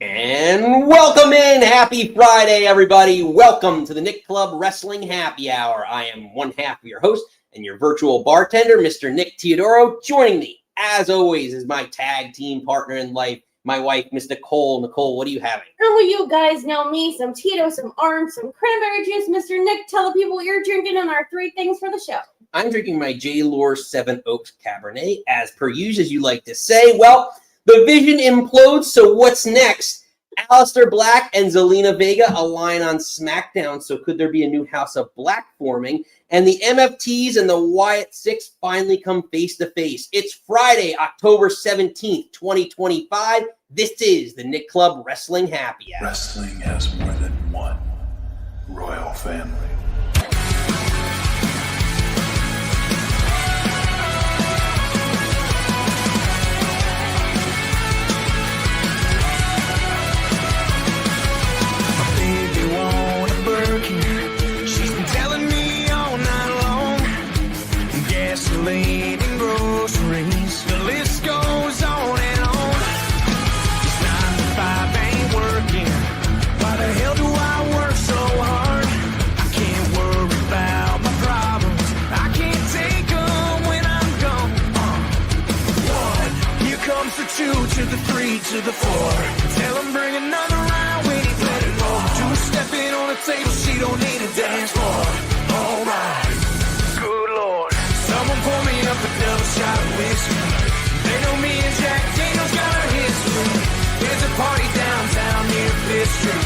And welcome in. Happy Friday, everybody. Welcome to the Nick Club Wrestling Happy Hour. I am one half of your host and your virtual bartender, Mr. Nick Teodoro. Joining me, as always, is my tag team partner in life, my wife, Miss Nicole. Nicole, what are you having? Oh, you guys know me. Some Tito, some orange, some cranberry juice. Mr. Nick, tell the people what you're drinking and our three things for the show. I'm drinking my J. Lore 7 Oaks Cabernet, as per usual, as you like to say. Well, the vision implodes, so what's next? Aleister Black and Zelina Vega align on SmackDown, so could there be a new House of Black forming? And the MFTs and the Wyatt 6 finally come face-to-face. It's Friday, October 17th, 2025. This is the Nick Club Wrestling Happy Hour. Wrestling has more than one royal family. To the 3 to the 4. Tell him bring another round when he's ready more. 2 stepping on the table, she don't need a dance floor. Oh my, good lord. Someone pour me up a double shot of whiskey. They know me and Jack Daniels got a history. There's a party downtown near Fifth Street.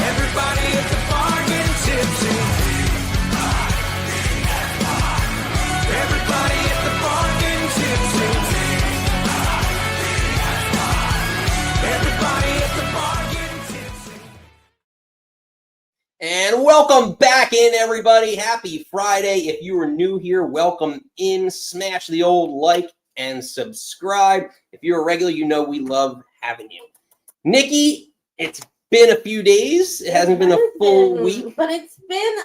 Everybody at the bar getting tipsy. Everybody at the bar getting tipsy. And welcome back in, everybody. Happy Friday. If you are new here, welcome in. Smash the old like and subscribe. If you're a regular, you know we love having you. Nikki, it's been a few days. It hasn't been a full week. But it's been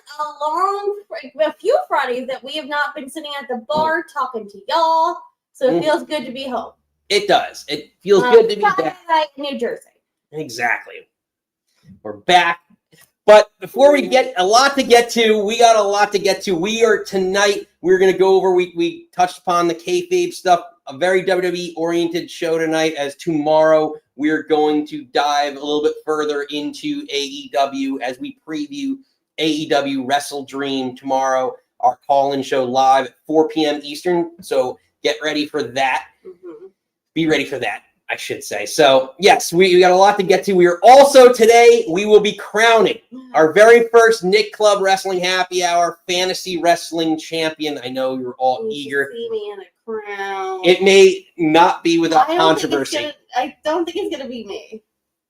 a few Fridays that we have not been sitting at the bar talking to y'all. So it feels good to be home. It does. It feels good to be back. Like New Jersey. Exactly. We're back. But before we get a lot to get to, we got a lot to get to. We're going to go over, we touched upon the kayfabe stuff, a very WWE-oriented show tonight, as tomorrow we're going to dive a little bit further into AEW as we preview AEW Wrestle Dream tomorrow, our call-in show live at 4 p.m. Eastern. So get ready for that. Be ready for that, I should say. So, yes, we got a lot to get to. We are also today, we will be crowning our very first Nick Club Wrestling Happy Hour Fantasy Wrestling Champion. I know you're all eager. See me in a crown. It may not be without controversy. I don't think it's going to be me.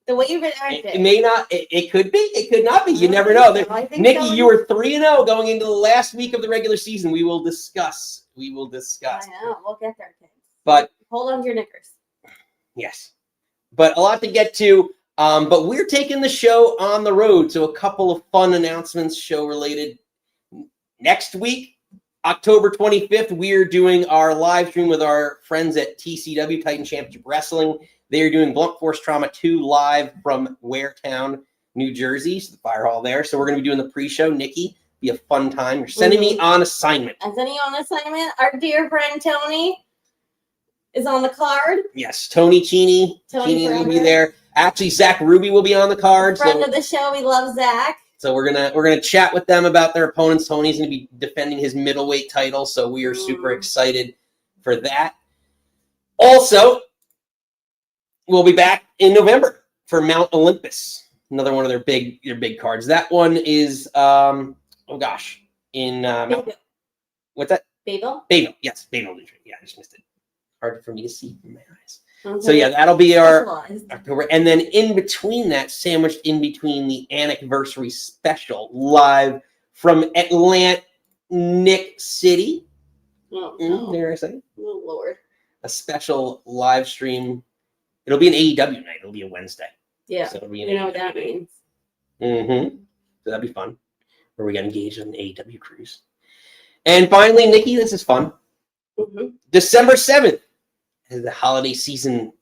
The way you've been acting. It may not. It could be. It could not be. You never know. Nikki, you were 3-0 going into the last week of the regular season. We will discuss. I know. We'll get there, kids. But hold on to your knickers. Yes. But a lot to get to. But we're taking the show on the road. So a couple of fun announcements, show related. Next week, October 25th, we are doing our live stream with our friends at TCW, Titan Championship Wrestling. They are doing Blunt Force Trauma 2 live from Waretown, New Jersey. So the fire hall there. So we're going to be doing the pre-show. Nikki, be a fun time. You're sending me on assignment. I'm sending you on assignment. Our dear friend Tony is on the card. Yes, Tony Cheney. Cheney will be there. Actually, Zach Ruby will be on the card. Friend of the show. We love Zach. So we're gonna chat with them about their opponents. Tony's gonna be defending his middleweight title, so we are super excited for that. Also, we'll be back in November for Mount Olympus, another one of their big cards. That one is in what's that? Babel. Yes, Babel. Yeah, I just missed it. Hard for me to see from my eyes. So yeah, that'll be our October. And then in between that, sandwiched in between the Anniversary Special live from Atlantic City. Dare I say? Oh, Lord. A special live stream. It'll be an AEW night. It'll be a Wednesday. Yeah. So it'll be you know what that means. So that'd be fun. Where we got engaged on an AEW cruise. And finally, Nikki, this is fun. December 7th. As the holiday season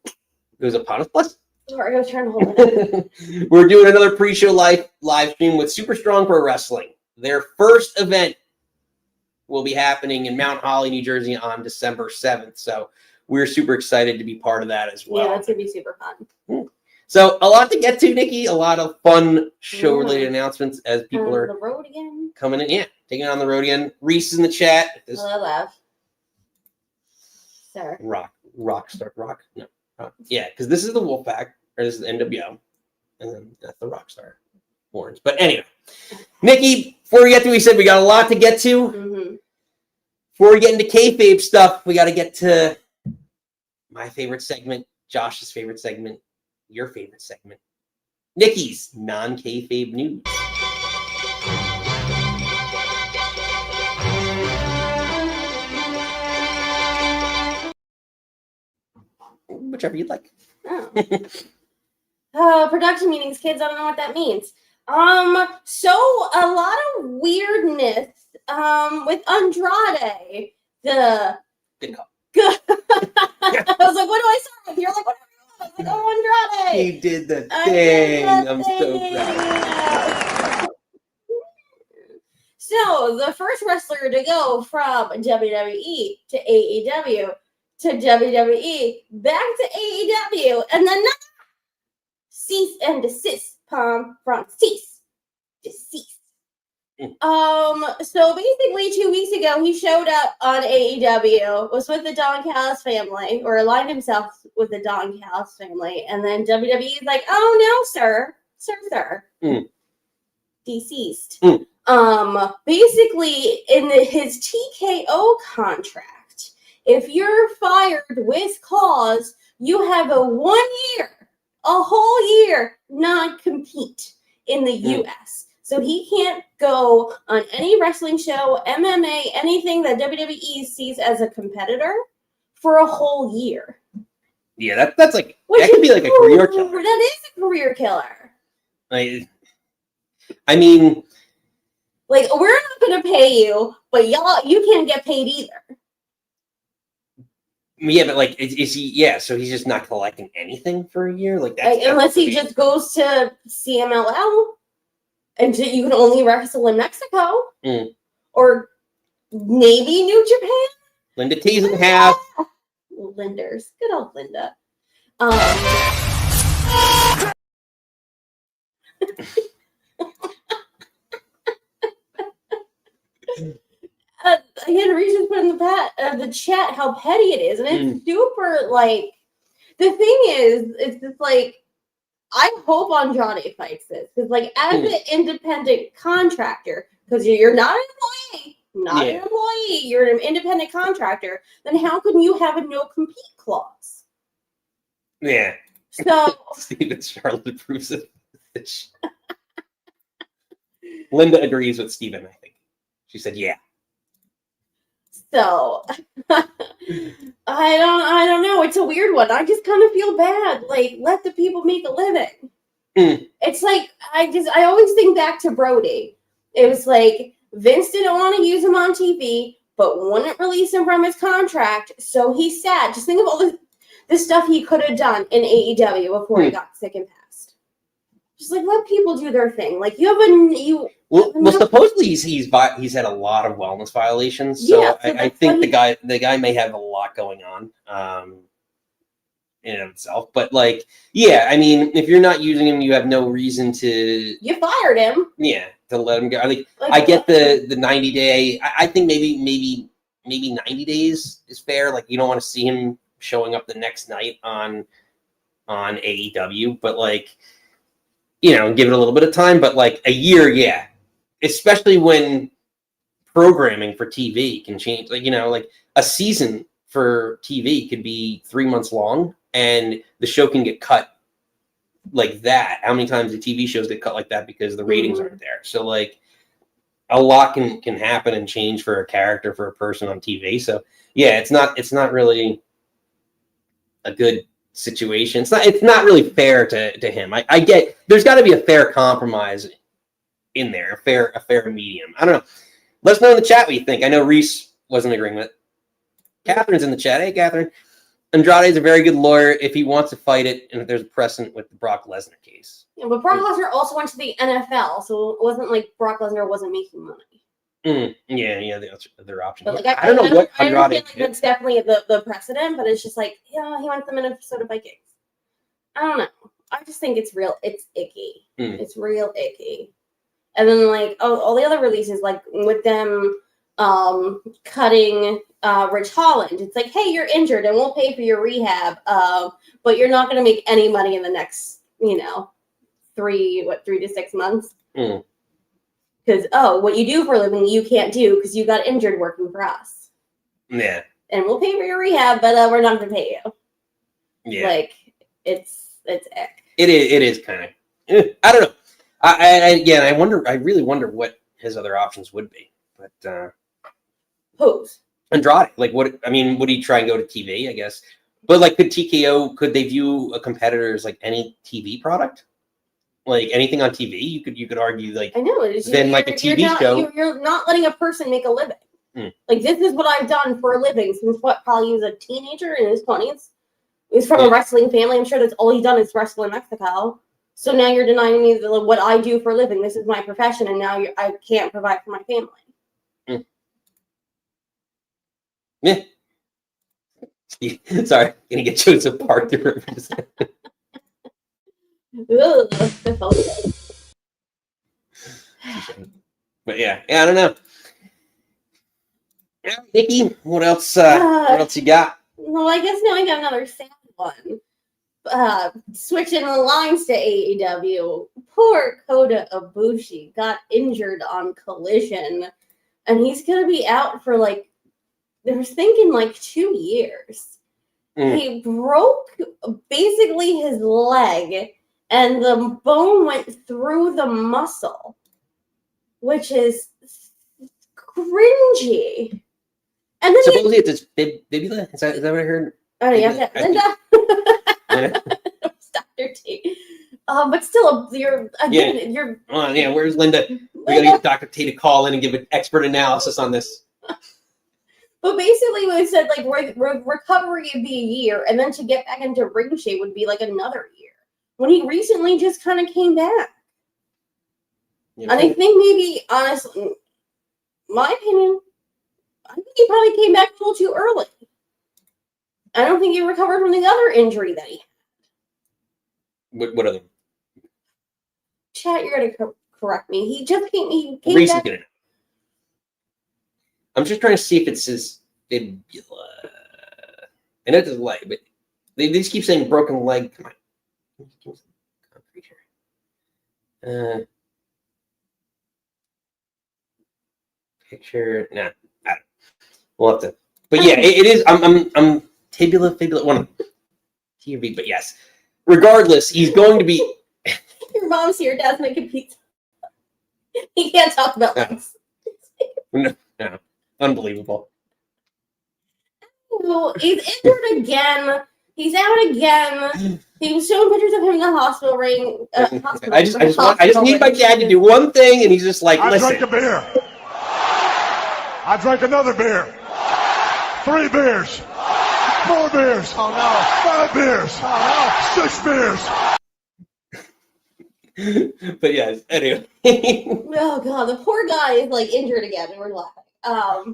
goes upon us. Plus, Sorry, I was trying to hold it. We're doing another pre-show live stream with Super Strong Pro Wrestling. Their first event will be happening in Mount Holly, New Jersey on December 7th. So we're super excited to be part of that as well. Yeah, it's going to be super fun. So a lot to get to, Nikki. A lot of fun show-related announcements as people are the road again. coming in. Yeah, taking on the road again. Reese is in the chat. Hello, love. Sir. Rock. No. Yeah, because this is the Wolfpack, or this is the NWO, and then that's the Rockstar horns. But anyway, Nikki, before we get to, we said we got a lot to get to. Mm-hmm. Before we get into kayfabe stuff, we got to get to my favorite segment, Josh's favorite segment, your favorite segment, Nikki's non-kayfabe news. Whichever you'd like. Oh. Production meetings, kids. I don't know what that means. So a lot of weirdness. With Andrade. Good call. I was like, what do I start with? You're like, whatever you want. I was like, oh, Andrade. He did the thing. I'm so proud. So the first wrestler to go from WWE to AEW to WWE, back to AEW, and then cease and desist, from cease, deceased. So basically 2 weeks ago, he showed up on AEW, was with the Don Callis family, or aligned himself with the Don Callis family, and then WWE is like, oh no, sir. Deceased. Basically in his TKO contract, if you're fired with cause, you have a whole year non-compete in the U.S. So he can't go on any wrestling show, MMA, anything that WWE sees as a competitor for a whole year. Yeah, that's like, that could be like a career killer. That is a career killer. I mean, like, we're not going to pay you, but you can't get paid either. Yeah, but like, is he? Yeah, so he's just not collecting anything for a year, like that. Unless he just goes to CMLL, and you can only wrestle in Mexico, or maybe New Japan. Linda T's in half. Linders, good old Linda. Again, Reese just put in the chat how petty it is, and it's super, like, the thing is, it's just like, I hope Andrade fights this, because, like, as an independent contractor, because you're not an employee, you're an independent contractor, then how can you have a no-compete clause? Yeah. So Steven Charlotte approves of this. Linda agrees with Steven, I think. She said, yeah. So I don't know. It's a weird one. I just kind of feel bad. Like, let the people make a living. It's like, I always think back to Brody. It was like, Vince didn't want to use him on TV, but wouldn't release him from his contract, so he's sad. Just think of all the stuff he could have done in AEW before he got sick and passed. Just like, let people do their thing. Like, well, supposedly he's had a lot of wellness violations, so yeah, I think the guy may have a lot going on in and of itself. But like, yeah, I mean, if you're not using him, you have no reason to. You fired him. Yeah, to let him go. I get the 90-day. I think maybe 90 days is fair. Like, you don't want to see him showing up the next night on AEW, but like, you know, give it a little bit of time. But like a year, yeah. Especially when programming for TV can change. Like, you know, like a season for TV could be 3 months long, and the show can get cut like that. How many times do TV shows get cut like that because the ratings aren't there? So like, a lot can happen and change for a character, for a person on TV. So yeah, it's not really a good situation. It's not really fair to him. I get there's got to be a fair compromise in there, a fair medium. I don't know. Let us know in the chat what you think. I know Reese wasn't agreeing with it. Catherine's in the chat. Hey, Catherine. Andrade is a very good lawyer if he wants to fight it, and if there's a precedent with the Brock Lesnar case. Yeah, but Brock Lesnar also went to the NFL, so it wasn't like Brock Lesnar wasn't making money. Yeah, their option. But like, I don't know what I Andrade understand like that's definitely the precedent, but it's just like, yeah, he went to the Minnesota Vikings. I don't know. I just think it's icky. It's real icky. And then like all the other releases, like with them cutting Rich Holland, it's like, hey, you're injured and we'll pay for your rehab, but you're not going to make any money in the next, 3 to 6 months. Because what you do for a living you can't do because you got injured working for us. Yeah. And we'll pay for your rehab, but we're not going to pay you. Yeah. Like it's ick. It is kind of. I don't know. I really wonder what his other options would be. But Who's? Andrade, like what? I mean, would he try and go to TV? I guess. But like, could they view a competitor as like any TV product? Like anything on TV, you could argue like I know it is. Then like a TV show, you're not letting a person make a living. Like this is what I've done for a living since probably he was a teenager in his 20s. He's from a wrestling family. I'm sure that's all he's done is wrestle in Mexico. So now you're denying me what I do for a living. This is my profession, and now I can't provide for my family. Yeah. Sorry, gonna get Joseph Park to represent. But yeah, I don't know. Yeah, Nikki, what else? What else you got? Well, I guess now I got another sad one. Switching the lines to AEW, poor Kota Ibushi got injured on Collision, and he's gonna be out for like they're thinking like 2 years. He broke basically his leg, and the bone went through the muscle, which is cringy. And then supposedly it's his fibula. Is that what I heard? Oh yeah, Linda. Dr. T. But still, you're. Where's Linda? We gotta get Dr. T to call in and give an expert analysis on this. But basically, what it said, like recovery would be a year, and then to get back into ring shape would be like another year. When he recently just kind of came back, and I think maybe, honestly, my opinion, I think he probably came back a little too early. I don't think he recovered from the other injury that he had. What other? Chat, you're gonna correct me. He just came. He came Recently. Back. I'm just trying to see if it's his fibula. I know it's his leg, but they just keep saying broken leg. Come on. Picture. Nah, I don't know. We'll have to. But yeah, it is. I'm fibula. One of them. TV, but yes. Regardless, he's going to be. Your mom's here. Dad's making pizza. He can't talk about legs. No. Unbelievable. Well, he's injured again. He's out again. He was showing pictures of him in the hospital ring. I just need my dad to do one thing, and he's just like, listen. I drank a beer. I drank another beer. 3 beers. 4 beers. Oh no. 5 beers. Oh no. 6 beers. But yes, anyway. Oh god, the poor guy is like injured again, and we're laughing.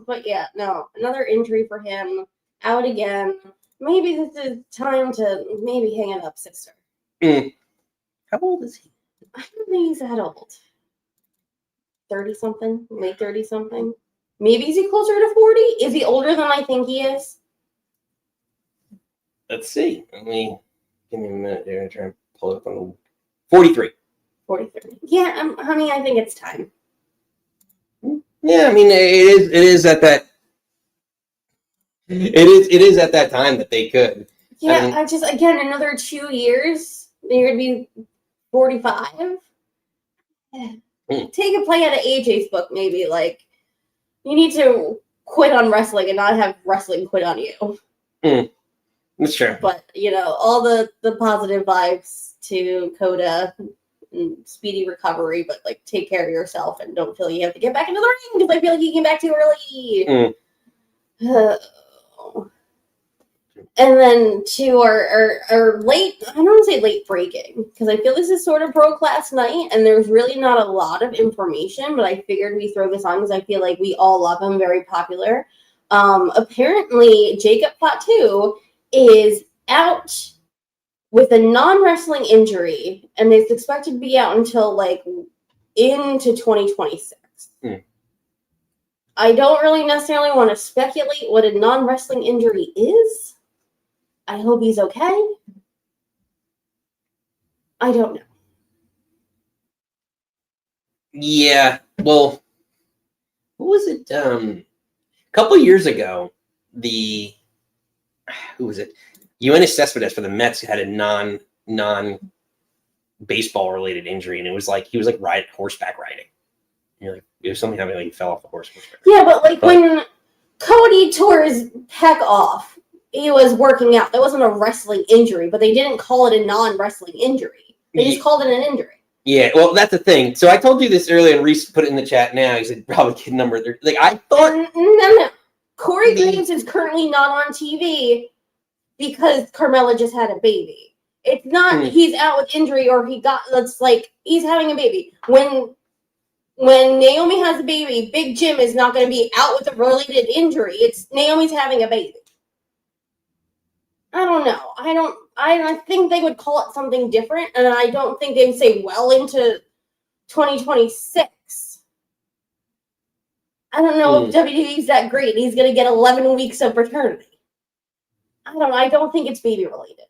But yeah, no, another injury for him, out again. Maybe this is time to maybe hang it up, sister. How old is he? I don't think he's that old. 30-something, late 30-something. Maybe is he closer to 40? Is he older than I think he is? Let's see. Give me a minute here to try and pull it up on the 43. 43. Yeah, honey, I think it's time. Yeah, I mean it is at that. It is at that time that they could. Yeah, I just again another 2 years. You're gonna be 45. Take a play out of AJ's book, maybe. Like you need to quit on wrestling and not have wrestling quit on you. That's true. But all the positive vibes to Kota. And speedy recovery, but like take care of yourself and don't feel you have to get back into the ring because I feel like he came back too early. And then to our late, I don't want to say late breaking, because I feel this is sort of broke last night, and there's really not a lot of information, but I figured we throw this on because I feel like we all love him, very popular. Apparently, Jacob Fatu is out with a non-wrestling injury, and is expected to be out until like into 2026. I don't really necessarily want to speculate what a non-wrestling injury is. I hope he's okay. I don't know. Yeah, well, what was it? A couple years ago, who was it? Yoenis Cespedes for the Mets had a non baseball related injury, and it was like he was like horseback riding. You're like, it was something happening, like he fell off the horse. Yeah, but like when Cody tore his pec off, he was working out. That wasn't a wrestling injury, but they didn't call it a non-wrestling injury. They just called it an injury. Yeah, well, that's the thing. So I told you this earlier, and Reese put it in the chat now. He said probably kid number 30. Like I thought. No. Corey Graves is currently not on TV because Carmella just had a baby. It's not he's out with injury or that's like he's having a baby. When Naomi has a baby, Big Jim is not going to be out with a related injury. It's Naomi's having a baby. I don't know. I think they would call it something different, and I don't think they'd say well into 2026. I don't know if WWE's that great. He's going to get 11 weeks of paternity. I don't think it's baby related.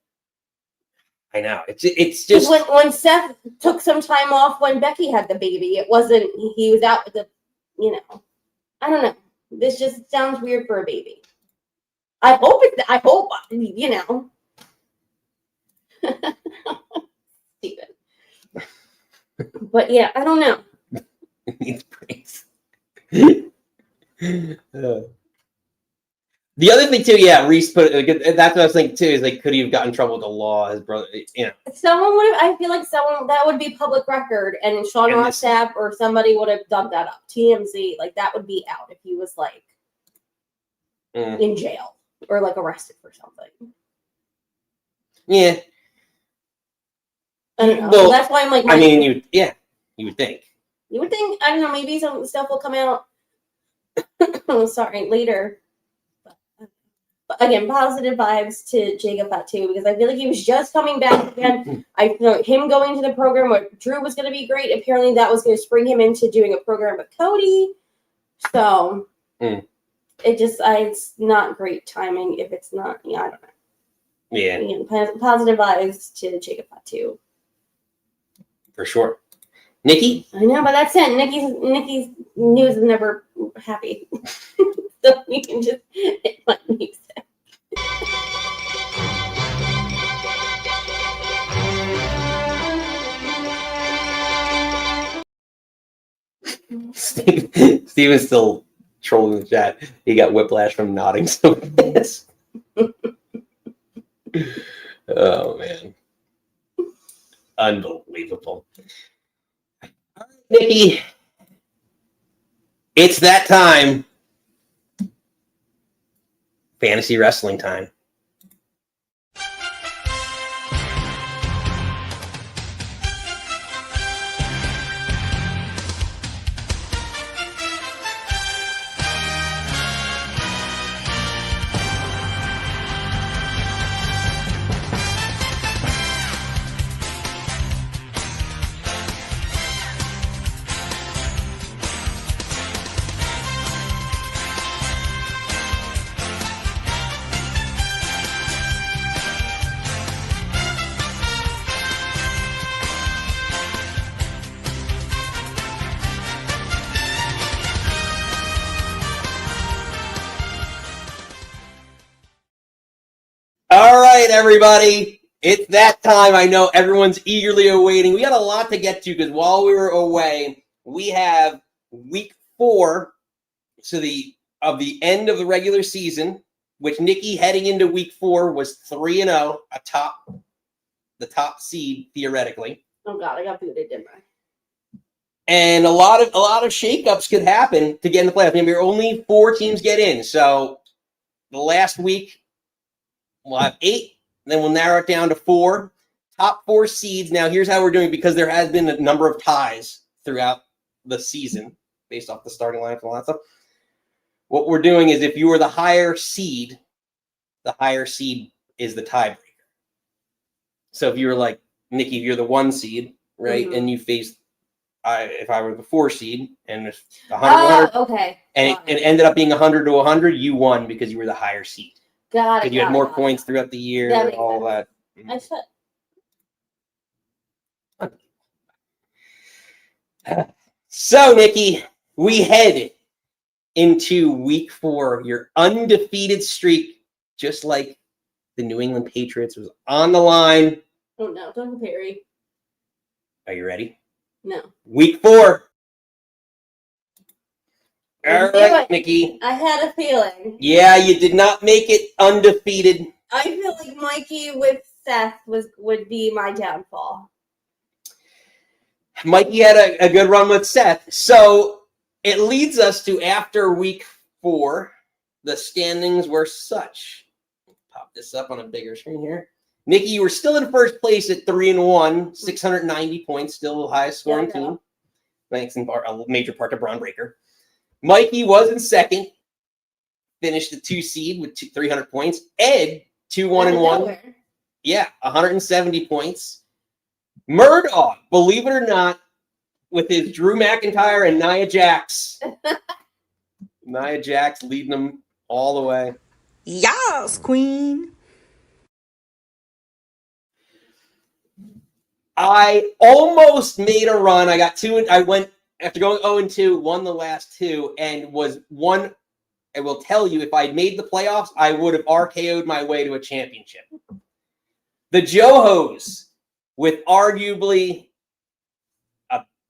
I know. It's just when Seth took some time off when Becky had the baby, it wasn't he was out with the, I don't know. This just sounds weird for a baby. I hope Stephen. But yeah, I don't know. Needs praise. The other thing too, yeah, Reese put that's what I was thinking too. Is like, could he have gotten in trouble with the law? His brother, Someone would have. I feel like someone that would be public record, and Sean Ross Sapp or somebody would have dug that up. TMZ, like that would be out if he was like in jail or like arrested for something. Yeah, I don't know. Well, so that's why I'm like. you would think. You would think. I don't know. Maybe some stuff will come out. Sorry, later. But again, positive vibes to Jacob Fatu because I feel like he was just coming back again. I feel him going to the program with Drew was going to be great. Apparently, that was going to spring him into doing a program with Cody. So it's not great timing if it's not. Yeah, I don't know. Yeah. Again, positive vibes to Jacob Fatu. For sure. Nikki? I know, but that's it. Nikki's news is never happy. So you can just hit my music. Steven's still trolling the chat. He got whiplash from nodding so fast. Oh, man. Unbelievable. Nikki, it's that time. Fantasy wrestling time. All right, everybody. It's that time. I know everyone's eagerly awaiting. We got a lot to get to because while we were away, we have week 4 of the end of the regular season, which Nikki heading into week 4 was 3-0, the top seed theoretically. Oh God, I got booted, didn't I? And a lot of shakeups could happen to get in the playoffs. Maybe only 4 teams get in. So the last week, we'll have 8. Then we'll narrow it down to 4. Top 4 seeds. Now, here's how we're doing because there has been a number of ties throughout the season based off the starting lineup and all that stuff. What we're doing is if you are the higher seed is the tiebreaker. So if you're like Nikki, if you're the 1 seed, right, and you face, if I were the 4 seed and it's 100, okay, and it ended up being 100 to 100, you won because you were the higher seed. Got it. Because you had more points throughout the year, all that. I said. So, Nikki, we head into week 4. Your undefeated streak, just like the New England Patriots, was on the line. Oh no, don't Perry. Are you ready? No. Week 4. I All knew right, it. Nikki. I had a feeling. Yeah, you did not make it undefeated. I feel like Mikey with Seth would be my downfall. Mikey had a good run with Seth. So it leads us to after week 4, the standings were such. Pop this up on a bigger screen here. Nikki, you were still in first place at 3-1, 690 points, still the highest scoring team. Thanks in part, a major part to Bron Breakker. Mikey was in second, finished the 2 seed with 300 points. Ed, 2-1-1. Yeah, 170 points. Murdoch, believe it or not, with his Drew McIntyre and Nia Jax. Nia Jax leading them all the way. Yes, queen. I almost made a run. I got 2. I went after going 0-2, won the last 2, and was one. I will tell you, if I had made the playoffs, I would have RKO'd my way to a championship. The Johos, with arguably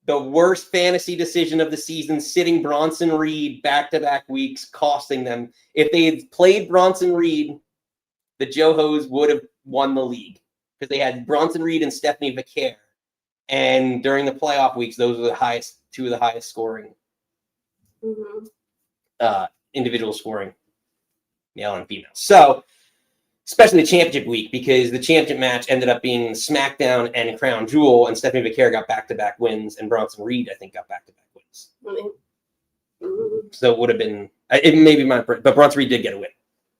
the worst fantasy decision of the season, sitting Bronson Reed back-to-back weeks, costing them. If they had played Bronson Reed, the Johos would have won the league because they had Bronson Reed and Stephanie Vicaire. And during the playoff weeks, those were the highest, 2 of the highest scoring individual scoring, male and female. So, especially the championship week, because the championship match ended up being SmackDown and Crown Jewel, and Stephanie Vicaire got back-to-back wins, and Bronson Reed, I think, got back-to-back wins. So it would have been, it may be my, but Bronson Reed did get a win,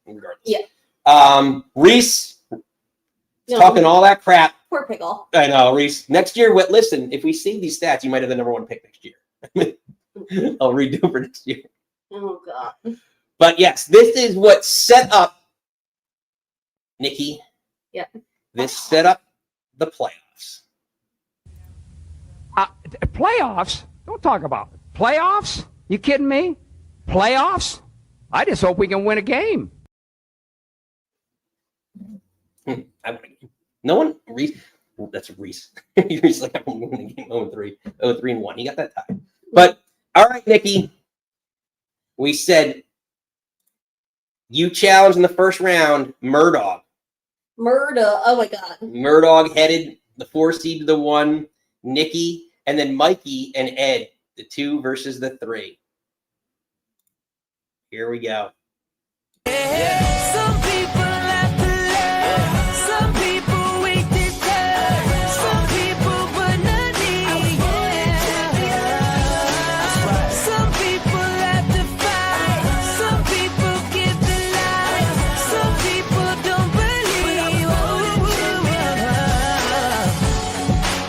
regardless. Yeah. Reese, talking all that crap. Poor pickle. I know, Reese. Next year, listen, if we save these stats, you might have the number 1 pick next year. I'll redo for next year. Oh, God. But yes, this is what set up, Nikki. Yeah. This set up the playoffs. Playoffs? Don't talk about it. Playoffs? You kidding me? Playoffs? I just hope we can win a game. I won a game. No one, Reese. That's Reese. Reese like, I won a game 0-3. 0-3-1. He got that tie. But, all right, Nikki. We said you challenged in the first round Murdoch. Oh my God. Murdoch headed the 4 seed to the 1. Nikki, and then Mikey and Ed, the 2 versus the 3. Here we go. Some people have to love, some people wait to die, some people put nothing. Some people have to fight, some people give the lie, some people don't believe.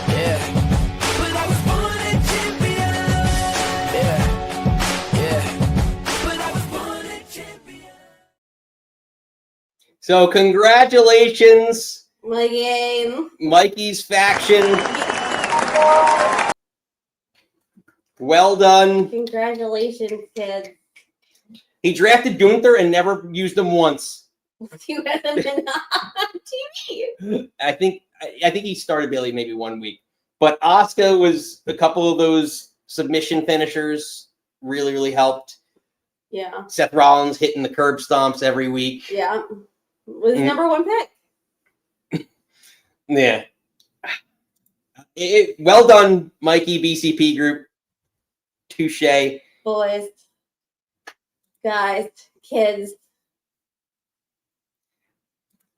Yeah, but I was born a champion. But I was born a champion. So congratulations, My game. Mikey's faction. Well done. Congratulations, kids. He drafted Gunther and never used him once. You had them been on TV. I think he started Bailey maybe 1 week. But Asuka was a couple of those submission finishers really, really helped. Yeah. Seth Rollins hitting the curb stomps every week. Yeah. Was number 1 pick. Yeah. Well done, Mikey, BCP group. Touche. Boys. Guys. Kids.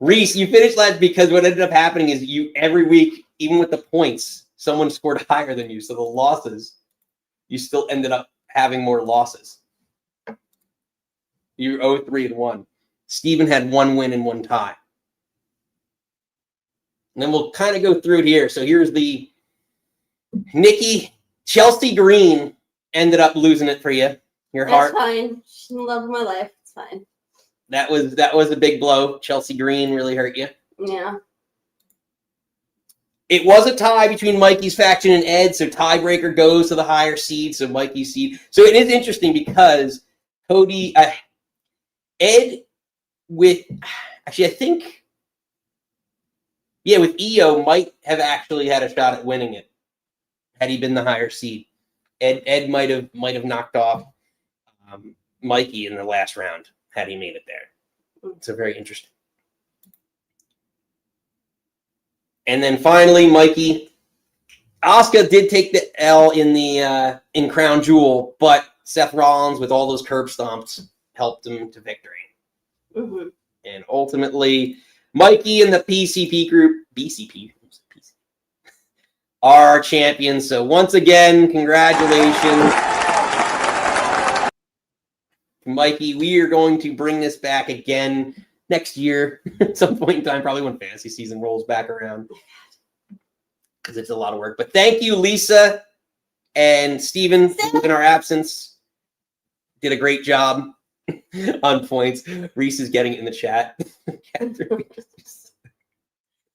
Reese, you finished last because what ended up happening is you every week, even with the points, someone scored higher than you. So the losses, you still ended up having more losses. You're 0-3-1. Steven had 1 win and 1 tie. And then we'll kind of go through it here. So here's the Nikki. Chelsea Green ended up losing it for you. Your heart. That's fine. She's the love of my life. It's fine. That was a big blow. Chelsea Green really hurt you. Yeah. It was a tie between Mikey's faction and Ed, so tiebreaker goes to the higher seed, so Mikey's seed. So it is interesting because Cody, Ed with, actually I think, yeah, with EO might have actually had a shot at winning it had he been the higher seed. Ed might have knocked off Mikey in the last round had he made it there. So very interesting. And then finally, Mikey, Asuka did take the L in Crown Jewel, but Seth Rollins with all those curb stomps helped him to victory. Mm-hmm. And ultimately, Mikey and the PCP group, BCP, are champions. So once again, congratulations, Mikey. We are going to bring this back again next year at some point in time, probably when fantasy season rolls back around, because it's a lot of work. But thank you, Lisa and Steven, in our absence. Did a great job on points. Reese is getting it in the chat.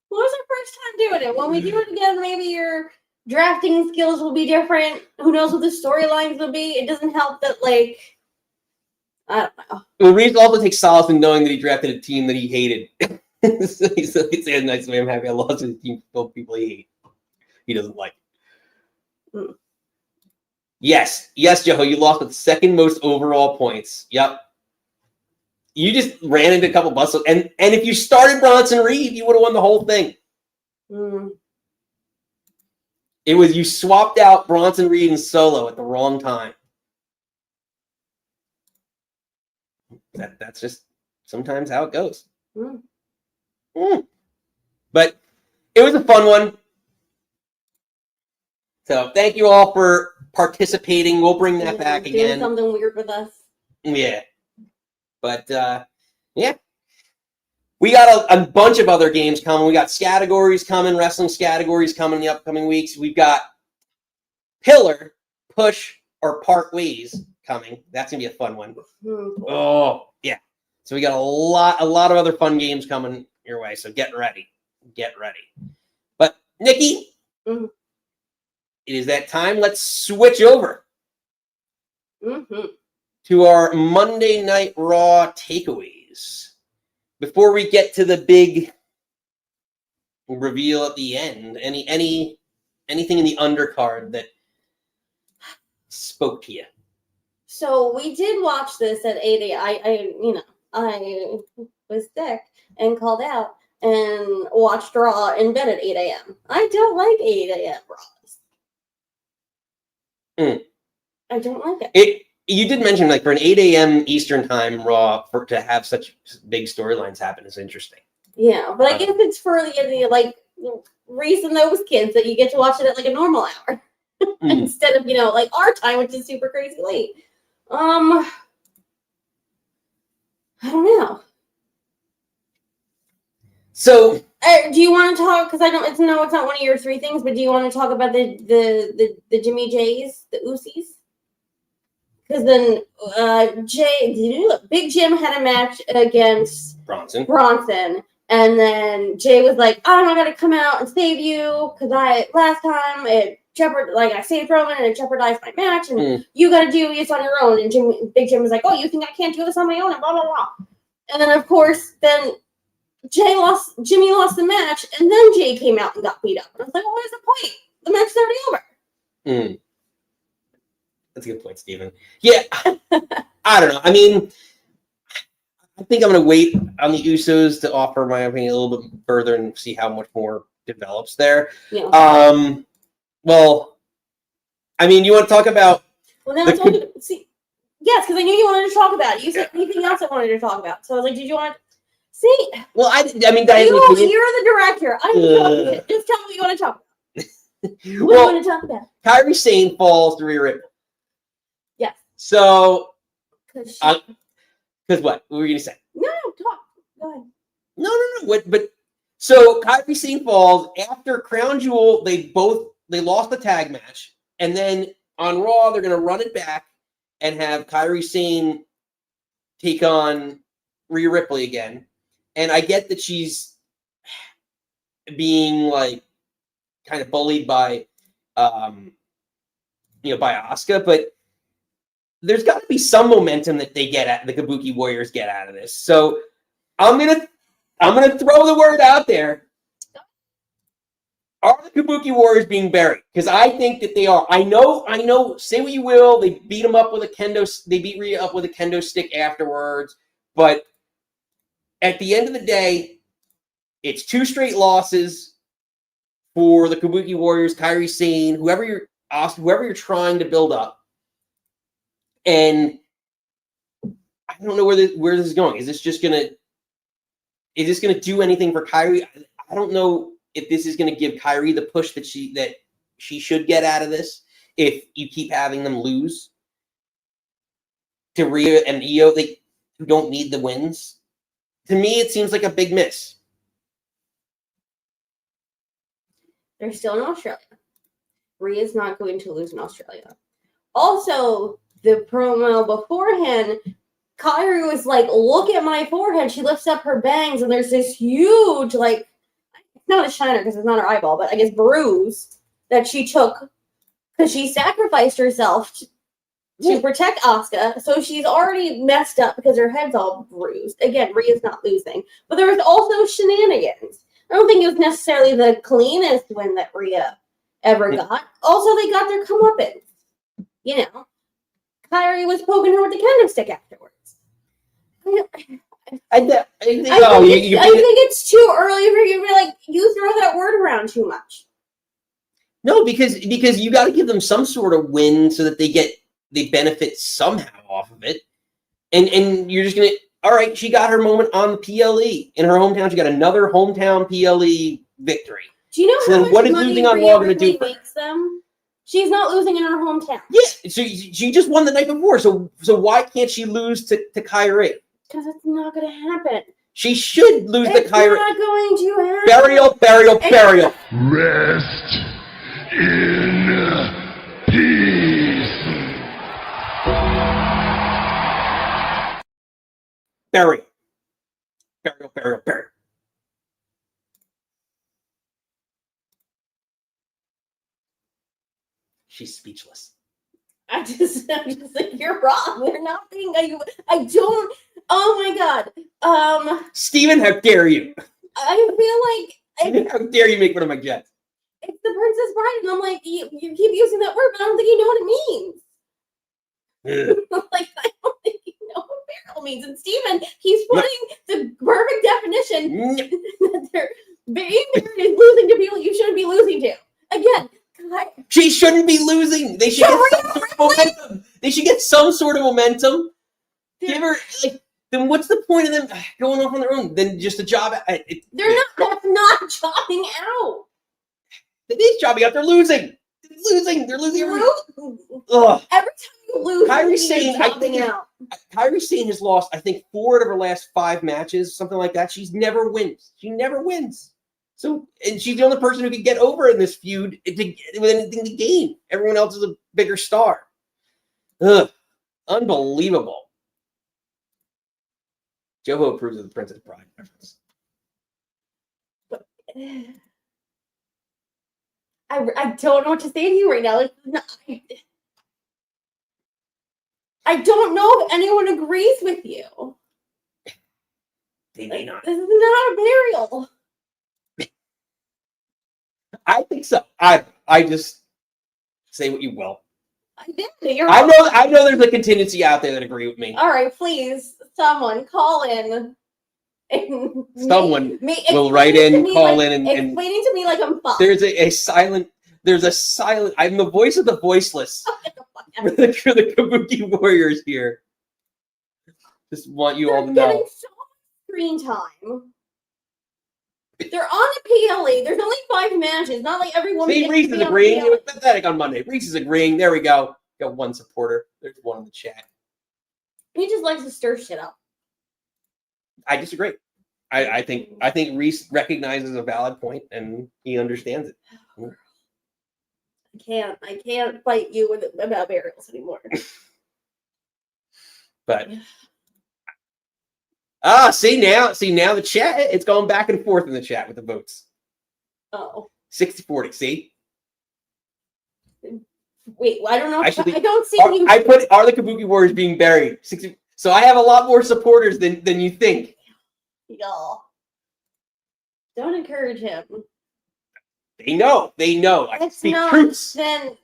What was our first time doing it? When we do it again, maybe your drafting skills will be different. Who knows what the storylines will be? It doesn't help that, like, I don't know. Well, Reese also takes solace in knowing that he drafted a team that he hated. So he's saying, nice way, I'm happy I lost to the team full of people he hates. He doesn't like. Mm. Yes, Joho, you lost with second most overall points. Yep. You just ran into a couple busts. And if you started Bronson Reed, you would have won the whole thing. Mm. It was you swapped out Bronson Reed and Solo at the wrong time. That's just sometimes how it goes. Mm. Mm. But it was a fun one. So thank you all for participating. We'll bring that back Doing again. something weird with us. Yeah. But, yeah. We got a bunch of other games coming. We got categories coming, wrestling categories coming in the upcoming weeks. We've got Pillar, Push, or Part Ways coming. That's going to be a fun one. Mm. Oh, yeah. So we got a lot of other fun games coming your way. So get ready. Get ready. But, Nikki, Mm-hmm. It is that time. Let's switch over to our Monday Night Raw takeaways. Before we get to the big reveal at the end, anything in the undercard that spoke to you? So we did watch this at 8 a.m. I was sick and called out and watched Raw in bed at 8 a.m. I don't like 8 a.m. Raws. I don't like it. You did mention, like, for an 8 a.m. Eastern time Raw, to have such big storylines happen is interesting. Yeah, but I guess it's for the like reason those kids that you get to watch it at like a normal hour instead of like our time, which is super crazy late. I don't know. So, do you want to talk? Because I don't. It's not one of your three things. But do you want to talk about the Jimmy J's, the Usos? Because then Big Jim had a match against Bronson, and then Jay was like, "I'm not gonna come out and save you because last time it I saved Roman and it jeopardized my match, and you got to do this on your own." And Big Jim was like, "Oh, you think I can't do this on my own?" And blah blah blah. And then of course Jimmy lost the match, and then Jay came out and got beat up. And I was like, well, what is the point? The match is already over. That's a good point, Steven. Yeah, I don't know. I mean, I think I'm going to wait on the Usos to offer my opinion a little bit further and see how much more develops there. Yeah. Well, I mean, you want to talk about... Well, then I told you... See, yes, because I knew you wanted to talk about it. You said anything else I wanted to talk about. So I was like, did you want... See, Well, I mean, I you're didn't the director. I'm just tell me what you want to talk about. What do you well, want to talk about? Kairi Sane falls to Rhea Ripley. Yes. So, Because what? What were you gonna say? no, talk. Go ahead. No. What? But so Kairi Sane falls after Crown Jewel. They lost the tag match, and then on Raw they're gonna run it back and have Kairi Sane take on Rhea Ripley again. And I get that she's being like kind of bullied by, by Asuka, but there's got to be some momentum that they get at the Kabuki Warriors get out of this. So I'm gonna throw the word out there. Are the Kabuki Warriors being buried? Because I think that they are. I know. Say what you will. They beat him up with a kendo. They beat Rhea up with a kendo stick afterwards. But at the end of the day, it's 2 straight losses for the Kabuki Warriors, Kairi Sane, whoever you're trying to build up. And I don't know where this is going. Is this gonna do anything for Kairi? I don't know if this is gonna give Kairi the push that she should get out of this. If you keep having them lose to Rhea and Io, who don't need the wins. To me, it seems like a big miss. They're still in Australia. Rhea's not going to lose in Australia. Also, the promo beforehand, Kairi was like, look at my forehead. She lifts up her bangs, and there's this huge, like, it's not a shiner because it's not her eyeball, but I guess bruise that she took because she sacrificed herself to protect Asuka. So she's already messed up because her head's all bruised. Again, Rhea's not losing. But there was also shenanigans. I don't think it was necessarily the cleanest win that Rhea ever got. Also, they got their comeuppance. You know, Kairi was poking her with the kendo stick afterwards. I think it's too early for you to be like, you throw that word around too much. No, because you got to give them some sort of win so that they benefit somehow off of it. And you're just going to, all right, she got her moment on the PLE. In her hometown, she got another hometown PLE victory. Do you know so how much what is money losing on Rhea Raw going to do for makes them? She's not losing in her hometown. Yeah, so she just won the night before. So why can't she lose to Kairi? Because it's not going to happen. She should lose to Kairi. It's not going to happen. Burial. Rest in peace. Burial. She's speechless. I'm just like, you're wrong. They're not being. I don't. Oh my god. Steven, how dare you? I feel like. How dare you make fun of my Jets? It's the Princess Bride, and I'm like, you keep using that word, but I don't think you know what it means. Like, I don't think you know what burial means. And Steven, he's putting the perfect definition that they're being married is losing to people you shouldn't be losing to. Again. She shouldn't be losing. They should get some sort of momentum. They should get some sort of momentum. Give her then what's the point of them going off on their own? Then just a job. They're not. That's not jobbing out. It is jobbing out. They're losing. They're losing. Every time you lose, Kairi Sane has lost, I think, 4 out of her last 5 matches, something like that. She never wins. So, and she's the only person who can get over in this feud with anything to gain. Everyone else is a bigger star. Unbelievable. Joho approves of the Princess Bride reference. I don't know what to say to you right now. I don't know if anyone agrees with you. They may not. This is not a burial. I think so. I just say what you will. I know there's a contingency out there that agree with me. All right, please, someone call in. Someone will write in, call in, and explaining to me like I'm fucked. There's a silent. I'm the voice of the voiceless for the Kabuki Warriors here. Just want you all to know. Getting so screen time. They're on the PLE. There's only 5 matches. Not like everyone. See, gets Reese to is be on agreeing. the It was pathetic on Monday. Reese is agreeing. There we go. Got one supporter. There's one in the chat. He just likes to stir shit up. I disagree. I think Reese recognizes a valid point and he understands it. I can't fight you about burials anymore. But see now the chat, it's going back and forth in the chat with the votes. Oh. 60-40, see? Wait, I don't know. I don't see you. I put are the Kabuki Warriors being buried? 60. So I have a lot more supporters than you think. Y'all. Don't encourage him. They know. I It's speak not, truths. Then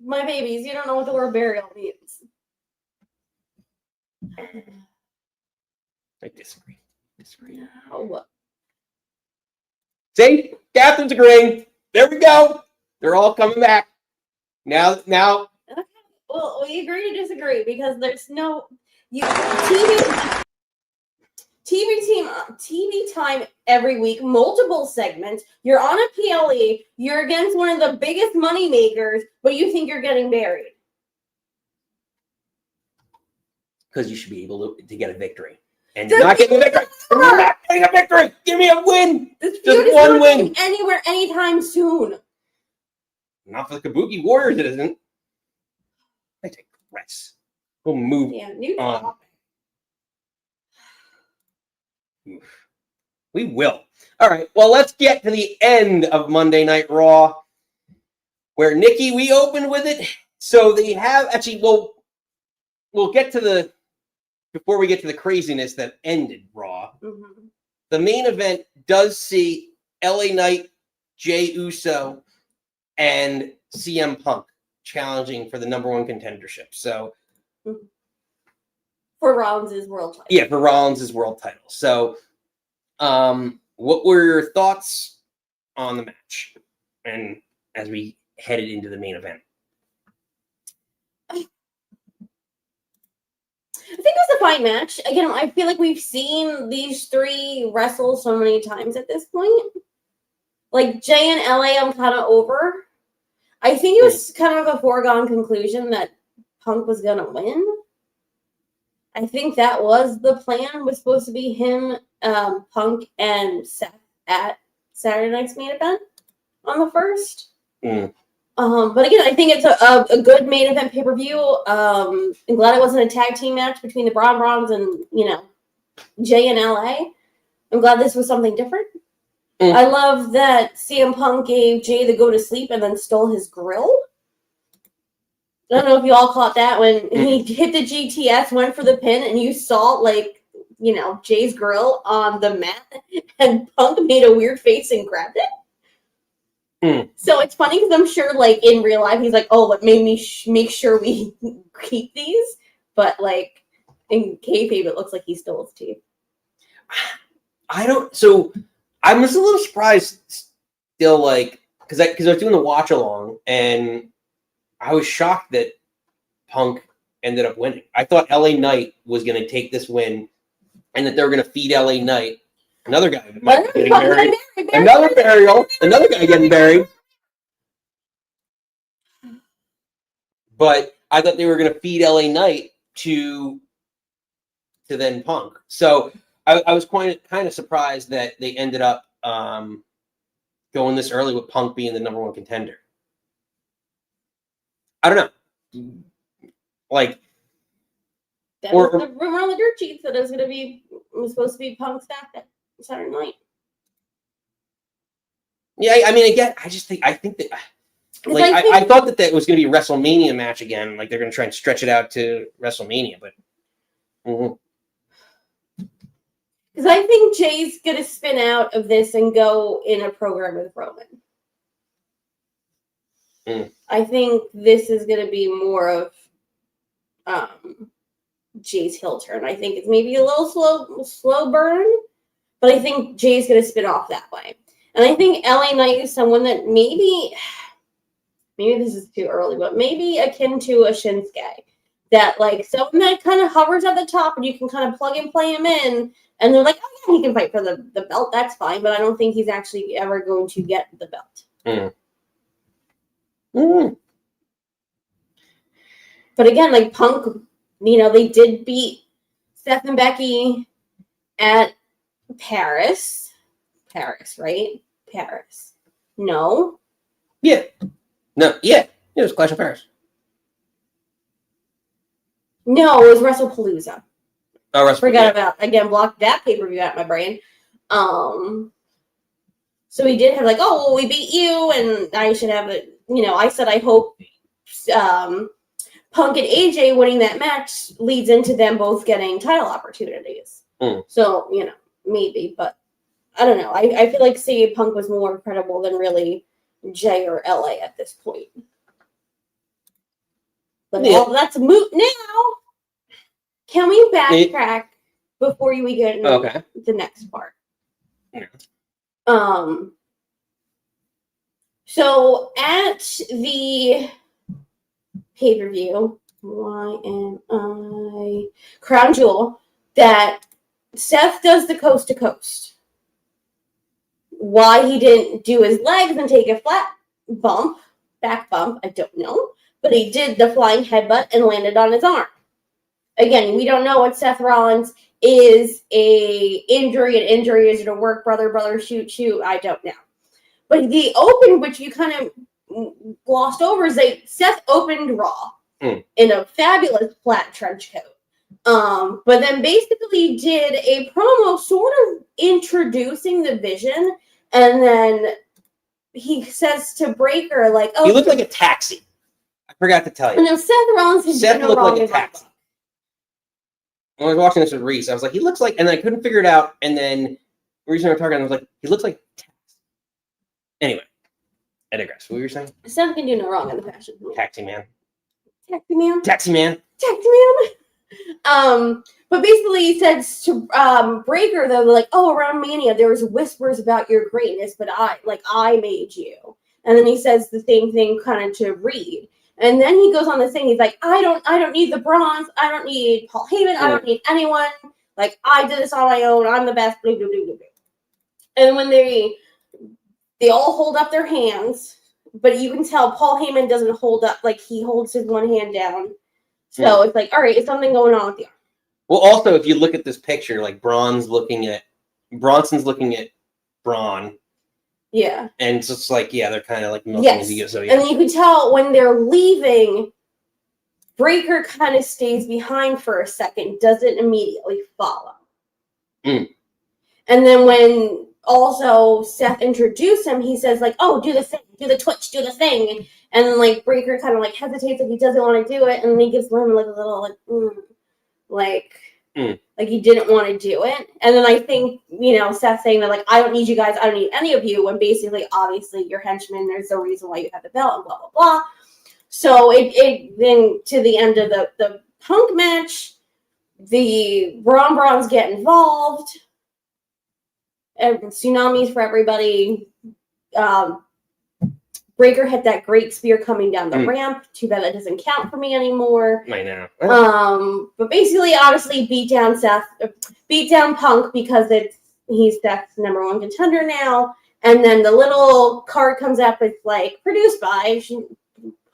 my babies, you don't know what the word burial means. I disagree. No. See? Catherine's agreeing. There we go. They're all coming back. Now. Okay. Well, we agree to disagree because there's no TV time every week, multiple segments. You're on a PLE. You're against one of the biggest money makers, but you think you're getting buried. Because you should be able to get a victory. And you're not getting a victory. You're not getting a victory. Give me a win. This feud Just is one not win. going anywhere anytime soon. Not for the Kabuki Warriors, it isn't. I digress. We'll move New on. topic. We will. All right. Well, let's get to the end of Monday Night Raw, where Nikki, we opened with it. So they have actually. We'll get to the before we get to the craziness that ended Raw. Mm-hmm. The main event does see LA Knight, Jey Uso, and CM Punk challenging for the #1 contendership. So for Rollins' world title. Yeah, for Rollins' world title. So what were your thoughts on the match? And as we headed into the main event. I think it was a fine match. Again, I feel like we've seen these 3 wrestle so many times at this point. Like Jay and LA, I'm kind of over. I think it was kind of a foregone conclusion that Punk was going to win. I think that was the plan, was supposed to be him, Punk, and Seth at Saturday night's main event on the 1st. But again, I think it's a good main event pay-per-view. I'm glad it wasn't a tag team match between the Brons and, Jay and LA. I'm glad this was something different. I love that CM Punk gave Jay the go to sleep and then stole his grill. I don't know if you all caught that when he hit the GTS, went for the pin, and you saw, Jay's grill on the mat, and Punk made a weird face and grabbed it. So it's funny because I'm sure, in real life, he's like, oh, what made me make sure we keep these? But, in kayfabe, it looks like he stole his teeth. So I was a little surprised still, because I was doing the watch along, and I was shocked that Punk ended up winning. I thought LA Knight was going to take this win, and that they were going to feed LA Knight another guy getting buried. Another burial. Another guy getting buried. But I thought they were going to feed LA Knight to then Punk. So I was kind of surprised that they ended up going this early with Punk being the #1 contender. I don't know. That was the rumor on the dirt sheets that it was supposed to be Punk's back that Saturday night. Yeah, I mean, again, I think that I thought that was going to be a WrestleMania match again. They're going to try and stretch it out to WrestleMania, but because I think Jay's going to spin out of this and go in a program with Roman. I think this is going to be more of Jay's heel turn. I think it's maybe a little slow burn, but I think Jay's going to spin off that way. And I think LA Knight is someone that maybe this is too early, but maybe akin to a Shinsuke. That someone that kind of hovers at the top and you can kind of plug and play him in And they're like, oh yeah, he can fight for the belt. That's fine, but I don't think he's actually ever going to get the belt. But again, like Punk, they did beat Seth and Becky at Paris. Paris, right? Paris. No. Yeah. No. Yeah. It was Clash of Paris. No, it was WrestlePalooza. Oh, WrestlePalooza. Forgot about blocked that pay-per-view out of my brain. So we did have like, oh, well, we beat you, and I should have it. I said I hope Punk and AJ winning that match leads into them both getting title opportunities. So maybe, but I don't know. I feel like CM Punk was more credible than really Jay or LA at this point. But all that's moot now. Can we backtrack before we get into the next part? Yeah. So at the pay-per-view, Crown Jewel, that Seth does the coast to coast. Why he didn't do his legs and take a flat back bump, I don't know. But he did the flying headbutt and landed on his arm. Again, we don't know what Seth Rollins is a injury. An injury, is it a work, brother, shoot, I don't know. But the open, which you kind of glossed over, is that Seth opened Raw in a fabulous flat trench coat. But then basically did a promo sort of introducing the Vision, and then he says to Breaker, like, oh, he looked like a taxi. I forgot to tell you. No, Seth Rollins has Seth been looked wrong like a taxi. When I was watching this with Reese, I was like, he looks like, and I couldn't figure it out. And then Reese and I were talking, and I was like, he looks like a taxi. Anyway, I digress. What were you saying? Seth can do no wrong in the fashion. Taxi man. Taxi man. Taxi man. Taxi man. But basically he says to Breaker, though, like, oh, around Mania, there was whispers about your greatness, but I made you. And then he says the same thing kind of to Reed. And then he goes on this thing. He's like, I don't need the bronze. I don't need Paul Heyman. I don't need anyone. Like, I did this on my own. I'm the best. Blah, blah, blah, blah, blah. And when they all hold up their hands, but you can tell Paul Heyman doesn't hold up. Like, he holds his one hand down. So it's like, all right, is something going on with the arm? Well, also, if you look at this picture, like Bronson's looking at Bron. Yeah. And it's just like, yeah, they're kind of like milking his ego. So, yeah. And then you can tell when they're leaving, Breaker kind of stays behind for a second, doesn't immediately follow. And then when also Seth introduced him, he says, like, oh, do the thing, do the twitch, do the thing. And then, like, Breaker kind of, like, hesitates, like, he doesn't want to do it. And then he gives him, like, a little, like, like he didn't want to do it. And then I think, Seth saying that, like, I don't need you guys, I don't need any of you, when basically, obviously, you're henchmen, there's no reason why you have the belt, and blah, blah, blah. So it then, to the end of the Punk match, the Brons get involved, and tsunamis for everybody. Breaker had that great spear coming down the ramp. Too bad that doesn't count for me anymore. I know. But basically, honestly, beat down Punk because he's Seth's number one contender now. And then the little card comes up. It's like produced by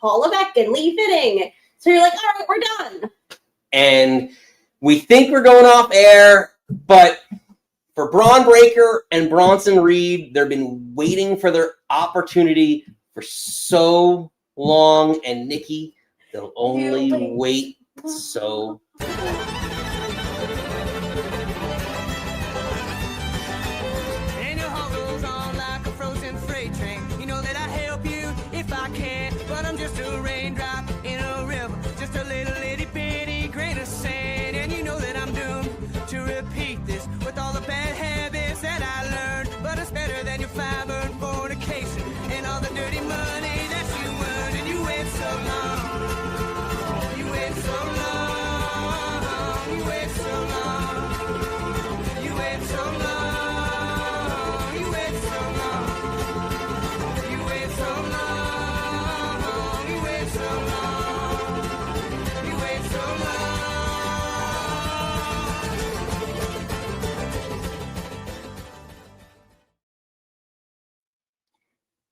Paul Levesque and Lee Fitting. So you're like, all right, we're done. And we think we're going off air, but for Braun Breaker and Bronson Reed, they've been waiting for their opportunity for so long, and Nikki, they'll only wait so. And your heart goes on like a frozen freight train. You know that I help you if I can, but I'm just a raindrop in a river, just a little itty bitty grain of sand. And you know that I'm doomed to repeat this with all the bad habits that I learned. But it's better than your fiber and fornication and all the dirty money that you earned. And you wait so long, you wait so long.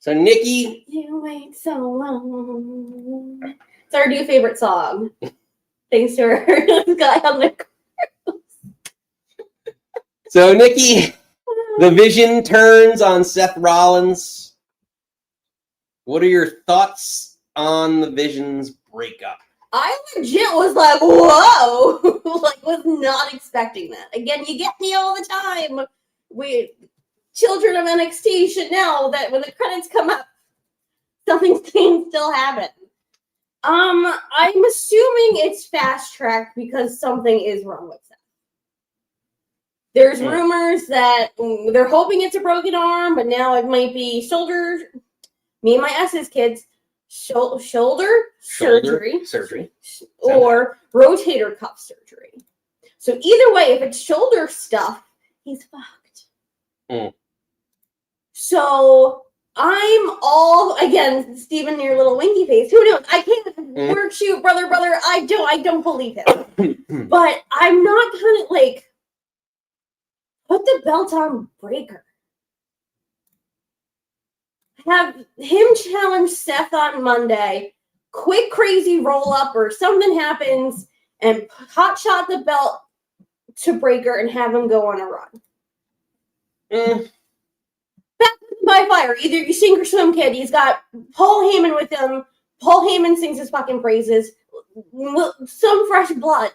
So Nikki, You wait so long. It's our new favorite song. Thanks to our guy on the. So Nikki, the Vision turns on Seth Rollins. What are your thoughts on the Vision's breakup? I legit was like, whoa! Like, was not expecting that. Again, you get me all the time. We, children of NXT, should know that when the credits come up, something can still happen. I'm assuming it's fast tracked because something is wrong with Seth. There's rumors that they're hoping it's a broken arm, but now it might be shoulder. Me and my S's kids, shoulder surgery, or rotator cuff surgery. So either way, if it's shoulder stuff, he's fucked. So I'm all, again, Steven, your little winky face. Who knows? I can't work shoot, brother. I don't believe him. But I'm not kind of like, put the belt on Breaker. Have him challenge Seth on Monday. Quick, crazy roll up or something happens, and hot shot the belt to Breaker and have him go on a run. Baptism by fire. Either you sink or swim, kid. He's got Paul Heyman with him. Paul Heyman sings his fucking praises. Some fresh blood.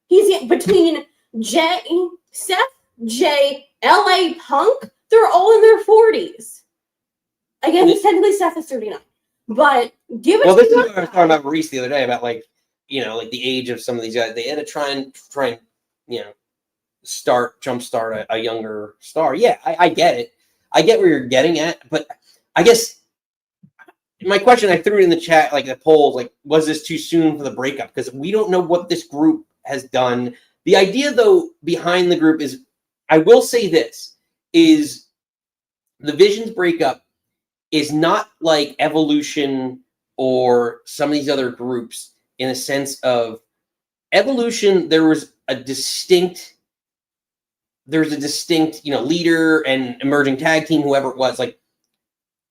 He's between Seth, Jay, LA Punk. They're all in their 40s. Again, he's technically Seth is 39. But give it. Well, this is what I was talking about Reese the other day about, like, you know, like the age of some of these guys. They had to try and you know, jumpstart a younger star. Yeah, I get it. I get where you're getting at, but I guess my question, I threw it in the chat, like the polls, like, was this too soon for the breakup? Because we don't know what this group has done. The idea, though, behind the group is, I will say this, is the Vision's breakup is not like Evolution or some of these other groups in a sense of Evolution. There was a distinct, you know, leader and emerging tag team, whoever it was. Like,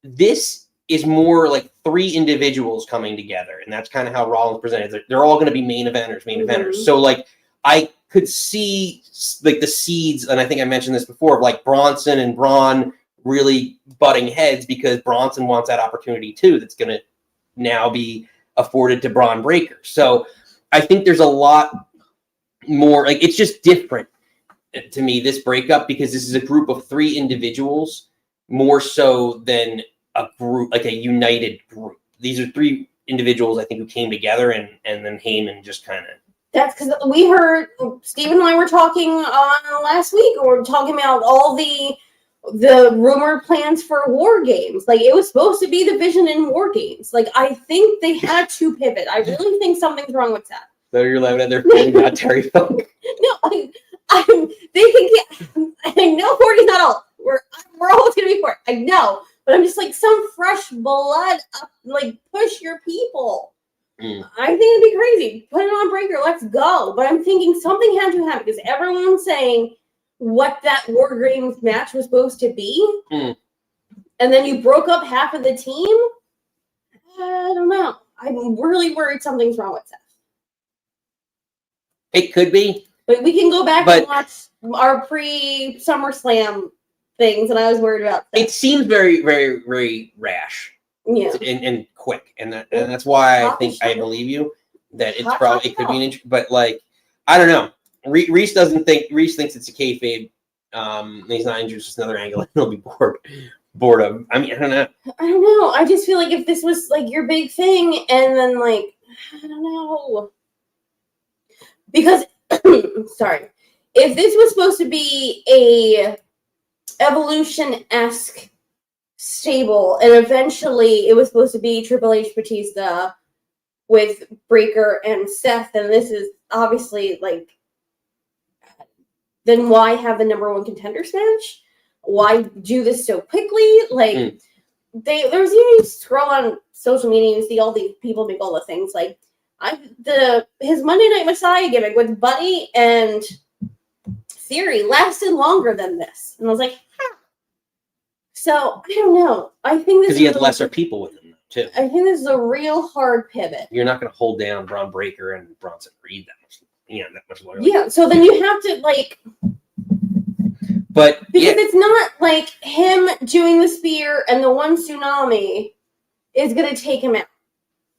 this is more like three individuals coming together, and that's kind of how Rollins presented. They're all going to be main eventers. So, like, I could see like the seeds, and I think I mentioned this before, of like Bronson and Bron really butting heads because Bronson wants that opportunity too. That's going to now be afforded to Bron Breakker. So I think there's a lot more, like, it's just different to me, this breakup, because this is a group of three individuals more so than a group, like a united group. These are three individuals, I think, who came together, and then Heyman just kind of. That's because we heard Steve and I were talking on last week, or we were talking about all the rumored plans for WarGames. Like, it was supposed to be the Vision in WarGames. Like, I think they had to pivot. I really think something's wrong with that. So you're laughing at their fan about Terry Funk. No, they can get. I know 40's not all. We're always gonna be 40. I know, but I'm just like, some fresh blood up. Like, push your people. I think it'd be crazy. Put it on Breaker. Let's go. But I'm thinking something had to happen because everyone's saying what that WarGames match was supposed to be, and then you broke up half of the team. I don't know. I'm really worried something's wrong with Seth. It could be. But we can go back and watch our pre-SummerSlam things, and I was worried about that. It seems very, very, very rash. Yeah. And quick. And that's why I think I believe you that it's probably, it could be an injury. But, like, I don't know. Reese thinks it's a kayfabe. He's not injured, it's just another angle. He'll be bored of. I mean, I don't know. I just feel like if this was like your big thing, and then, like, I don't know, because sorry, if this was supposed to be a Evolution-esque stable, and eventually it was supposed to be Triple H, Batista with Breakker and Seth, and this is obviously, like, then why have the number one contenders match? Why do this so quickly? Like, there's, you scroll on social media and see all these people make all the things. Like, his Monday Night Messiah gimmick with Buddy and Theory lasted longer than this. And I was like, huh. So I don't know. I think this Because he is had lesser people with him too. I think this is a real hard pivot. You're not going to hold down Braun Breaker and Bronson Reed that much. That much loyalty. Yeah. So then you have to like. But because it's not like him doing the spear and the one tsunami is gonna take him out.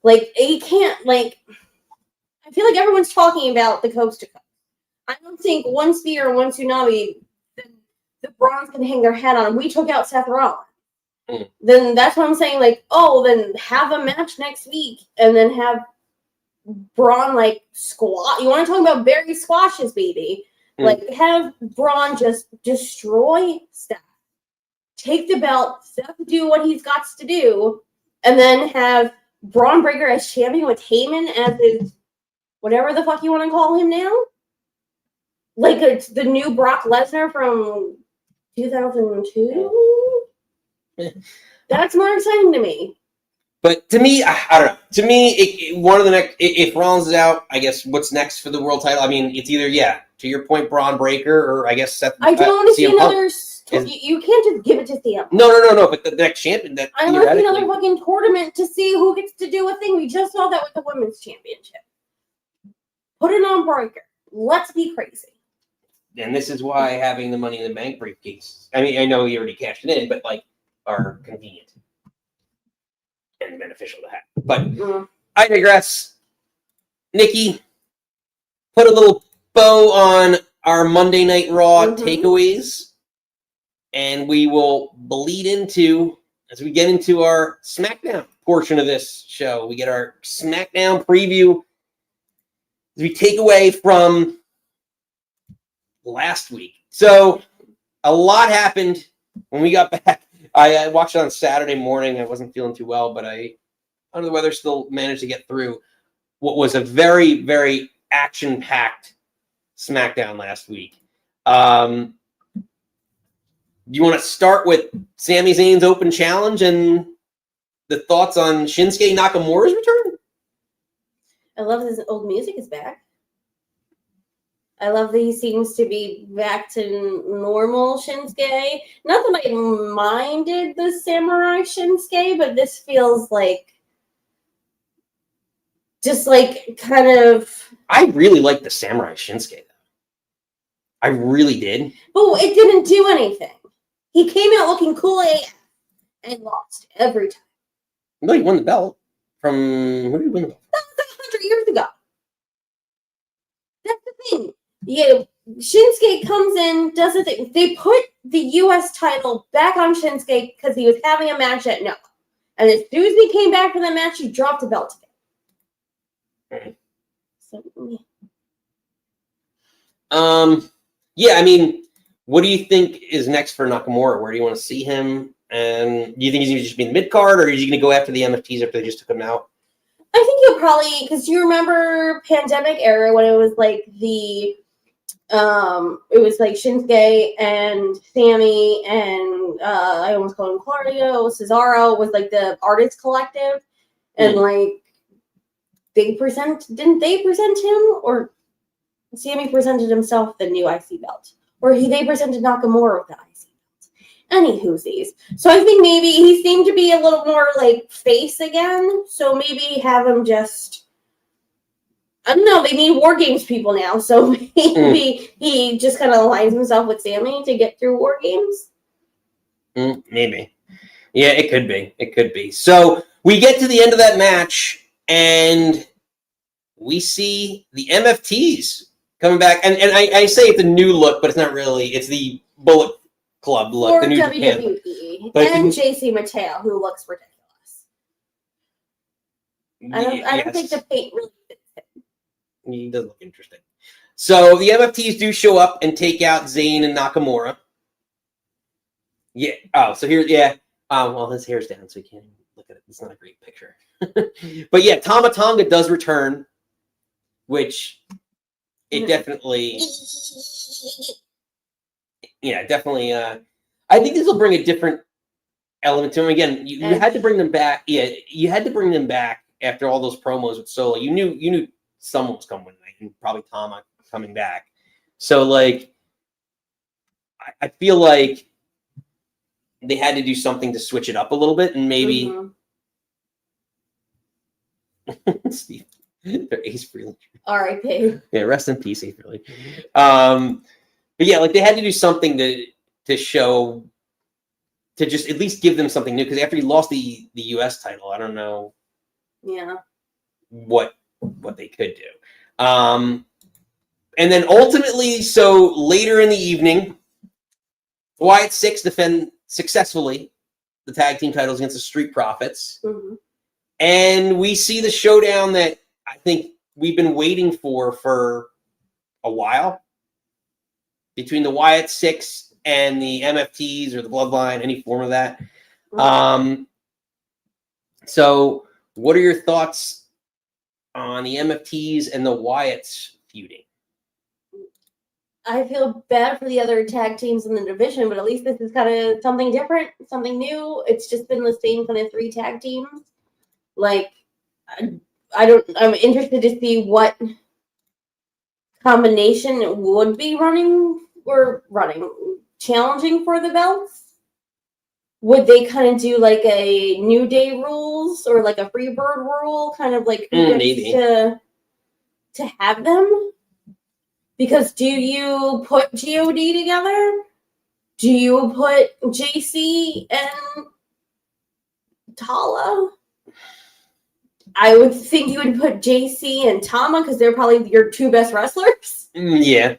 Like he can't. Like I feel like everyone's talking about the coast to coast. I don't think one spear and one tsunami, the Brons can hang their head on. We took out Seth Rollins. Then that's what I'm saying. Like, oh, then have a match next week and then have Braun like squat. You want to talk about Barry squashes, baby? Like, have Braun just destroy Seth. Take the belt, Seth do what he's got to do, and then have Braun Breaker as champion with Heyman as his whatever the fuck you want to call him now. Like, it's the new Brock Lesnar from 2002. That's more exciting to me. But to me, I don't know. To me, one of the next, if Rollins is out, I guess what's next for the world title? I mean, it's either, to your point, Braun Breaker, or I guess Seth. I don't want to see another. You can't just give it to CM. No. But the next champion, that I want to see another fucking tournament to see who gets to do a thing. We just saw that with the women's championship. Put it on Breaker. Let's be crazy. And this is why having the Money in the Bank briefcase. I mean, I know he already cashed it in, but are convenient and beneficial to have. But I digress. Nikki, put a little bow on our Monday Night Raw takeaways, and we will bleed into, as we get into our SmackDown portion of this show, we get our SmackDown preview as we take away from last week. So a lot happened when we got back. I watched it on Saturday morning. I wasn't feeling too well, but under the weather, still managed to get through what was a very, very action-packed SmackDown last week. Do you want to start with Sami Zayn's open challenge and the thoughts on Shinsuke Nakamura's return? I love his old music is back. I love that he seems to be back to normal Shinsuke. Not that I minded the Samurai Shinsuke, but this feels like just like kind of. I really liked the Samurai Shinsuke, though. I really did. But it didn't do anything. He came out looking cool AF and lost every time. No, he won the belt from. Who did he win the belt? That was 100 years ago. That's the thing. Yeah, Shinsuke comes in, does the thing. They put the U.S. title back on Shinsuke because he was having a match at Noah. And as soon as he came back for the match, he dropped the belt again. So, yeah, I mean, what do you think is next for Nakamura? Where do you want to see him? And do you think he's going to just be in the mid-card, or is he going to go after the MFTs after they just took him out? I think he'll probably, because you remember pandemic era when it was like it was like Shinsuke and Sammy and I almost called him Claudio, Cesaro was like the artist collective, and like didn't they present him, or Sammy presented himself the new IC belt, or they presented Nakamura with the IC belt. Any whoosies. So I think maybe he seemed to be a little more like face again. So maybe have him just, I don't know, they need WarGames people now. So maybe he just kind of aligns himself with Sammy to get through WarGames. Maybe. Yeah, it could be. It could be. So we get to the end of that match and we see the MFTs coming back. And I say it's a new look, but it's not really. It's the Bullet Club look, or the new WWE, but and JC Mateo, who looks ridiculous. I don't think the paint really fits him. He does look interesting. So the MFTs do show up and take out Zayn and Nakamura. Yeah. Oh, so here, yeah. Well, his hair's down, so you can't even look at it. It's not a great picture. But yeah, Tama Tonga does return, which it definitely. Yeah, definitely. I think this will bring a different element to him. Again, you had to bring them back. Yeah, you had to bring them back after all those promos with Solo. You knew someone was coming tonight, and probably Tama coming back. So, like, I feel like they had to do something to switch it up a little bit, and maybe Steve, they're Ace Frehley. R.I.P. Yeah, rest in peace, Ace Frehley. But yeah, like they had to do something to show, to just at least give them something new, because after he lost the U.S. title, I don't know. Yeah. What they could do. And then ultimately, so later in the evening, Wyatt 6 defend successfully the tag team titles against the Street Profits. Mm-hmm. And we see the showdown that I think we've been waiting for a while, between the Wyatt 6 and the MFTs or the Bloodline, any form of that. Mm-hmm. So what are your thoughts on the MFTs and the Wyatts feuding? I feel bad for the other tag teams in the division, but at least this is kind of something different, something new. It's just been the same kind of 3 tag teams. Like, I'm interested to see what combination would be challenging for the belts. Would they kind of do like a New Day rules or like a Freebird rule, kind of like who gets to have them? Because do you put GOD together? Do you put JC and Tala? I would think you would put JC and Tama because they're probably your 2 best wrestlers. Yeah.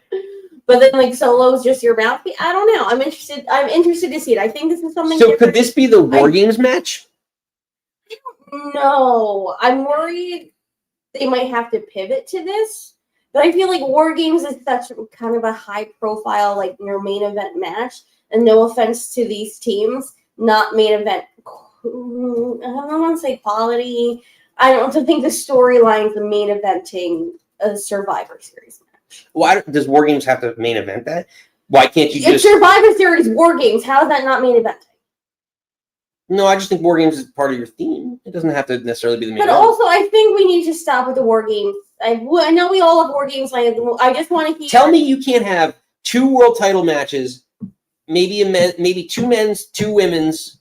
But then like Solo's just your mouthpiece. I don't know. I'm interested to see it. I think this is something different. Could this be the WarGames match? I don't know. I'm worried they might have to pivot to this. But I feel like WarGames is such kind of a high profile, like your main event match. And no offense to these teams, not main event. I don't want to say quality. I don't think the storyline's the main eventing a Survivor Series match. Why does WarGames have to main event that? Why can't you just... It's Survivor Series WarGames. How is that not main eventing? No, I just think WarGames is part of your theme. It doesn't have to necessarily be the main event. But also, I think we need to stop with the WarGames. I know we all have WarGames. I just want to hear... Tell me you can't have 2 world title matches, maybe 2 men's, 2 women's,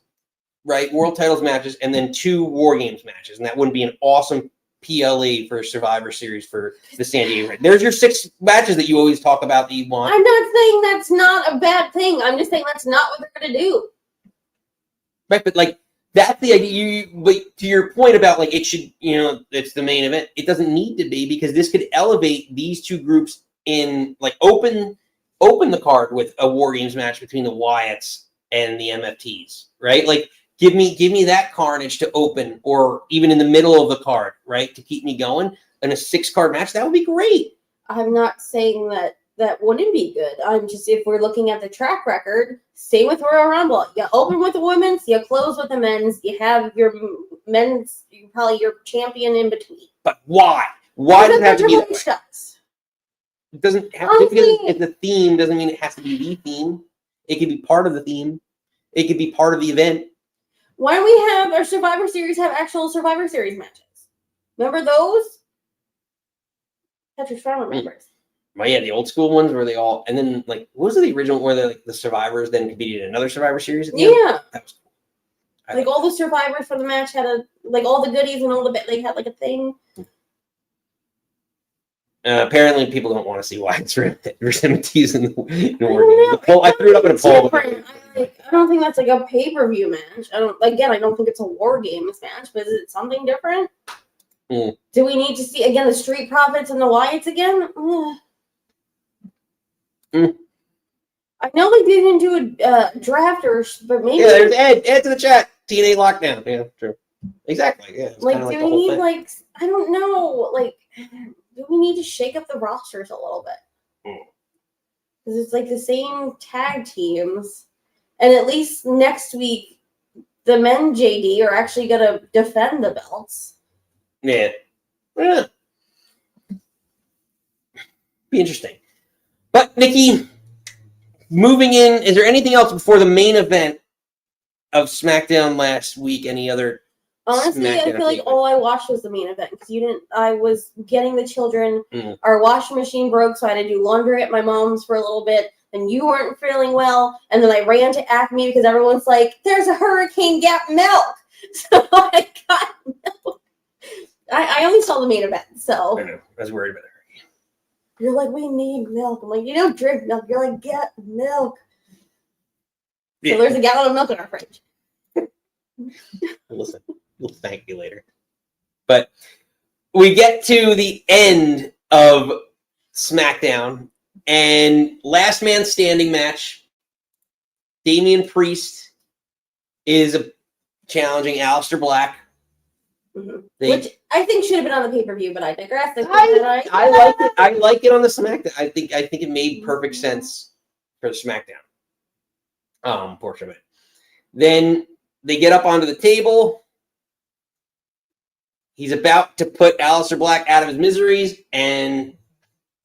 right, world titles matches, and then 2 WarGames matches, and that wouldn't be an awesome PLE for Survivor Series for the San Diego. Right? There's your 6 matches that you always talk about that you want. I'm not saying that's not a bad thing. I'm just saying that's not what they're going to do. Right, but like that's the idea. But to your point about like it should, it's the main event. It doesn't need to be, because this could elevate these 2 groups in like open the card with a WarGames match between the Wyatts and the MFTs, right? Like give me that carnage to open, or even in the middle of the card, right, to keep me going in a 6-card match. That would be great. I'm not saying that wouldn't be good. I'm just, if we're looking at the track record, same with Royal Rumble. You open with the women's, you close with the men's, you have your men's, probably your champion in between. But why? Why does it have to be that way? Shots. It doesn't have to, because it's the theme doesn't mean it has to be the theme. It could be part of the theme. It could be part of the event. Why don't we have our Survivor Series have actual Survivor Series matches? Remember those? Patrick Frown remembers. Well, yeah, the old school ones where they all, and then like, what was the original where they like the survivors then competed in another Survivor Series? At the end? That was cool. Like all the survivors for the match had all the goodies and all the they had like a thing. Apparently, people don't want to see Wyatt's Resentities in the poll. I threw it up in a poll. I don't think that's like a pay-per-view match. I don't think it's a WarGames match, but is it something different? Do we need to see again the Street Profits and the Wyatts again? I know they didn't do a drafters, but maybe. Yeah, there's Ed to the chat. TNA lockdown. Yeah, true. Exactly. Yeah. Like, do we need like, I don't know, like, do we need to shake up the rosters a little bit? Because it's like the same tag teams, and at least next week, the men JD are actually gonna defend the belts. Yeah. Be interesting. But Nikki, moving in, is there anything else before the main event of SmackDown last week? Any other? Honestly, I feel like all I watched was the main event because you didn't. I was getting the children. Our washing machine broke, so I had to do laundry at my mom's for a little bit. and you weren't feeling well, and then I ran to Acme because everyone's like, there's a Hurricane Gap milk. So I got milk. I only saw the main event, so. I know. I was worried about her. You're like, we need milk. I'm like, you don't drink milk. You're like, get milk. Yeah. So there's a gallon of milk in our fridge. Listen, we'll thank you later. But we get to the end of SmackDown, and last man standing match. Damian Priest is challenging Aleister Black. Mm-hmm. Which I think should have been on the pay-per-view, but I digress. I like it. I like it on the SmackDown. I think it made perfect sense for the SmackDown portion of it. Then they get up onto the table. He's about to put Aleister Black out of his miseries, and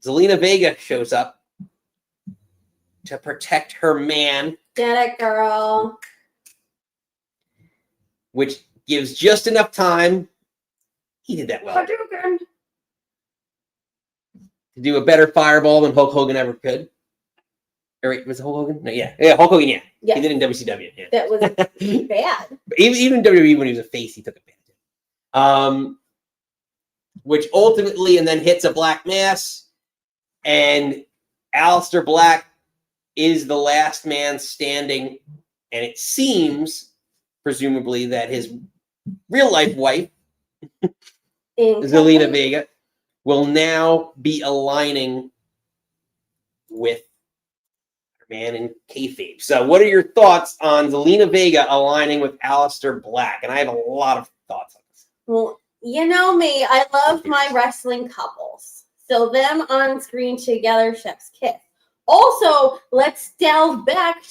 Zelina Vega shows up to protect her man. Get it, girl. Which gives just enough time. He did that well. To do a better fireball than Hulk Hogan ever could. Or wait, was it Hulk Hogan? No, yeah, Hulk Hogan. Yeah, yes. He did in WCW. Yeah. That was bad. Even WWE when he was a face, he took advantage. Which ultimately and then hits a black mass, and Aleister Black is the last man standing, and it seems, presumably, that his real life wife, Zelina Vega, will now be aligning with her man in kayfabe. So what are your thoughts on Zelina Vega aligning with Aleister Black? And I have a lot of thoughts on this. Well, you know me, I love my wrestling couples. So them on screen together, chef's kiss. Also, let's delve back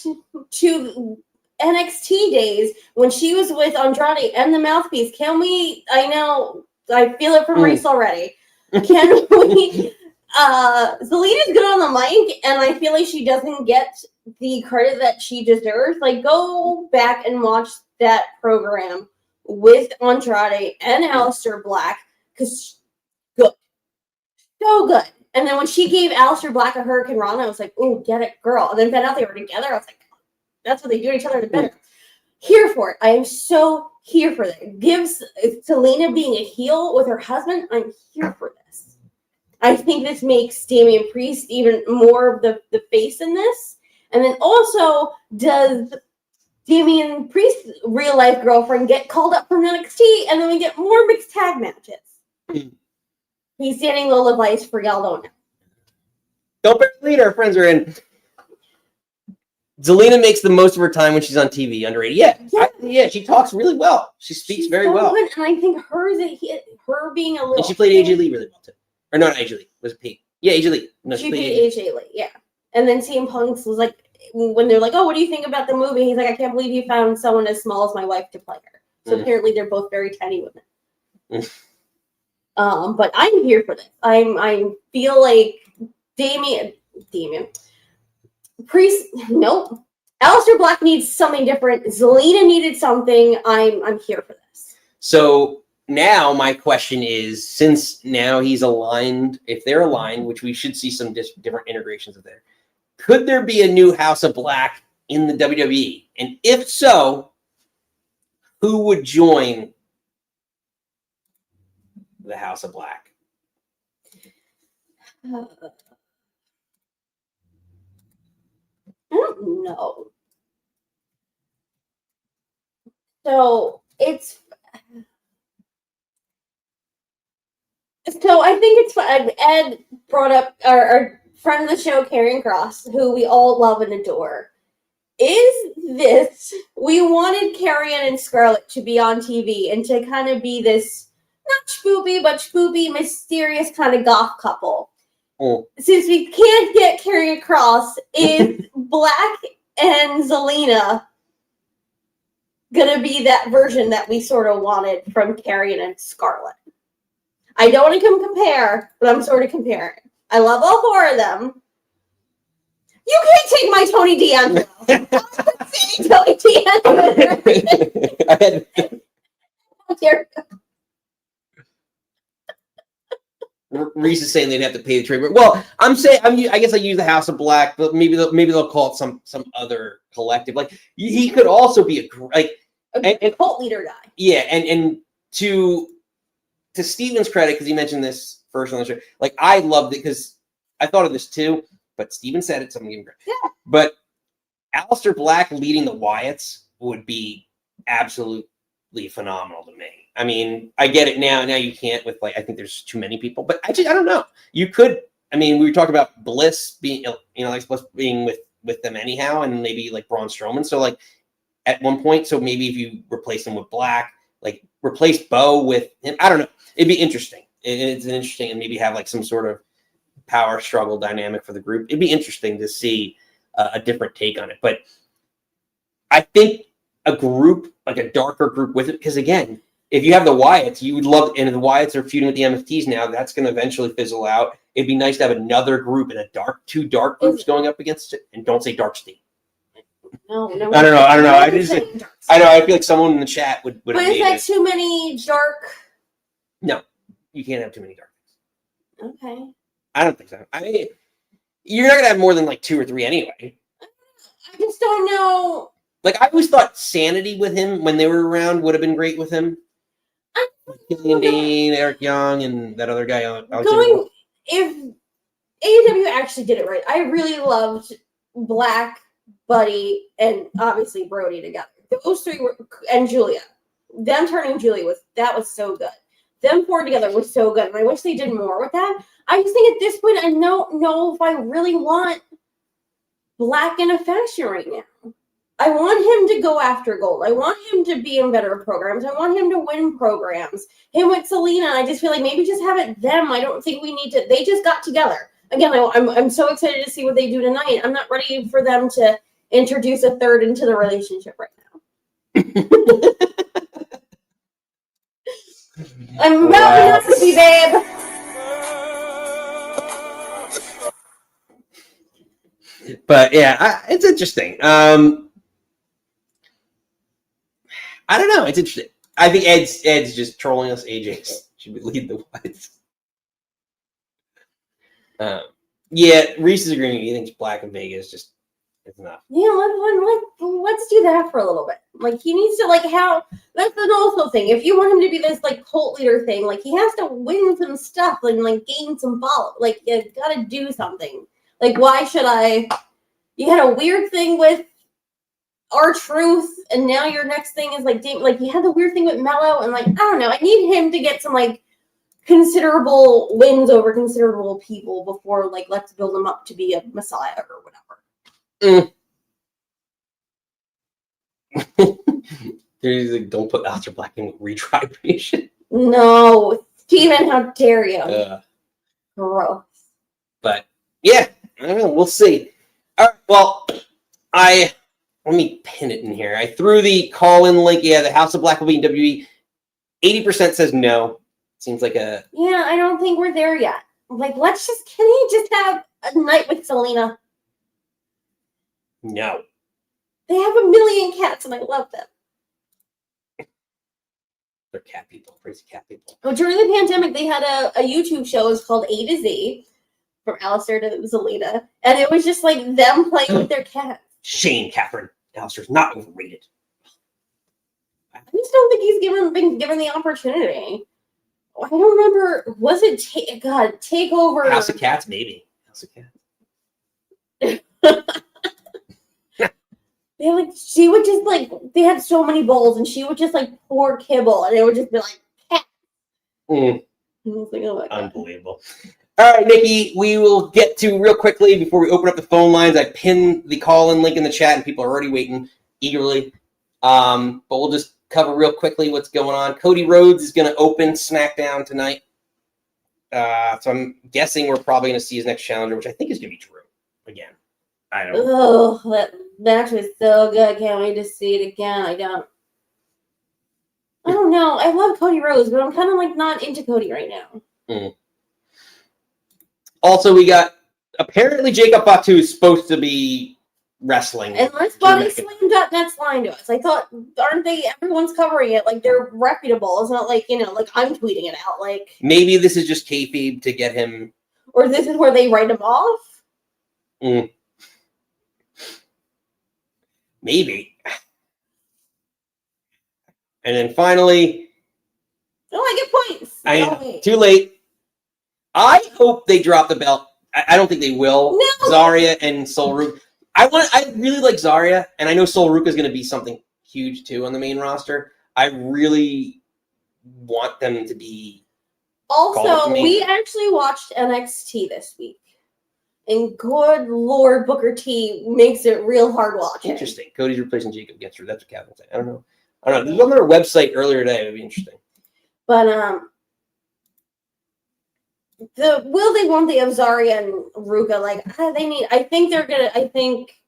to NXT days when she was with Andrade and the Mouthpiece. Can we, I know, I feel it from Reese already. Can we, Zelina's good on the mic, and I feel like she doesn't get the credit that she deserves. Like, go back and watch that program with Andrade and Aleister Black, because good. So good. And then when she gave Aleister Black a Hurricane Rana, I was like, oh, get it, girl. And then found out they were together. I was like, that's what they do to each other to better. Here for it. I am so here for that. Gives Zelina being a heel with her husband. I'm here for this. I think this makes Damian Priest even more of the face in this. And then also, does Damian Priest's real life girlfriend get called up from NXT, and then we get more mixed tag matches. He's standing low advice for y'all don't know. Don't bury the lead. Our friends are in. Zelina makes the most of her time when she's on TV, underrated. Yeah, she talks really well. She's very so well. Good. And I think her being a little. And she played AJ Lee really well too. Or not AJ Lee. Was it Pete? Yeah, AJ Lee. No, she played AJ Lee. Yeah. And then CM Punk's was like, when they're like, "Oh, what do you think about the movie?" He's like, "I can't believe you found someone as small as my wife to play her." So apparently, they're both very tiny women. But I'm here for this. I feel like Damian Priest. Nope. Aleister Black needs something different. Zelina needed something. I'm here for this. So now my question is, since now he's aligned, if they're aligned, which we should see some different integrations of there, could there be a new House of Black in the WWE? And if so, who would join the House of Black? I don't know. So I think it's fun. Ed brought up our friend of the show, Karrion Kross, who we all love and adore. We wanted Karrion and Scarlett to be on TV and to kind of be this, not spoopy, but spoopy, mysterious kind of goth couple. Since we can't get Karrion Kross, is Black and Zelina gonna be that version that we sort of wanted from Karrion and Scarlett? I don't want to compare, but I'm sort of comparing. I love all four of them. You can't take my Tony D'Angelo. I'm saying Tony D'Angelo. Reese is saying they'd have to pay the trade. Well, I guess I use the House of Black, but maybe they'll call it some other collective. Like he could also be a cult leader guy. Yeah, and to Steven's credit, because he mentioned this first on the show, like I loved it because I thought of this too, but Steven said it, so I'm giving him credit. Yeah. But Aleister Black leading the Wyatts would be absolutely phenomenal to me. I mean, I get it now. Now you can't with I think there's too many people, but actually I don't know. You could. I mean, we were talking about Bliss being, Bliss being with them anyhow, and maybe like Braun Strowman. So like at one point, so maybe if you replace him with Black, like replace Bo with him, I don't know. It'd be interesting. It's interesting, and maybe have like some sort of power struggle dynamic for the group. It'd be interesting to see a different take on it. But I think a group, like a darker group with it, because again, if you have the Wyatts, you would love, and the Wyatts are feuding with the MFTs now, that's going to eventually fizzle out. It'd be nice to have another group in two dark groups going up against it. And don't say Dark State. No. I don't know. I know. I feel like someone in the chat would. But is that too many dark? No, you can't have too many dark. Okay. I don't think so. I mean, you're not gonna have more than like 2 or 3 anyway. I just don't know. Like I always thought Sanity with him when they were around would have been great with him. Killian Dane, Eric Young, and that other guy. If AEW actually did it right, I really loved Black, Buddy, and obviously Brody together. Those three were, and Julia. Them turning Julia was so good. Them four together was so good, and I wish they did more with that. I just think at this point, I don't know if I really want Black in a fashion right now. I want him to go after gold. I want him to be in better programs. I want him to win programs. Him with Zelina, I just feel like maybe just have it them. I don't think we need to. They just got together. Again, I'm so excited to see what they do tonight. I'm not ready for them to introduce a third into the relationship right now. I'm about to be babe. But yeah, it's interesting. I don't know. It's interesting. I think Ed's just trolling us. AJ should we lead the Wyatts? Yeah, Reese is agreeing. He thinks Black and Vega is just it's enough. Yeah, let's do that for a little bit. Like he needs to that's an also thing. If you want him to be this like cult leader thing, like he has to win some stuff and like gain some follow. Like you gotta do something. Like why should I? You had a weird thing with R-Truth, and now your next thing is like you had the weird thing with Mello, and like I don't know. I need him to get some like considerable wins over considerable people before like let's build him up to be a messiah or whatever. He's like, don't put Aleister Black in retribution. No, Steven, how dare you? Gross. But yeah, I don't know. We'll see. All right. Well, let me pin it in here. I threw the call-in link. Yeah, the House of Black will be in WWE. 80% says no. Seems like a... Yeah, I don't think we're there yet. Like, can he just have a night with Zelina? No. They have a million cats, and I love them. They're cat people. Crazy cat people. Well, during the pandemic, they had a YouTube show. It was called A to Z, from Aleister to Zelina. And it was just, like, them playing with their cats. Shame, Catherine. Aleister's not overrated. I just don't think he's been given the opportunity. I don't remember. Was it Takeover? House of Cats, maybe. House of Cats. She would just they had so many bowls, and she would just pour kibble, and it would just be like cat. I was like, oh my God. Unbelievable. All right, Nikki, we will get to real quickly before we open up the phone lines. I pinned the call-in link in the chat, and people are already waiting eagerly. But we'll just cover real quickly what's going on. Cody Rhodes is going to open SmackDown tonight. So I'm guessing we're probably going to see his next challenger, which I think is going to be Drew again. I don't know. Oh, that match was so good. Can't wait to see it again. I don't know. I love Cody Rhodes, but I'm kind of not into Cody right now. Also, we got apparently Jacob Fatu is supposed to be wrestling. Unless BodySlam.net's lying to us. I thought, aren't they? Everyone's covering it. Like, they're reputable. It's not like, like I'm tweeting it out. Like, maybe this is just kayfabe to get him. Or this is where they write him off? Maybe. And then finally... Oh, I get points. I know. Too late. I hope they drop the belt. I don't think they will. No. Zarya and Sol Ruka. I really like Zarya, and I know Sol Ruka is going to be something huge too on the main roster. I really want them to be. Also, we actually watched NXT this week, and good Lord, Booker T makes it real hard watching. Interesting. Cody's replacing Jacob Getzer. That's what Catherine said. I don't know. There's on their website earlier today. It would be interesting. But will they, won't they, of Zarya and Ruka? Like, I think they're gonna. I think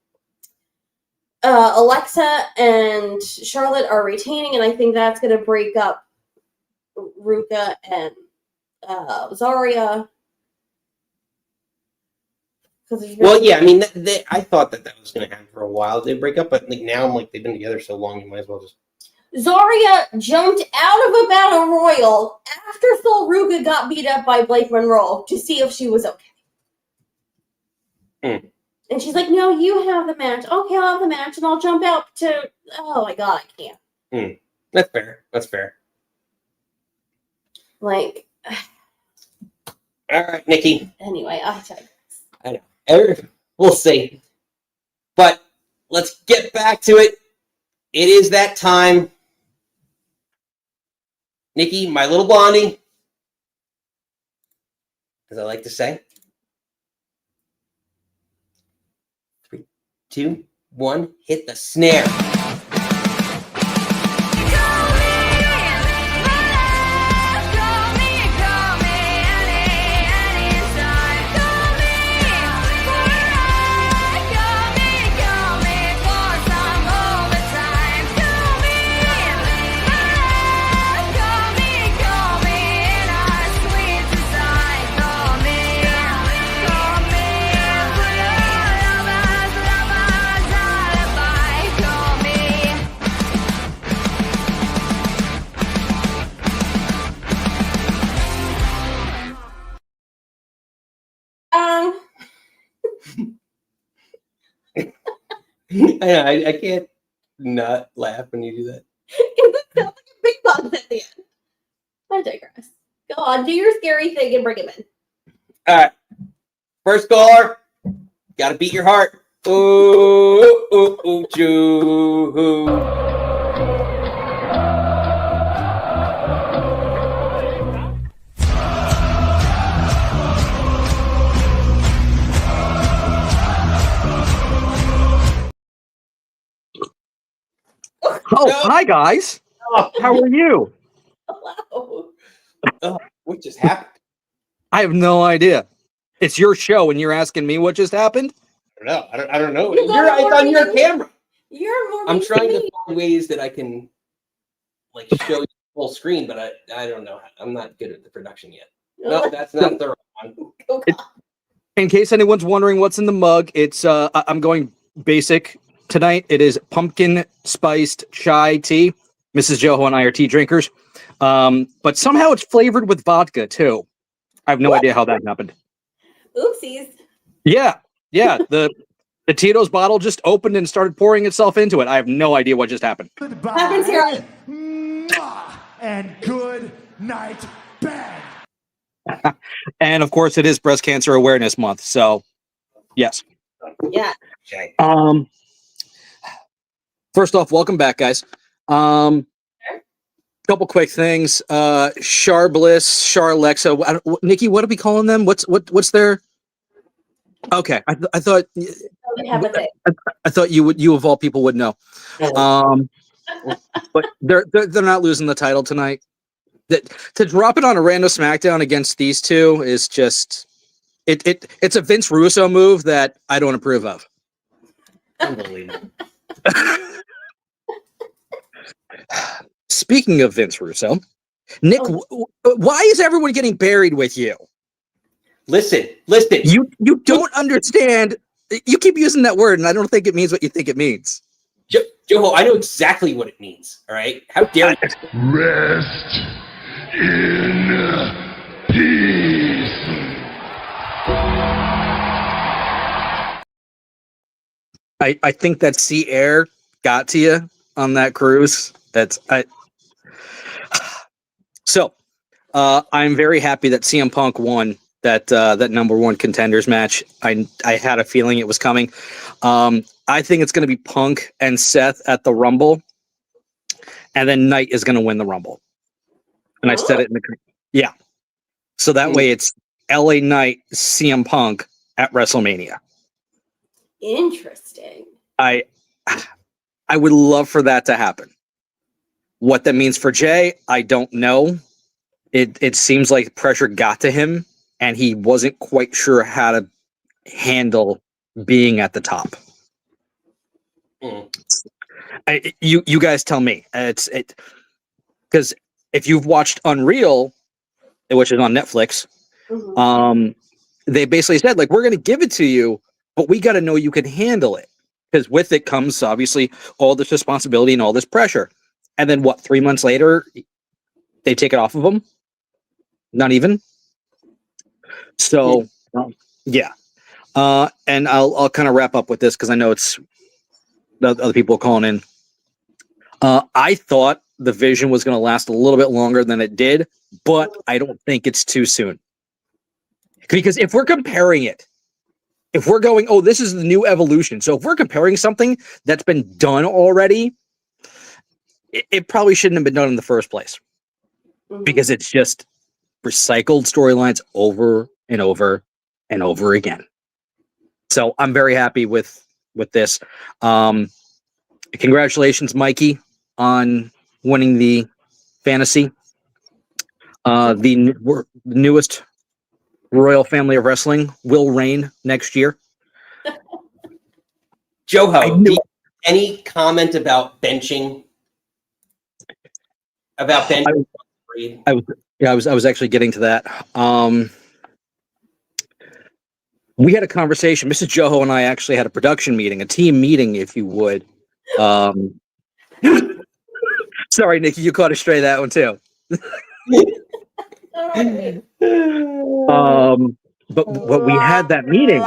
Alexa and Charlotte are retaining, and I think that's gonna break up Ruka and Zarya. Well, yeah, I mean, I thought that was going to happen for a while. They break up, but like now, I'm like, they've been together so long, you might as well just. Zarya jumped out of a battle royal after Sol Ruka got beat up by Blake Monroe to see if she was okay. And she's like, "No, you have the match. Okay, I'll have the match, and I'll jump out to." Oh my god, I can't. That's fair. That's fair. Like, all right, Nikki. Anyway, I know. We'll see. But let's get back to it. It is that time. Nikki, my little blondie, as I like to say. 3, 2, 1, hit the snare. I can't not laugh when you do that. It sounds like a big bug at the end. I digress. Go on, do your scary thing and bring him in. All right. First caller. Gotta beat your heart. Ooh, ooh, ooh, choo. Oh, hi guys. How are you? Hello. What just happened? I have no idea. It's your show, and you're asking me what just happened? I don't know. It's on your camera. You're more. I'm trying to find ways that I can like show you full screen, but I don't know. I'm not good at the production yet. No, that's not the right one. In case anyone's wondering what's in the mug, it's I'm going basic tonight. It is pumpkin spiced chai tea. Mrs. Joho and I are tea drinkers. But somehow it's flavored with vodka too. I have no idea how that happened. Oopsies. Yeah. The Tito's bottle just opened and started pouring itself into it. I have no idea what just happened. Goodbye. Happens here. And good night, bang. And of course, it is Breast Cancer Awareness Month. So, yes. Yeah. Okay. First off, welcome back, guys. Couple quick things. Char Bliss, Char Alexa. Nikki, what are we calling them? What's their? Okay, I thought. I thought you of all people would know. But they're not losing the title tonight. To drop it on a random SmackDown against these two is just it's a Vince Russo move that I don't approve of. Unbelievable. Speaking of Vince Russo, Nick, why is everyone getting buried with you? Listen. You don't understand You keep using that word, and I don't think it means what you think it means. Joho, I know exactly what it means. All right, how dare you? Rest in peace. I think that sea air got to you on that cruise. So I'm very happy that CM Punk won that number one contenders match. I had a feeling it was coming. I think it's going to be Punk and Seth at the Rumble, and then Knight is going to win the Rumble. And I said it in the yeah. So that way it's LA Knight, CM Punk at WrestleMania. Interesting. I would love for that to happen. What that means for Jay, I don't know. It seems like pressure got to him, and he wasn't quite sure how to handle being at the top. You guys tell me. Because if you've watched Unreal, which is on Netflix, they basically said, like, we're going to give it to you, but we got to know you can handle it. Because with it comes, obviously, all this responsibility and all this pressure. And then, 3 months later, they take it off of him? Not even? So, yeah. And I'll kind of wrap up with this because I know it's the other people calling in. I thought the Vision was going to last a little bit longer than it did, but I don't think it's too soon. Because if we're comparing it, if we're going, oh, this is the new evolution. So if we're comparing something that's been done already, it probably shouldn't have been done in the first place. Because it's just recycled storylines over and over and over again. So I'm very happy with this. Congratulations, Mikey, on winning the fantasy. The newest royal family of wrestling will reign next year. Joho, any comment about benching? About benching? I was actually getting to that. We had a conversation. Mrs. Joho and I actually had a production meeting, a team meeting, if you would. Sorry, Nikki, you caught a stray that one too. But we had that meeting,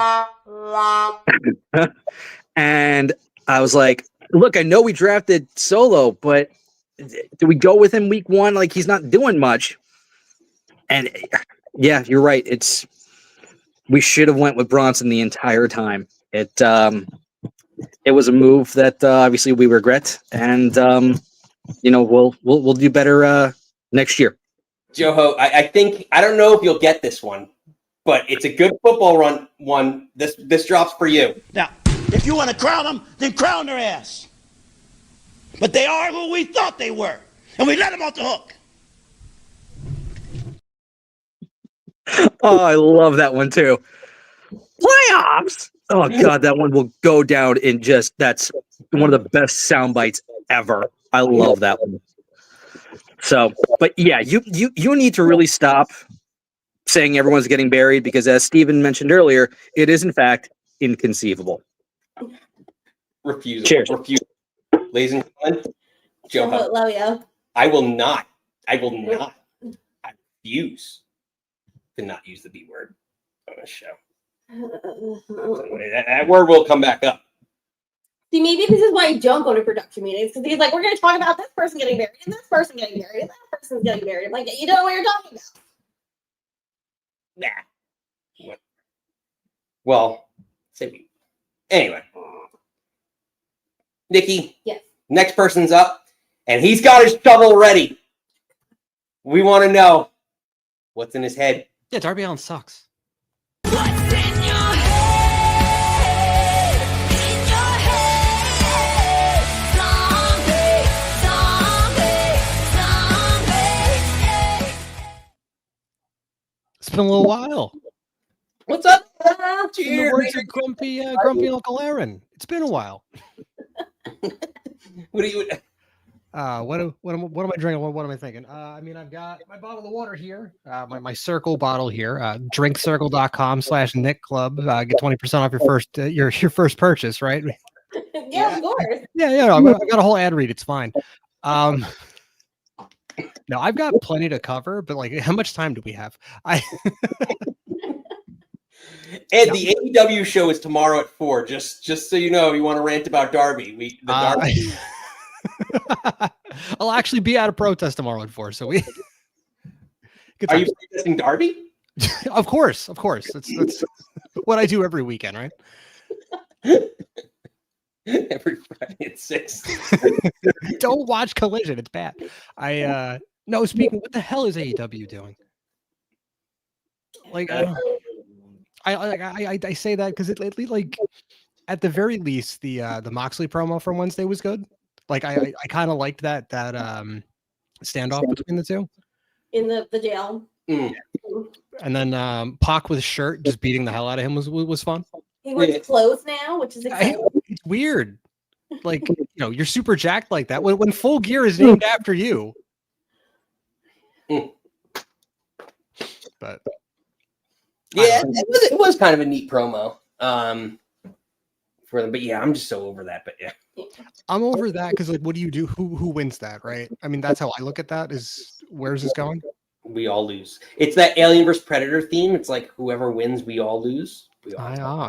and I was like, "Look, I know we drafted Solo, but do we go with him week one? Like, he's not doing much." And yeah, you're right. We should have went with Bronson the entire time. It was a move that obviously we regret, and we'll do better next year. Joho, I don't know if you'll get this one, but it's a good football run one. This drops for you. Now, if you want to crown them, then crown their ass. But they are who we thought they were, and we let them off the hook. Oh, I love that one too. Playoffs. Oh God, that one will go down in that's one of the best sound bites ever. I love that one. So, but yeah, you need to really stop saying everyone's getting buried, because as Steven mentioned earlier, it is in fact inconceivable. Refuse. Cheers. Refuse. Ladies and gentlemen, Joho, Love you. I will not. I refuse to not use the B word on this show. That word will come back up. See, maybe this is why you don't go to production meetings, because he's like, we're going to talk about this person getting married, and this person getting married, and that person's getting married. I'm like, you don't know what you're talking about. Nah. Well, anyway. Nikki, yes. Next person's up, and he's got his shovel ready. We want to know what's in his head. Yeah, Darby Allin sucks. It's been a little while. What's up? In the words of grumpy Uncle Aaron. It's been a while. What do you? What am I drinking? What am I thinking? I mean, I've got my bottle of water here, my Circle bottle here. Drinkcircle.com/Nick Club. Get 20% off your first purchase, right? Yeah, of course. Yeah. No, I've got a whole ad read. It's fine. No, I've got plenty to cover, but like, how much time do we have? And the AEW show is tomorrow at 4. Just so you know, you want to rant about Darby. Darby. I'll actually be at a protest tomorrow at 4. So we. Are you protesting Darby? Of course. That's what I do every weekend, right? Every Friday at 6. Don't watch Collision. It's bad. No, speaking, what the hell is AEW doing? Like, I say that because it like at the very least the Moxley promo from Wednesday was good. Like I kind of liked that standoff between the two In the jail. and then Pac with a shirt just beating the hell out of him was fun. He wears clothes now, which is exciting. It's weird. Like, you're super jacked like that when Full Gear is named after you. But yeah, it was kind of a neat promo for them. But yeah, I'm just so over that. But yeah, I'm over that because like, what do you do? Who wins that, right? I mean, that's how I look at that. Is where's this going? We all lose. It's that Alien vs Predator theme. It's like whoever wins, we all lose.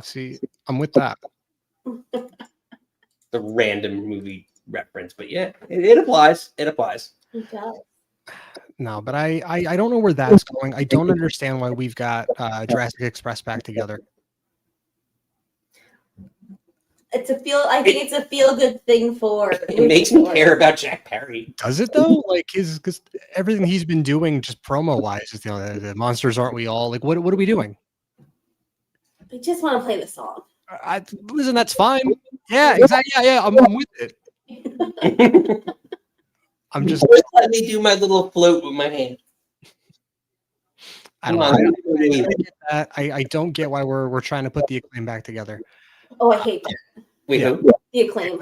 See, I'm with that. The random movie reference, but yeah, it applies. It applies. It does. No, but I don't know where that's going. I don't understand why we've got Jurassic Express back together. I think it's a feel good thing for. It makes me care about Jack Perry. Does it though? Like because everything he's been doing, just promo wise, is the monsters aren't we all? Like what are we doing? I just want to play the song. Listen, that's fine. Yeah, exactly. Yeah, I'm with it. I'm just let me do my little float with my hand. I don't know. I get that. I don't get why we're trying to put the Acclaim back together. Oh, I hate that. Wait, yeah. who? The Acclaim.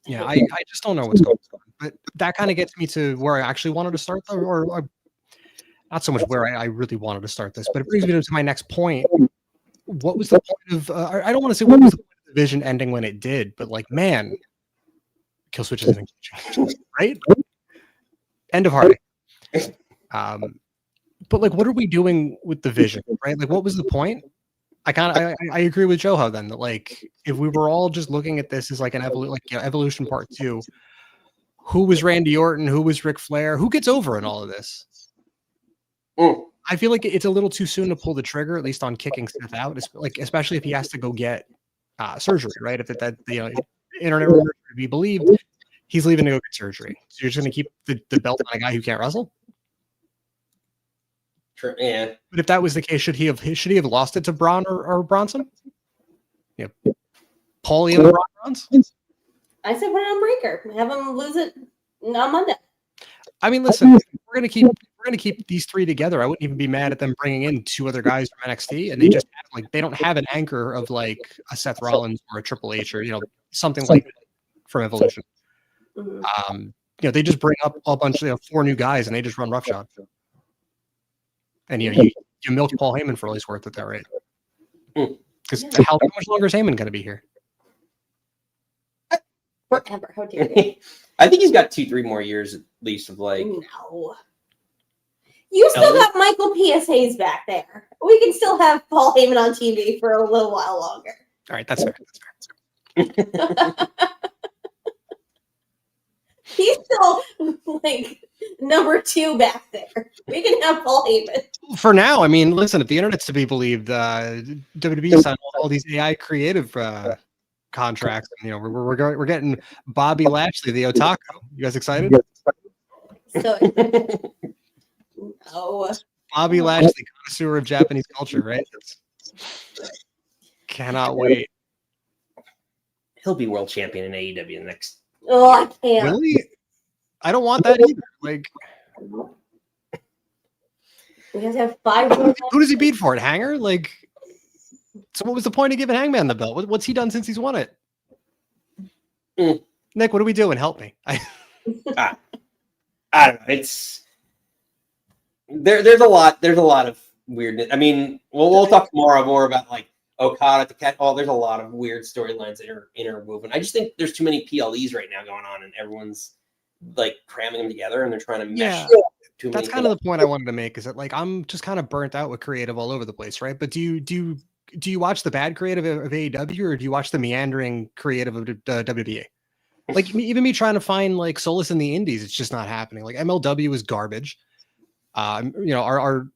Yeah, I just don't know what's going on. But that kind of gets me to where I actually wanted to start, or not so much where I really wanted to start this, but it brings me to my next point. What was the point of? I don't want to say what was the point of the Vision ending when it did, but like, man, kill switch isn't engaging, right? End of Hardy. But like, what are we doing with the Vision, right? Like, what was the point? I agree with Joho then that like if we were all just looking at this as like an evolution part 2, who was Randy Orton, who was Ric Flair, who gets over in all of this? I feel like it's a little too soon to pull the trigger, at least on kicking Seth out. It's like especially if he has to go get surgery, right? If that internet rumors to be believed, he's leaving to go get surgery. So you're just going to keep the belt on a guy who can't wrestle? Sure, yeah. But if that was the case, should he have lost it to Bron or Bronson? Yeah, Paulie and Bronson. I said put it on Breaker. Have him lose it on Monday. I mean, listen, we're gonna keep these 3 together. I wouldn't even be mad at them bringing in 2 other guys from NXT, and they just they don't have an anchor of like a Seth Rollins or a Triple H or something like that from Evolution. Mm-hmm. They just bring up a bunch of 4 new guys and they just run roughshod. And you milk Paul Heyman for all he's worth at that rate. Because how much longer is Heyman going to be here? Forever. How dare you? I think he's got 2-3 more years at least of like. No. You still got Michael PSA's back there. We can still have Paul Heyman on TV for a little while longer. All right, that's fair. He's still like number 2 back there. We can have Paul Heyman. For now, I mean, listen, if the internet's to be believed, WWE signed all these AI creative contracts. We're getting Bobby Lashley, the Otaku. You guys excited? So no. Bobby Lashley, connoisseur of Japanese culture, right? Cannot wait. He'll be world champion in AEW next. Oh, I can't. Really? I don't want that either. Like, we have to have 5 more. who does he beat for it? Hanger? Like, so what was the point of giving Hangman the belt? What's he done since he's won it? Nick, what are we doing? Help me. I don't know. It's there's a lot of weirdness. I mean, we'll talk tomorrow more about like Okada to catch. Oh, there's a lot of weird storylines that are interwoven. I just think there's too many PLEs right now going on, and everyone's like cramming them together, and they're trying to mesh. That's kind of the point I wanted to make. Is that like I'm just kind of burnt out with creative all over the place, right? But do you watch the bad creative of AEW, or do you watch the meandering creative of WWE? Like even me trying to find like solace in the indies, it's just not happening. Like MLW is garbage. Our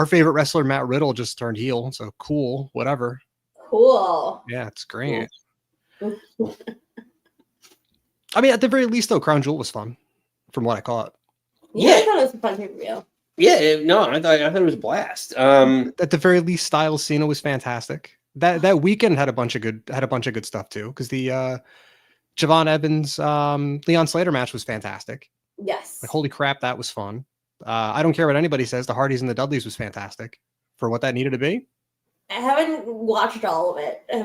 favorite wrestler Matt Riddle just turned heel, so cool, whatever. Cool. Yeah, it's great. I mean, at the very least, though, Crown Jewel was fun, from what I caught. Yeah, I thought it was a fun pay-per-view. Yeah, I thought it was a blast. At the very least, Styles Cena was fantastic. That weekend had a bunch of good stuff too, because the Javon Evans Leon Slater match was fantastic. Yes. Like holy crap, that was fun. I don't care what anybody says. The Hardys and the Dudleys was fantastic for what that needed to be. I haven't watched all of it. I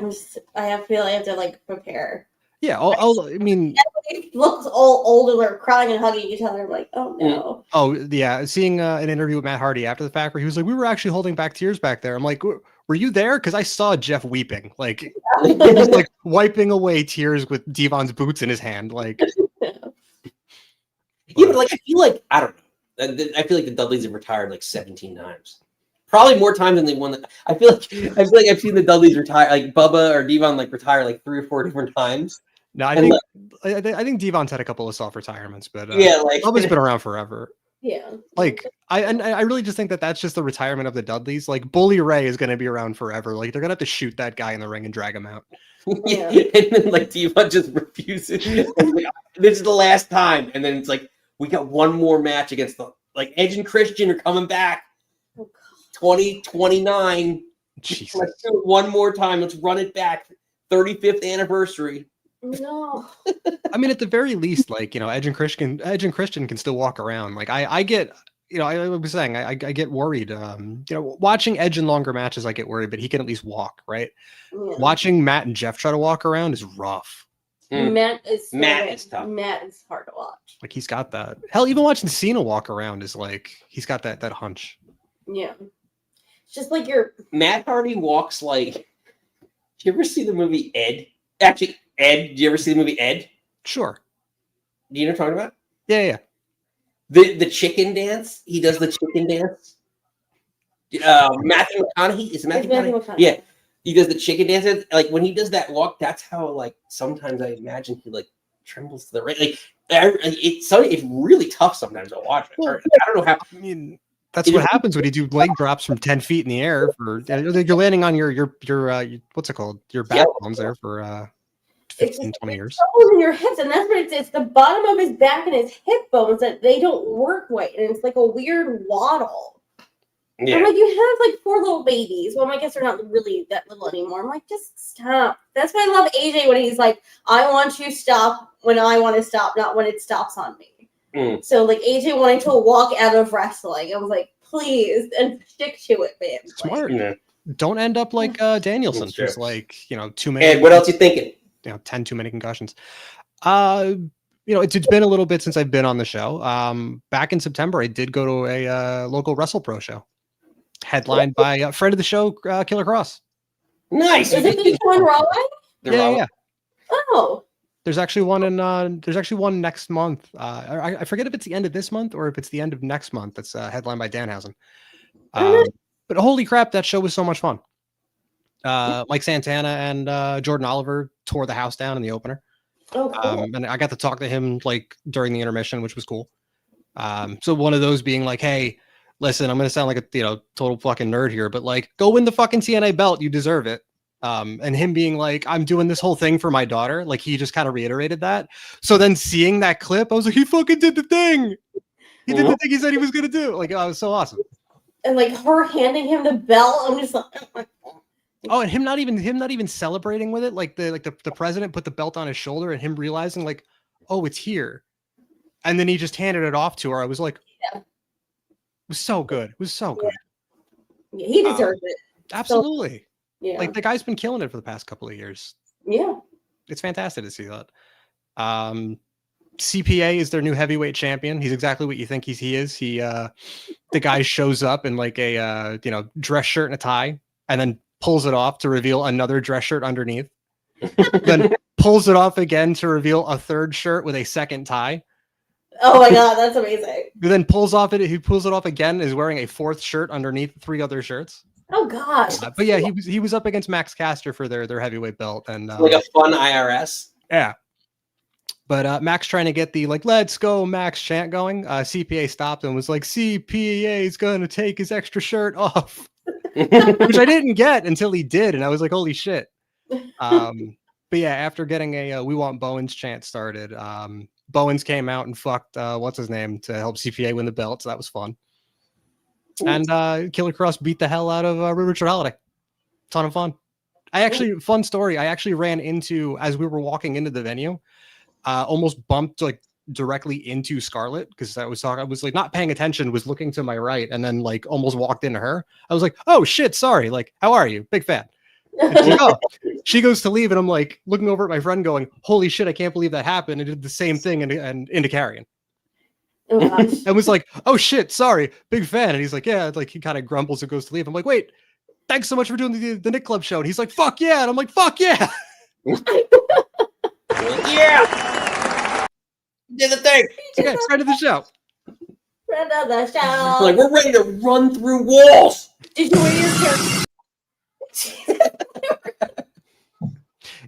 feel like I have to like prepare. Yeah, I mean, everybody looks all old and they're crying and hugging each other. I'm like, oh no. Oh yeah, seeing an interview with Matt Hardy after the fact where he was like, we were actually holding back tears back there. I'm like, were you there? Because I saw Jeff weeping, like he was like wiping away tears with Devon's boots in his hand, like. Yeah, but like I feel like I don't know. I feel like the Dudleys have retired like 17 times. Probably more times than they won. I feel like I've seen the Dudleys retire, like Bubba or Devon, like retire like 3 or 4 different times. No, I think Devon's had a couple of soft retirements, but yeah, like Bubba's been around forever. Yeah, like I really just think that that's just the retirement of the Dudleys. Like Bully Ray is going to be around forever. Like they're gonna have to shoot that guy in the ring and drag him out. Yeah. And then like Devon just refuses. Like, this is the last time, and then it's like we got one more match against the like Edge and Christian are coming back. 2029. Jesus. Let's do it one more time. Let's run it back. 35th anniversary. No. I mean, at the very least, like, you know, Edge and Christian can still walk around. Like I get, you know, I was saying, I get worried. You know, watching Edge in longer matches, I get worried, but he can at least walk, right? Yeah. Watching Matt and Jeff try to walk around is rough. Matt is tough. Matt is hard to watch. Like he's got that. Hell, even watching Cena walk around is like he's got that hunch. Yeah. It's just like your Matt Hardy walks like. Do you ever see the movie Ed? Actually, Ed. Did you ever see the movie Ed? Sure. Do you know what I'm talking about? Yeah. The chicken dance. He does the chicken dance. Matthew McConaughey. Is it Matthew McConaughey? Yeah. He does the chicken dance. Like when he does that walk, that's how like sometimes I imagine he like trembles to the right. Like it's really tough sometimes to watch it. Well, I don't know how. I mean, that's what happens when you do leg drops from 10 feet in the air. You're landing on your what's it called? Your backbones there for 15, 20 years. In your hips, and that's what it's the bottom of his back and his hip bones that they don't work right, and it's like a weird waddle. Yeah. I'm like, you have like 4 little babies. Well, I guess they're not really that little anymore. I'm like, just stop. That's why I love AJ when he's like, I want you to stop when I want to stop, not when it stops on me. So like AJ wanting to walk out of wrestling, I was like, please, and stick to it, man. Smart. Like, don't end up like Danielson, just like, you know, too many. And what else you thinking? You know, 10 too many concussions. You know, it's been a little bit since I've been on the show. Back in September, I did go to a local WrestlePro show, headlined by a friend of the show, Killer Cross. Nice. Is it the show in Rahway? Yeah. Oh. There's actually one next month. I forget if it's the end of this month or if it's the end of next month. That's headlined by Danhausen. But holy crap, that show was so much fun. Mike Santana and Jordan Oliver tore the house down in the opener. Oh, cool. And I got to talk to him like during the intermission, which was cool. So one of those being like, hey, listen, I'm going to sound like a total fucking nerd here, but like, go win the fucking TNA belt. You deserve it. And him being like, I'm doing this whole thing for my daughter. Like he just kind of reiterated that. So then seeing that clip, I was like, he fucking did the thing. He did the thing he said he was going to do. Like, oh, it was so awesome. And like her handing him the belt, I'm just like, oh, and him not even celebrating with it. Like the president put the belt on his shoulder and him realizing like, oh, it's here. And then he just handed it off to her. I was like, yeah. It was so good. It was so good. Yeah, he deserves it. Absolutely. So, yeah. Like the guy's been killing it for the past couple of years. Yeah. It's fantastic to see that. CPA is their new heavyweight champion. He's exactly what you think he is. The guy shows up in like a dress shirt and a tie, and then pulls it off to reveal another dress shirt underneath. Then pulls it off again to reveal a third shirt with a second tie. Oh my god, that's amazing. Then he pulls it off again, is wearing a fourth shirt underneath 3 other shirts. Oh god. But yeah, he was up against Max Caster for their heavyweight belt, and like a fun IRS. Yeah. But Max trying to get the like "Let's go Max" chant going. CPA stopped and was like, "CPA is going to take his extra shirt off," which I didn't get until he did, and I was like, "Holy shit!" But yeah, after getting a "We Want Bowens" chant started, Bowens came out and fucked what's his name to help CPA win the belt, so that was fun. And Killer Cross beat the hell out of Richard Holiday. Ton of fun. Fun story. I actually ran into, as we were walking into the venue, almost bumped like directly into Scarlett because I was like not paying attention, was looking to my right, and then like almost walked into her. I was like, "Oh shit, sorry. Like, how are you? Big fan." And she's like, "Oh." She goes to leave, and I'm like looking over at my friend, going, "Holy shit, I can't believe that happened." And did the same thing and into Carrion. Oh gosh. And was like, "Oh shit, sorry, big fan." And he's like, "Yeah." Like he kind of grumbles and goes to leave. I'm like, "Wait, thanks so much for doing the Nick Club show." And he's like, "Fuck yeah." And I'm like, "Fuck yeah." Yeah. Did the thing. Yeah, started the show. Friend of the show. Like we're ready to run through walls. Did you wear your character?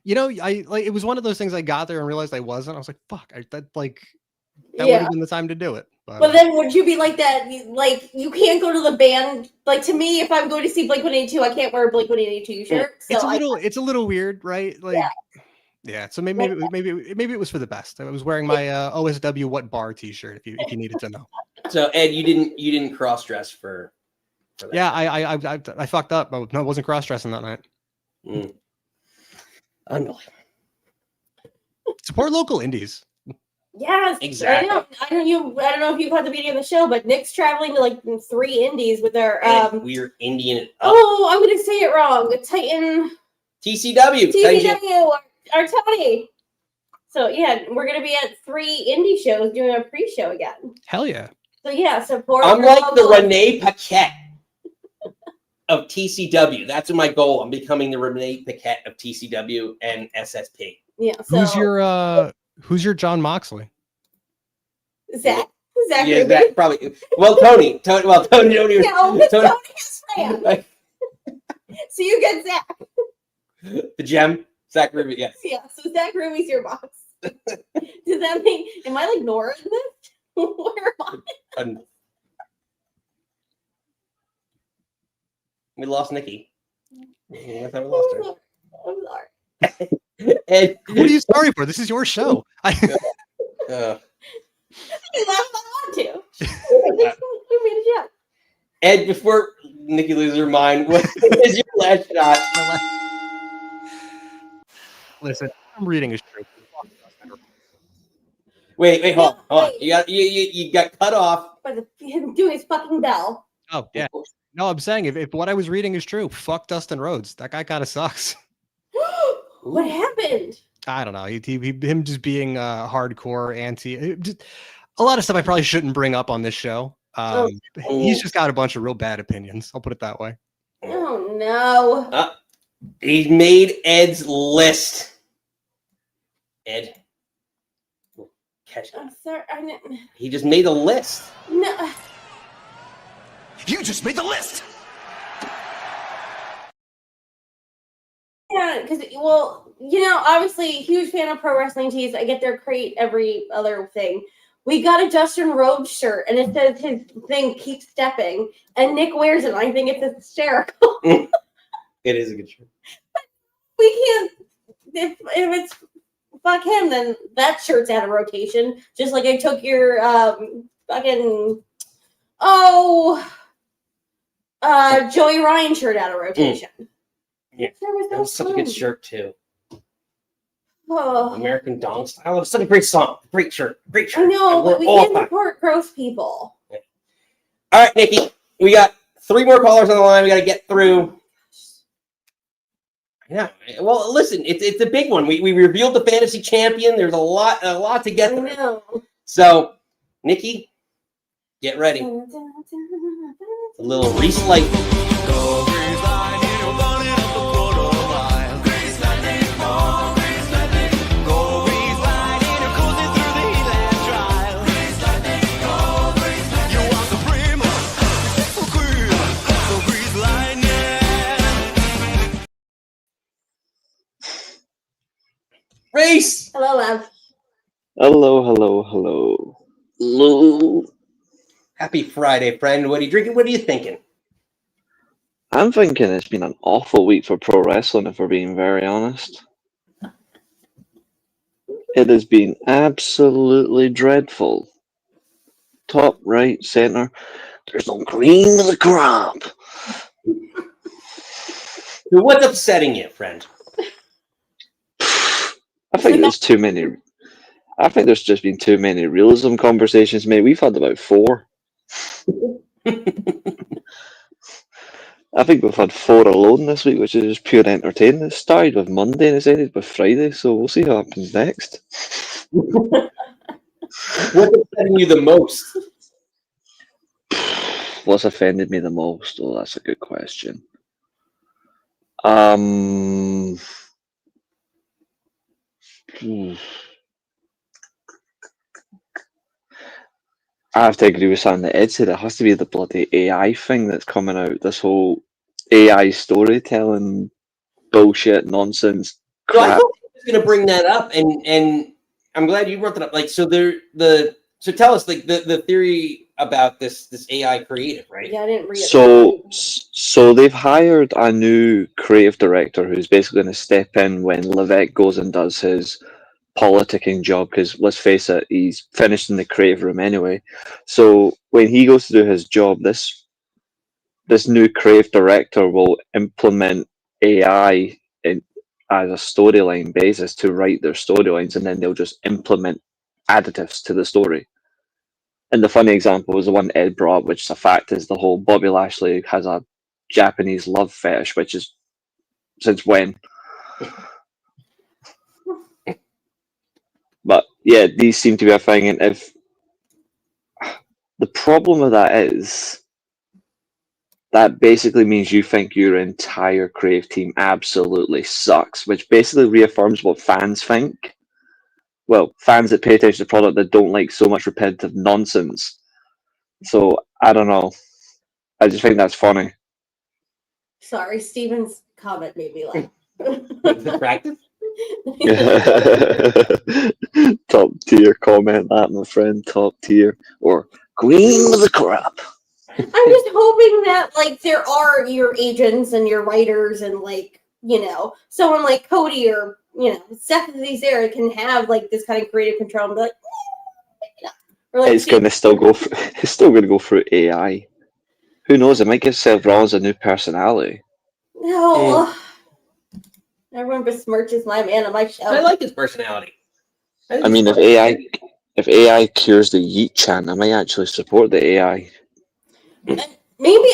It was one of those things. I got there and realized I wasn't. I was like, "Fuck!" That would have been the time to do it. But then would you be like that? Like you can't go to the band. Like to me, if I'm going to see Blink-182, I can't wear a Blink-182 shirt. So it's a little weird, right? Like, yeah. So maybe it was for the best. I was wearing my OSW What Bar T-shirt. If you needed to know. So Ed, you didn't cross dress for that. Yeah, I fucked up. I wasn't cross dressing that night. Unbelievable. Support local indies. Yes, exactly. I don't know if you've had the beginning of the show, but Nick's traveling to like 3 indies with their we're Indian it up. Oh, I'm gonna say it wrong. Titan TCW, our Tony. So yeah, we're gonna be at 3 indie shows doing a pre-show again. Hell yeah. So yeah, support. I'm like the Renee Paquette of TCW. That's my goal. I'm becoming the Renee Paquette of TCW and SSP. Yeah. So who's your John Moxley? Zach. Yeah, Zach probably. Well, Tony. Yeah, Tony has fans. So you get Zach. The gem, Zach Ruby. Yes. Yeah. So Zach Ruby's your boss. Does that mean? Am I like Nora in this? Where am I? We lost Nikki. That's how we lost her. I'm sorry. Ed, what are you sorry for? This is your show. You laugh if I want to. We made a joke. Ed, before Nikki loses her mind, what is your last shot? Listen, I'm reading a script. Wait, hold on. You got cut off by him doing his fucking bell. Oh yeah. No, I'm saying if what I was reading is true, fuck Dustin Rhodes. That guy kind of sucks. What happened? I don't know. Him just being hardcore anti. Just, a lot of stuff I probably shouldn't bring up on this show. He's just got a bunch of real bad opinions. I'll put it that way. Oh no. He made Ed's list. Ed. Catch it. I'm sorry. He just made a list. No. You just made the list. Yeah, because obviously, huge fan of pro wrestling tees. I get their crate every other thing. We got a Dustin Rhodes shirt, and it says his thing "Keep Stepping," and Nick wears it. And I think it's hysterical. It is a good shirt. We can't. If it's fuck him, then that shirt's out of rotation. Just like I took your fucking Joey Ryan shirt out of rotation. Yeah, that was such a good shirt too. Oh. American Dong Style. It was such a great song, great shirt. I know, but we can't support gross people. Yeah. All right, Nikki, we got 3 more callers on the line. We got to get through. Yeah. Well, listen, it's a big one. We revealed the fantasy champion. There's a lot to get I through. know. So, Nikki, get ready. A little Reese Light. Go Grease Lightning, you're running up the quarter mile. Grease Lightning, oh, Grease Lightning. Go Grease Lightning, you're cruising through the heat trial. Grease Lightning, oh, Grease Lightning. You are supreme, so Grease Lightning. Reese! Hello, love. Hello. Happy Friday, friend. What are you drinking? What are you thinking? I'm thinking it's been an awful week for pro wrestling, if we're being very honest. It has been absolutely dreadful. Top, right, center. There's no green of the crop. So what's upsetting you, friend? I think there's too many. I think there's just been too many realism conversations, mate. We've had about 4. I think we've had 4 alone this week, which is just pure entertainment. It started with Monday and it's ended with Friday, so we'll see what happens next. What's upsetting you the most? What's offended me the most? Oh, that's a good question. I have to agree with something that Ed said. It has to be the bloody AI thing that's coming out. This whole AI storytelling bullshit nonsense So I crap. thought I was going to bring that up, and I'm glad you brought that up. Like, so so tell us like the theory about this AI creative, right? Yeah, I didn't read it. So they've hired a new creative director who's basically going to step in when Levesque goes and does his politicking job, because let's face it, he's finished in the creative room anyway. So when he goes to do his job, this new creative director will implement AI as a storyline basis to write their storylines, and then they'll just implement additives to the story. And the funny example was the one Ed brought up, which is a fact, is the whole Bobby Lashley has a Japanese love fetish, which is since when? But yeah, these seem to be a thing, and if the problem with that is that basically means you think your entire creative team absolutely sucks, which basically reaffirms what fans think. Well, fans that pay attention to the product that don't like so much repetitive nonsense. So I don't know. I just think that's funny. Sorry, Steven's comment made me laugh. Practice? Top tier comment, that my friend. Top tier, or queen of the crap. I'm just hoping that like there are your agents and your writers and like, you know, someone like Cody or, you know, Seth of these there can have like this kind of creative control and be like, or, like It's gonna still go. It's still gonna go through AI. Who knows? It might give Seth Rollins a new personality. No. Everyone besmirches my man on my show. I like his personality. I mean, if AI cures the yeet chant, I might actually support the AI. Maybe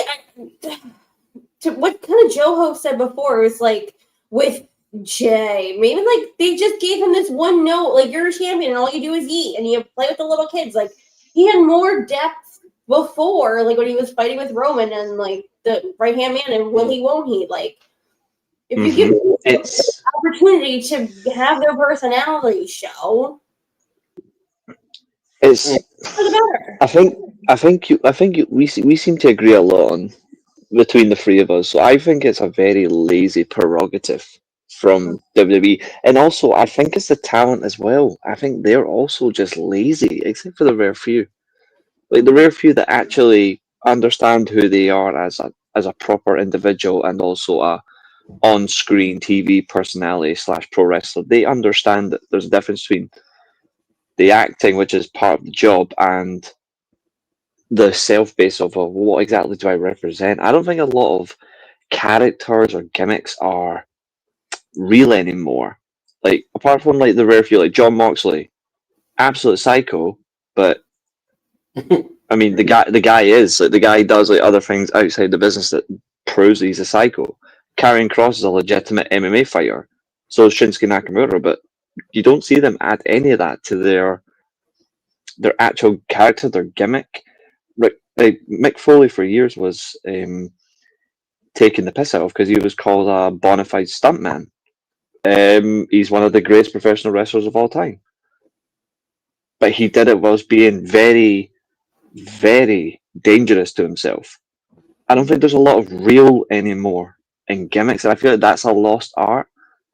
to what kind of Joe said before is like with Jay, maybe like they just gave him this one note, like you're a champion and all you do is eat and you play with the little kids. Like he had more depth before, like when he was fighting with Roman and like the right hand man and will he won't he, like if you give them the opportunity to have their personality show, It's. for the better. I think we seem to agree a lot on between the three of us. So I think it's a very lazy prerogative from WWE, and also I think it's the talent as well. I think they're also just lazy, except for the rare few, like the rare few that actually understand who they are as a proper individual and also a on-screen TV personality / pro wrestler. They understand that there's a difference between the acting, which is part of the job, and the self-base of what exactly do I represent. I don't think a lot of characters or gimmicks are real anymore. Like apart from like the rare few, like John Moxley, absolute psycho, but I mean the guy is like the guy does like other things outside the business that proves that he's a psycho. Karrion Kross is a legitimate MMA fighter. So is Shinsuke Nakamura, but you don't see them add any of that to their actual character, their gimmick. Mick Foley for years was taking the piss out of because he was called a bona fide stuntman. He's one of the greatest professional wrestlers of all time. But he did it whilst being very, very dangerous to himself. I don't think there's a lot of real anymore in gimmicks, and I feel like that's a lost art.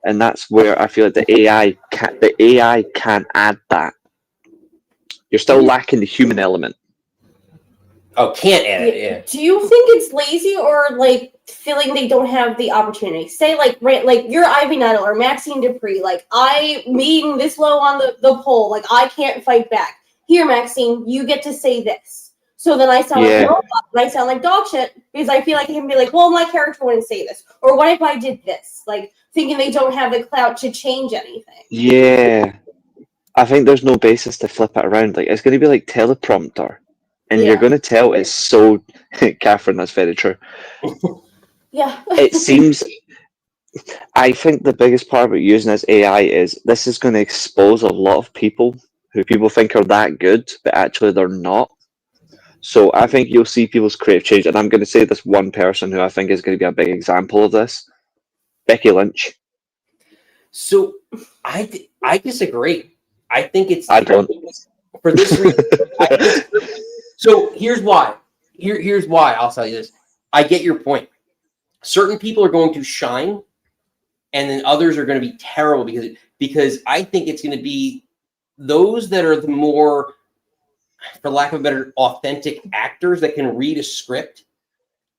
And that's where I feel like the AI can't add that. You're still lacking the human element. Oh, can't add it. Yeah. Do you think it's lazy or like feeling they don't have the opportunity? Say like you're Ivy Nuttall or Maxine Dupree. Like I being this low on the poll. Like I can't fight back. Here, Maxine, you get to say this. So then I sound like a robot. And I sound like dog shit because I feel like I can be like, well, my character wouldn't say this. Or what if I did this? Like thinking they don't have the clout to change anything. Yeah. I think there's no basis to flip it around. Like it's going to be like teleprompter. And you're going to tell it's so... Catherine, that's very true. Yeah. It seems... I think the biggest part about using this AI is this is going to expose a lot of people who people think are that good, but actually they're not. So I think you'll see people's creative change. And I'm going to say this one person who I think is going to be a big example of this. Becky Lynch. So I disagree. I think it's... I don't. For this reason... So here's why. Here's why I'll tell you this. I get your point. Certain people are going to shine, and then others are going to be terrible because I think it's going to be those that are the more, for lack of a better, authentic actors that can read a script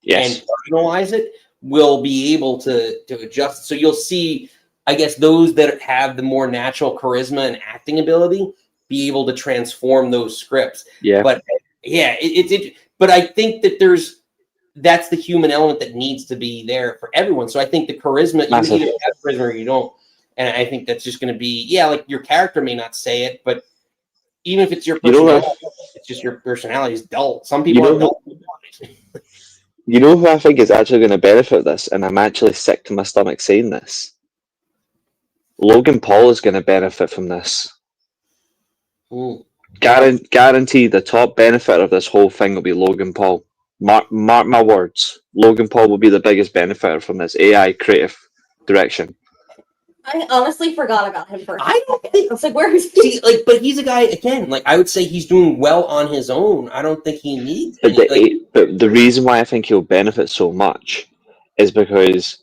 and personalize it will be able to adjust. So you'll see, I guess, those that have the more natural charisma and acting ability be able to transform those scripts. Yeah. But yeah, but I think that that's the human element that needs to be there for everyone. So I think the charisma, you either have charisma or you don't. And I think that's just going to be, like your character may not say it, but even if it's your personality, it's just your personality is dull. Some people are dull. You know who I think is actually going to benefit this, and I'm actually sick to my stomach saying this? Logan Paul is going to benefit from this. Guarantee the top benefit of this whole thing will be Logan Paul. Mark my words. Logan Paul will be the biggest benefit from this AI creative direction. I honestly forgot about him for a I don't think. I was like, where is he? See, but he's a guy again. Like I would say, he's doing well on his own. I don't think he needs. But the reason why I think he'll benefit so much is because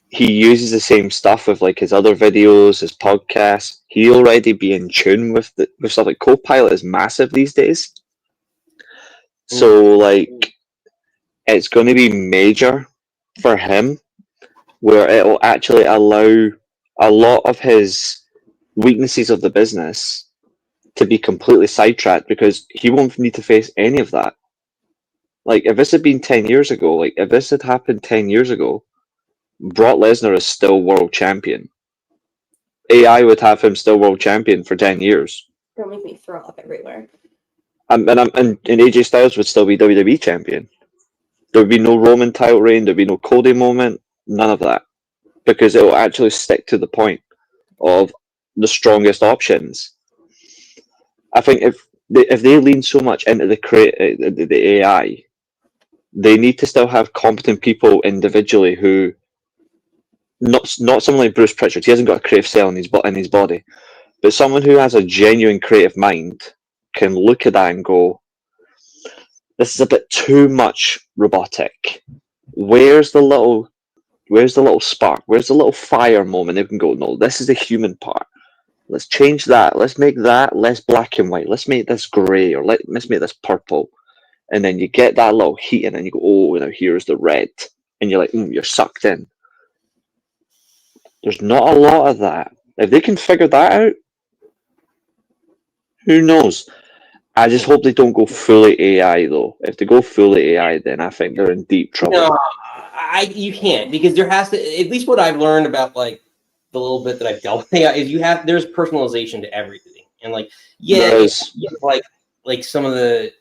he uses the same stuff with like his other videos, his podcasts. He'll already be in tune with stuff. Like Copilot is massive these days. So like it's going to be major for him, where it will actually allow a lot of his weaknesses of the business to be completely sidetracked because he won't need to face any of that. Like if this had been 10 years ago, like if this had happened 10 years ago, Brock Lesnar is still world champion. AI would have him still world champion for 10 years. Don't make me throw up everywhere. And AJ Styles would still be WWE champion. There would be no Roman title reign, there would be no Cody moment, none of that. Because it will actually stick to the point of the strongest options. I think if they lean so much into the AI, they need to still have competent people individually who, not someone like Bruce Pritchard, he hasn't got a creative cell in his body, but someone who has a genuine creative mind can look at that and go, this is a bit too much robotic. Where's the little spark? Where's the little fire moment? They can go, no, this is the human part. Let's change that. Let's make that less black and white. Let's make this grey, or let's make this purple. And then you get that little heat, and then you go, oh, now here's the red. And you're like, you're sucked in. There's not a lot of that. If they can figure that out, who knows? I just hope they don't go fully AI, though. If they go fully AI, then I think they're in deep trouble. No, you can't, because there has to, at least what I've learned about like the little bit that I've dealt with AI is there's personalization to everything. And like, like some of the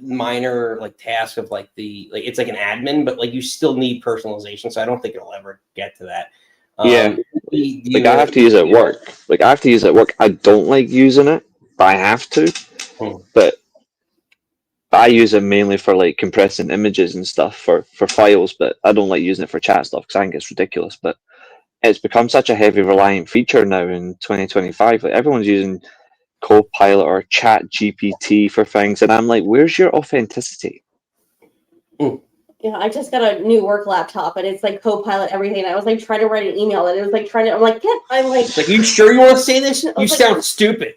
minor like task of like it's like an admin, but like you still need personalization. So I don't think it'll ever get to that. Yeah. Like I have to use it at work. Like I have to use it at work. I don't like using it, but I have to. But I use it mainly for like compressing images and stuff for files, but I don't like using it for chat stuff because I think it's ridiculous. But it's become such a heavy reliant feature now in 2025. Like everyone's using Copilot or Chat GPT for things, and I'm like, where's your authenticity? Yeah, I just got a new work laptop and it's like Copilot everything. And I was like trying to write an email and it was like I'm like, it's like, you sure you want to say this? You sound stupid.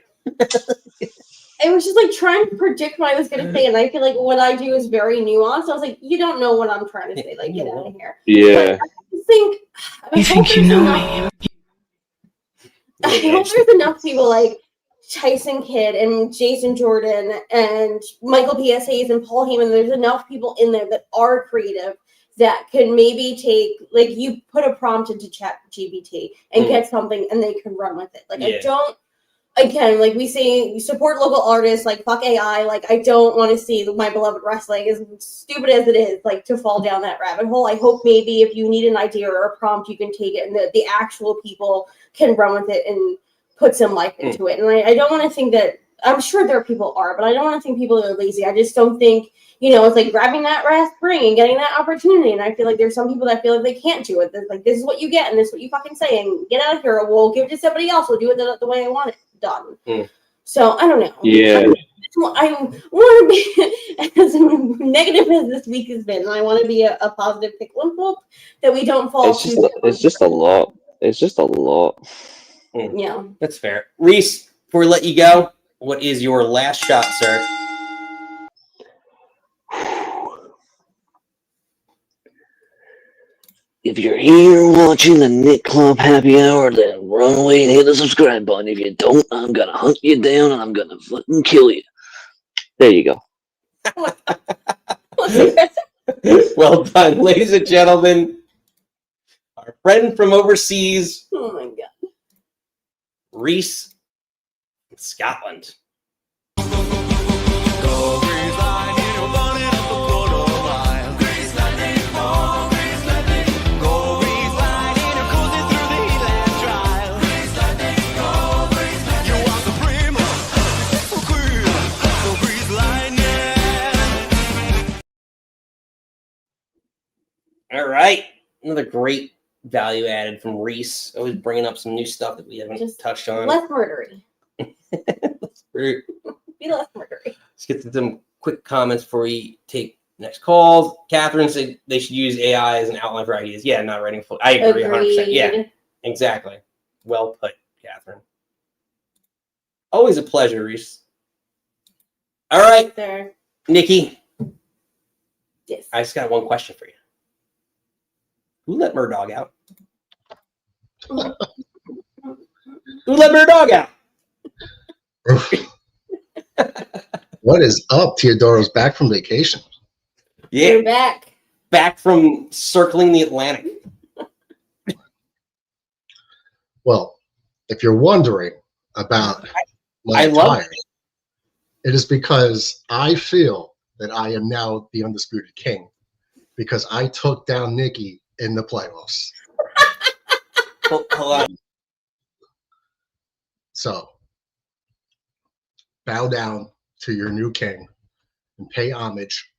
It was just like trying to predict what I was going to say, and I feel like what I do is very nuanced. I was like, you don't know what I'm trying to say. Like, get out of here. Yeah. But I think you know me. I hope there's enough people like Tyson Kidd and Jason Jordan and Michael P.S.Hayes and Paul Heyman. There's enough people in there that are creative that can maybe take, like, you put a prompt into Chat GPT and get something, and they can run with it. Like, I don't. Again, like we say, support local artists, like fuck AI. Like I don't want to see my beloved wrestling, as stupid as it is, like to fall down that rabbit hole. I hope maybe if you need an idea or a prompt, you can take it and the actual people can run with it and put some life into it. And I don't want to think that, I'm sure there are people are, but I don't want to think people are lazy. I just don't think, it's like grabbing that last ring and getting that opportunity. And I feel like there's some people that feel like they can't do it. They're like, this is what you get and this is what you fucking say and get out of here. Or we'll give it to somebody else. We'll do it the way I want it done. So I don't know. Yeah. I want to be as negative as this week has been. I want to be a positive pickle and hope that we don't fall. It's just a lot. It's just a lot. Yeah. That's fair. Reese, before we let you go, what is your last shot, sir? If you're here watching the Nick Club Happy Hour, then run away and hit the subscribe button. If you don't, I'm gonna hunt you down and I'm gonna fucking kill you. There you go. Well done, ladies and gentlemen. Our friend from overseas. Oh my god. Reese, Scotland. All right, another great value added from Reese. Always bringing up some new stuff that we haven't just touched on. Less murdery. Be less murdery. Let's get to some quick comments before we take next calls. Catherine said they should use AI as an outline for ideas. Yeah, not writing full. I agree 100%. Yeah, exactly. Well put, Catherine. Always a pleasure, Reese. All right, there, Nikki. Yes. I just got one question for you. Who let Murdog out? Who let Murdog out? What is up? Teodoro's back from vacation. Yeah, you're back. Back from circling the Atlantic. Well, if you're wondering about my attire, it is because I feel that I am now the undisputed king because I took down Nikki in the playoffs. Hold on. So, bow down to your new king and pay homage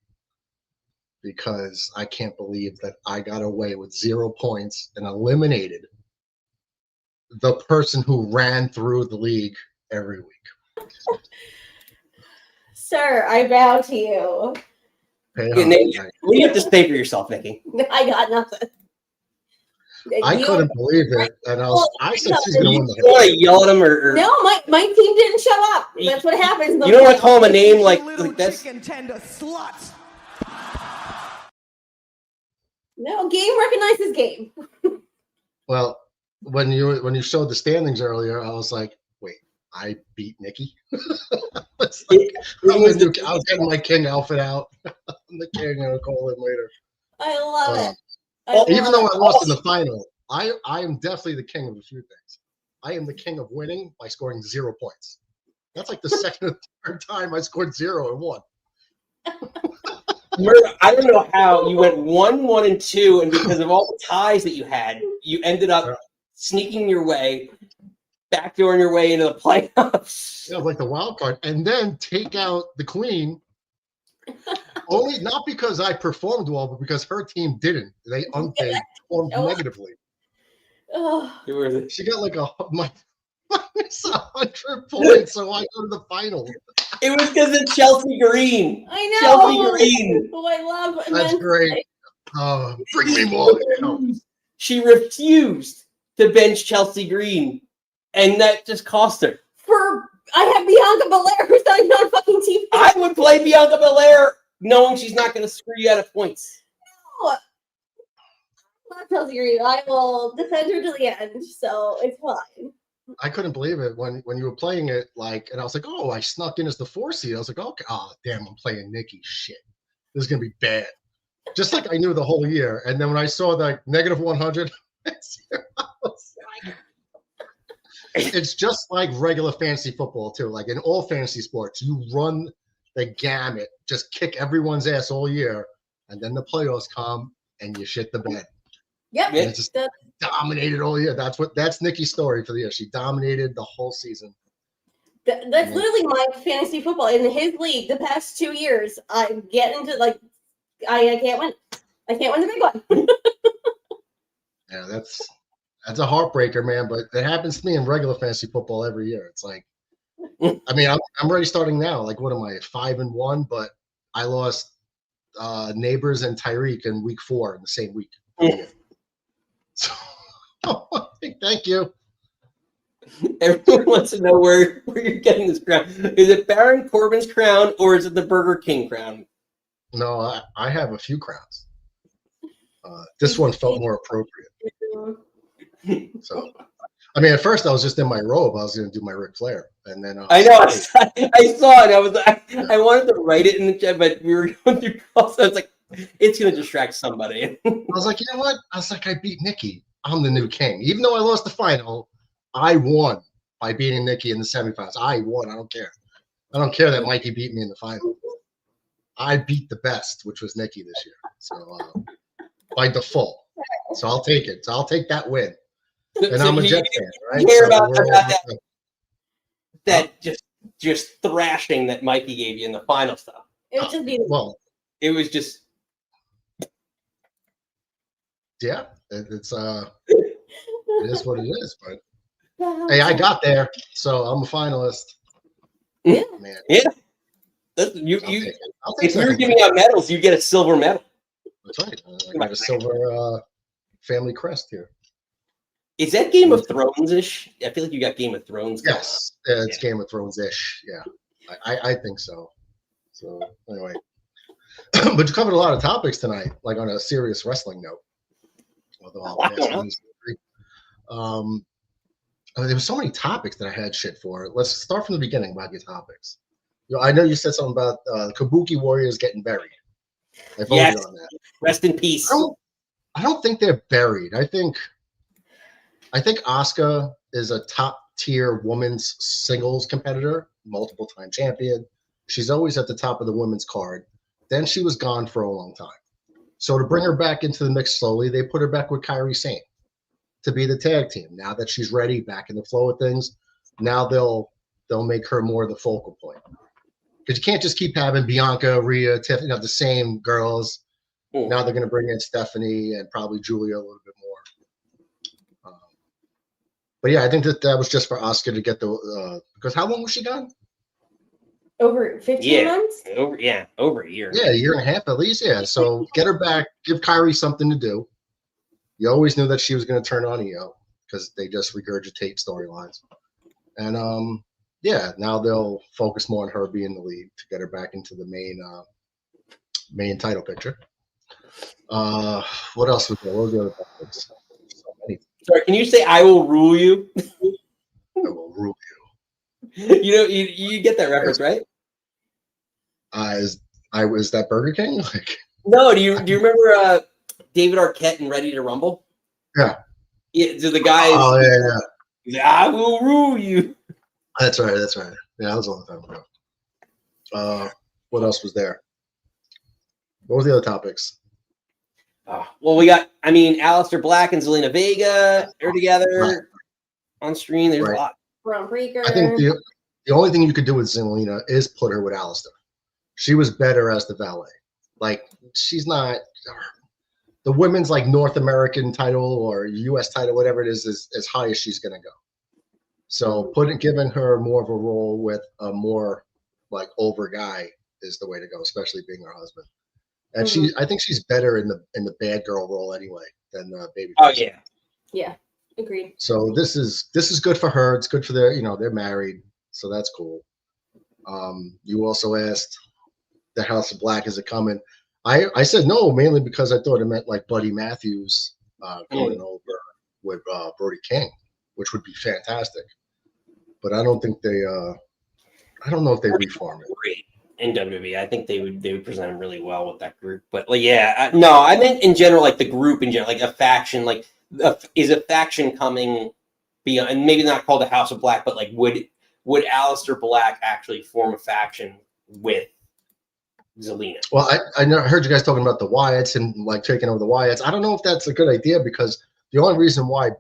because I can't believe that I got away with 0 points and eliminated the person who ran through the league every week. Sir, I bow to you. What do you have to say for yourself, Nikki? I got nothing. I couldn't believe it, and I said she's going to win the You want to yell at him or No, my team didn't show up. That's what happens. You don't want to call him a name like this? No, game recognizes game. Well, when you showed the standings earlier, I was like, wait, I beat Nikki? I was getting my king outfit out. I'm the king, and I'll call him later. I love it. Even though I lost in the final, I am definitely the king of a few things. I am the king of winning by scoring 0 points. That's like the second or third time I scored 0 and won. Murder, I don't know how you went 1, 1, and 2, and because of all the ties that you had, you ended up sneaking your way, backdooring your way into the playoffs. Yeah, like the wild card, and then take out the queen. Only not because I performed well, but because her team didn't. They performed negatively. She got like minus 100 points, so I go to the final. It was because of Chelsea Green. I know. Chelsea Green. Oh, I love. That's great. Bring me more. She refused to bench Chelsea Green, and that just cost her. I have Bianca Belair who's not even on fucking TV. I would play Bianca Belair knowing she's not going to screw you out of points. No. I love Chelsea Green. I will defend her to the end, so it's fine. I couldn't believe it when you were playing it, and I was like, oh, I snuck in as the 4 seed. I was like, okay, oh damn, I'm playing Nikki. Shit, this is gonna be bad. Just like I knew the whole year. And then when I saw that negative 100, it's just like regular fantasy football too. Like in all fantasy sports, you run the gamut, just kick everyone's ass all year, and then the playoffs come and you shit the bed. Yep. And it just dominated all year. That's Nikki's story for the year. She dominated the whole season. That's literally my fantasy football. In his league, the past 2 years, I get into I can't win. I can't win the big one. Yeah, that's a heartbreaker, man. But it happens to me in regular fantasy football every year. It's like, I mean, I'm already starting now. Like, what am I, 5-1? But I lost Neighbors and Tyreek in week 4 in the same week. So, thank you. Everyone wants to know where you're getting this crown. Is it Baron Corbin's crown or is it the Burger King crown? No, I have a few crowns. This one felt more appropriate. So, I mean, at first I was just in my robe. I was going to do my Ric Flair, and then I know I saw it. I wanted to write it in the chat, but we were going through calls. So I was like, it's going to distract somebody. I was like, you know what? I was like, I beat Nikki. I'm the new king. Even though I lost the final, I won by beating Nikki in the semifinals. I won. I don't care. I don't care that Mikey beat me in the final. I beat the best, which was Nikki this year. So by default. So I'll take it. So I'll take that win. And I'm a Jets fan, right? You hear about that just thrashing that Mikey gave you in the final stuff. It was just beautiful. Well, it was just. Yeah, it is what it is. But hey, I got there, so I'm a finalist. Yeah, man. Yeah. If you're giving out medals, you get a silver medal. That's right. I got a silver family crest here. Is that Game of Thrones-ish? I feel like you got Game of Thrones. Yes, it's Game of Thrones-ish. Yeah, I think so. So anyway, but you covered a lot of topics tonight, like on a serious wrestling note. Although there were so many topics that I had shit for. Let's start from the beginning about your topics. I know you said something about Kabuki Warriors getting buried. I voted on that. Rest in peace. I don't think they're buried. I think Asuka is a top tier women's singles competitor, multiple time champion. She's always at the top of the women's card. Then she was gone for a long time. So to bring her back into the mix slowly, they put her back with Kairi Sane to be the tag team. Now that she's ready, back in the flow of things, now they'll make her more the focal point. Because you can't just keep having Bianca, Rhea, Tiffany, the same girls. Now they're going to bring in Stephanie and probably Julia a little bit more. But yeah, I think that was just for Asuka to get the because how long was she gone? Over 15 months? Over a year. Yeah, a year and a half at least. Yeah, so get her back, give Kairi something to do. You always knew that she was going to turn on EO because they just regurgitate storylines. And yeah, now they'll focus more on her being the lead to get her back into the main title picture. What else was there? What was the other topics? So many. Sorry, can you say "I will rule you"? I will rule you. You get that reference, right? Is that Burger King? Like, no. Do you remember David Arquette in Ready to Rumble? Yeah. Yeah. So the guy. Oh yeah. He's like, I will rule you. That's right. Yeah, that was a long time ago. What else was there? What were the other topics? Well, we got, I mean, Aleister Black and Zelina Vega are together on screen. There's a lot. Braun Breaker. I think the only thing you could do with Zelina is put her with Aleister. She was better as the valet. Like, she's not the women's like North American title or US title, whatever it is as high as she's gonna go. So giving her more of a role with a more like over guy is the way to go, especially being her husband. And I think she's better in the bad girl role anyway than baby. Oh yeah, yeah, agreed. So this is good for her. It's good for they're married, so that's cool. You also asked the House of Black, is it coming? I said no, mainly because I thought it meant like Buddy Matthews going over with Brody King, which would be fantastic. But I don't think they. I don't know if they reform it. Great in WWE. I think they would present him really well with that group. But like, yeah, no, I meant in general, like the group in general, like a faction. Like, is a faction coming beyond, and maybe not called the House of Black, but like would Aleister Black actually form a faction with Zelina? Well, I heard you guys talking about the Wyatts and like taking over the Wyatts. I don't know if that's a good idea because the only reason why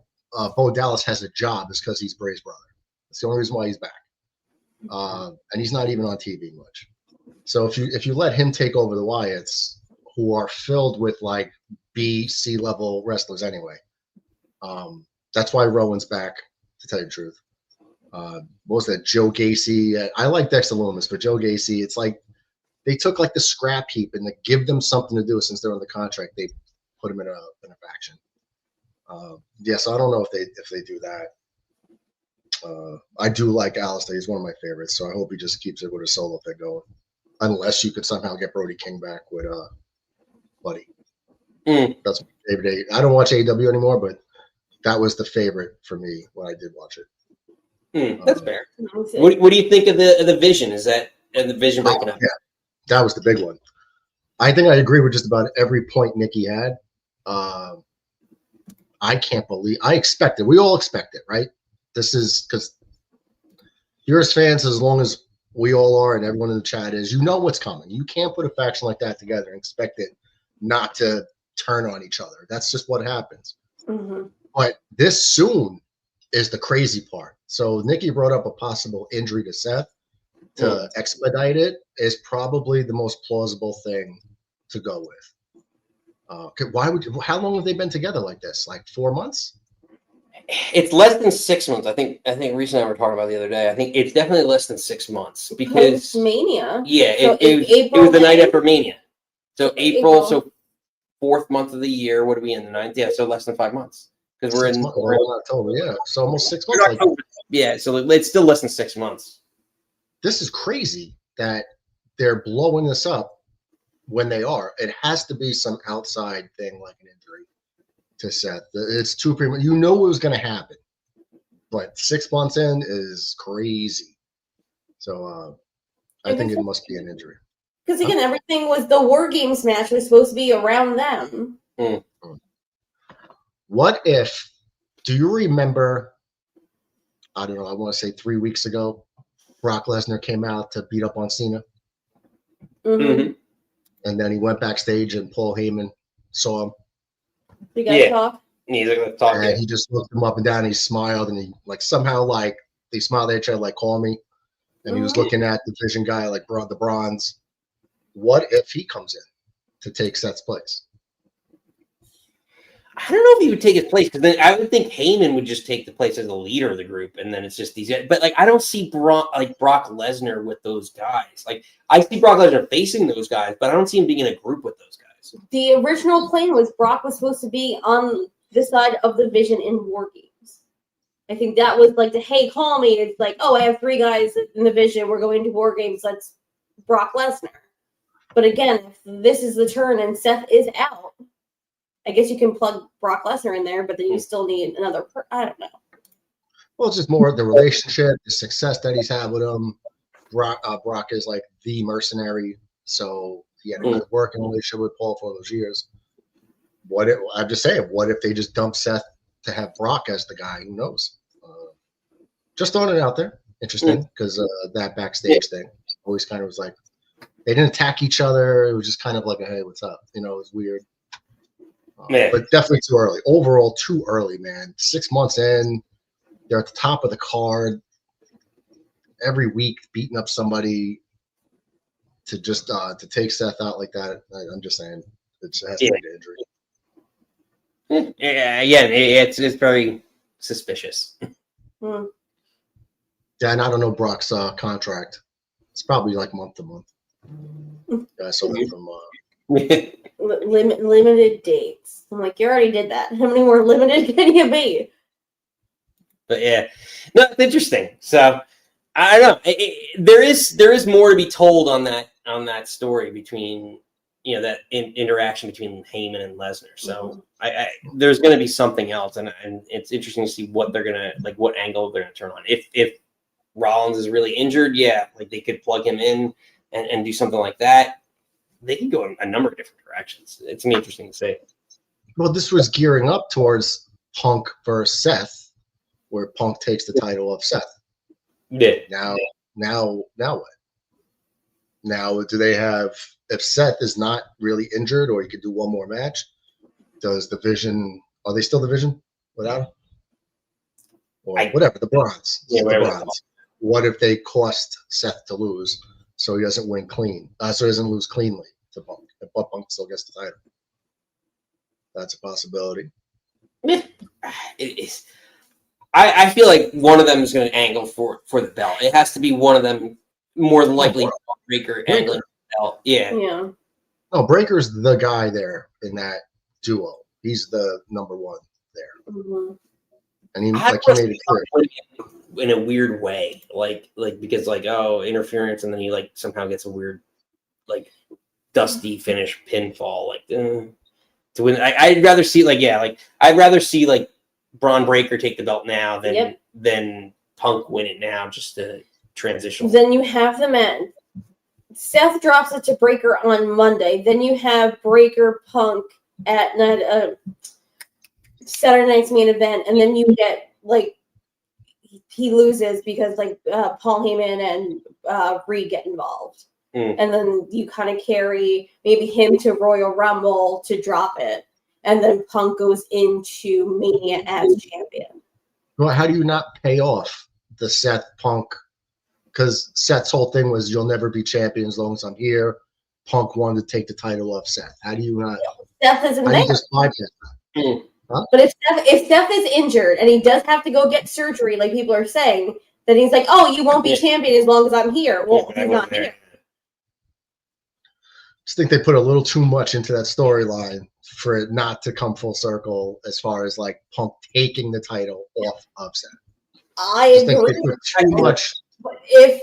Bo Dallas has a job is because he's Bray's brother. That's the only reason why he's back. And he's not even on TV much. So if you let him take over the Wyatts, who are filled with like B-C level wrestlers anyway, that's why Rowan's back, to tell you the truth. What was that? Joe Gacy. I like Dexter Lumis, but Joe Gacy, it's like they took like the scrap heap and they give them something to do since they're on the contract. They put them in a faction. Yeah, so I don't know if they do that. I do like Aleister. He's one of my favorites, so I hope he just keeps it with a solo thing going. Unless you could somehow get Brody King back with Buddy. That's my favorite. I don't watch AEW anymore, but that was the favorite for me when I did watch it. That's fair. What do you think of the Vision? Is that the Vision breaking up? Yeah, that was the big one. I think I agree with just about every point Nikki had. I can't believe I expected. We all expect it, right? This is because you're as fans as long as we all are, and everyone in the chat is. You know what's coming. You can't put a faction like that together and expect it not to turn on each other. That's just what happens. But this soon is the crazy part. So Nikki brought up a possible injury to Seth. To expedite it is probably the most plausible thing to go with. How long have they been together like this? Like 4 months? It's less than 6 months. I think Reese and I were talking about the other day. I think it's definitely less than 6 months because Mania. Yeah, so it was the night after Mania. So April, so 4th month of the year. What are we in, the 9th? Yeah, so less than 5 months because we're in October. Yeah, so almost 6 months. Yeah, so it's still less than 6 months. This is crazy that they're blowing this up when they are. It has to be some outside thing like an injury to Seth. It's too premature. You know it was going to happen, but 6 months in is crazy. So I think it must be an injury. Because again, everything was the WarGames match was supposed to be around them. What if? Do you remember? I don't know. I want to say 3 weeks ago, Brock Lesnar came out to beat up on Cena. And then he went backstage and Paul Heyman saw him. You guys talk? He's like, talk. And he just looked him up and down and he smiled and he like somehow like they smiled at each other like call me. And he was looking at the Vision guy like the Bronze. What if he comes in to take Seth's place? I don't know if he would take his place because then I would think Heyman would just take the place as the leader of the group, and then it's just these guys. But like, I don't see Brock Lesnar with those guys. Like, I see Brock Lesnar facing those guys, but I don't see him being in a group with those guys. The original plan was Brock was supposed to be on the side of the Vision in WarGames. I think that was like hey, call me. It's like, oh, I have 3 guys in the Vision. We're going to WarGames. Let's Brock Lesnar. But again, if this is the turn and Seth is out, I guess you can plug Brock Lesnar in there, but then you still need another. I don't know. Well, it's just more of the relationship, the success that he's had with him. Brock is like the mercenary, so he had a good working relationship with Paul for those years. I'm just saying, what if they just dump Seth to have Brock as the guy? Who knows? Just throwing it out there. Interesting, because that backstage thing always kind of was like, They didn't attack each other. It was just kind of like a hey, what's up? You know, it was weird. Yeah. But definitely too early. Overall, too early, man. 6 months in, they're at the top of the card. Every week, beating up somebody to just to take Seth out like that. I'm just saying, it has to be an injury. Yeah, again, it's very suspicious. Hmm. Yeah, and I don't know Brock's contract. It's probably like month to month. Yeah, I saw that from. Limited dates. I'm like, you already did that. How many more limited can you be? But yeah, no, it's interesting. So I don't know. There is more to be told on that story between that interaction between Heyman and Lesnar. So there's going to be something else, and it's interesting to see what they're gonna what angle they're gonna turn on. If Rollins is really injured, they could plug him in and do something like that. They can go in a number of different directions. It's gonna be interesting to see. Well, this was gearing up towards Punk versus Seth, where Punk takes the title of Seth. Yeah. Now what? Now do they have? If Seth is not really injured, or he could do one more match, does the Vision? Are they still the Vision without him? Or whatever, the Brons. Yeah, the Brons. What if they cost Seth to lose, so he doesn't win clean? So he doesn't lose cleanly to Punk, but Punk still gets the title. That's a possibility. It is. I feel like one of them is going to angle for the belt. It has to be one of them, more than likely. Breaker angling the belt. Yeah. Yeah. No, Breaker's the guy there in that duo. He's the number one there, and he made it clear in a weird way, because interference, and then he somehow gets a weird dusty finish pinfall to win. I'd rather see I'd rather see Bron Breaker take the belt now than Punk win it now, just to transition. Then you have the men. Seth drops it to Breaker on Monday. Then you have Breaker Punk at Saturday night's main event, and then you get he loses because Paul Heyman and Rhea get involved, and then you kind of carry maybe him to Royal Rumble to drop it, and then Punk goes into Mania as champion. Well, how do you not pay off the Seth Punk? Because Seth's whole thing was you'll never be champion as long as I'm here. Punk wanted to take the title off Seth. How do you not? Seth isn't how do there. you just bypass that? Huh? But if Seth is injured and he does have to go get surgery, like people are saying, then he's like, oh, you won't be champion as long as I'm here. Well, he's not here. I just think they put a little too much into that storyline for it not to come full circle as far as Punk taking the title off of Seth. I think agree. they put too much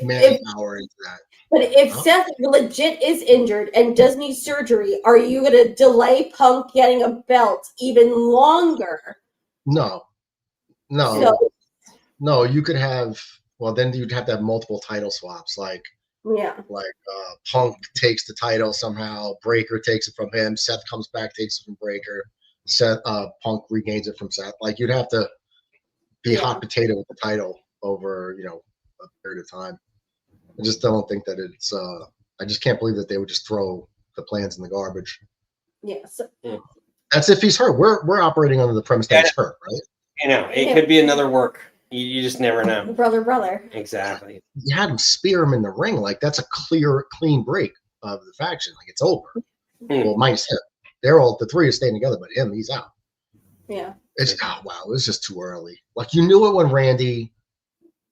manpower into that. But if Seth legit is injured and does need surgery, are you going to delay Punk getting a belt even longer? No. You could have. Well, then you'd have to have multiple title swaps, Punk takes the title somehow, Breaker takes it from him, Seth comes back, takes it from Breaker, Punk regains it from Seth. You'd have to be hot potato with the title over a period of time. I just don't think that it's. I just can't believe that they would just throw the plans in the garbage. Yes. That's if he's hurt. We're operating under the premise that he's hurt, right? It could be another work. You just never know. Brother. Exactly. You had him spear him in the ring. That's a clean break of the faction. It's over. Well, minus him. The three are staying together, but him, he's out. Yeah. It was just too early. You knew it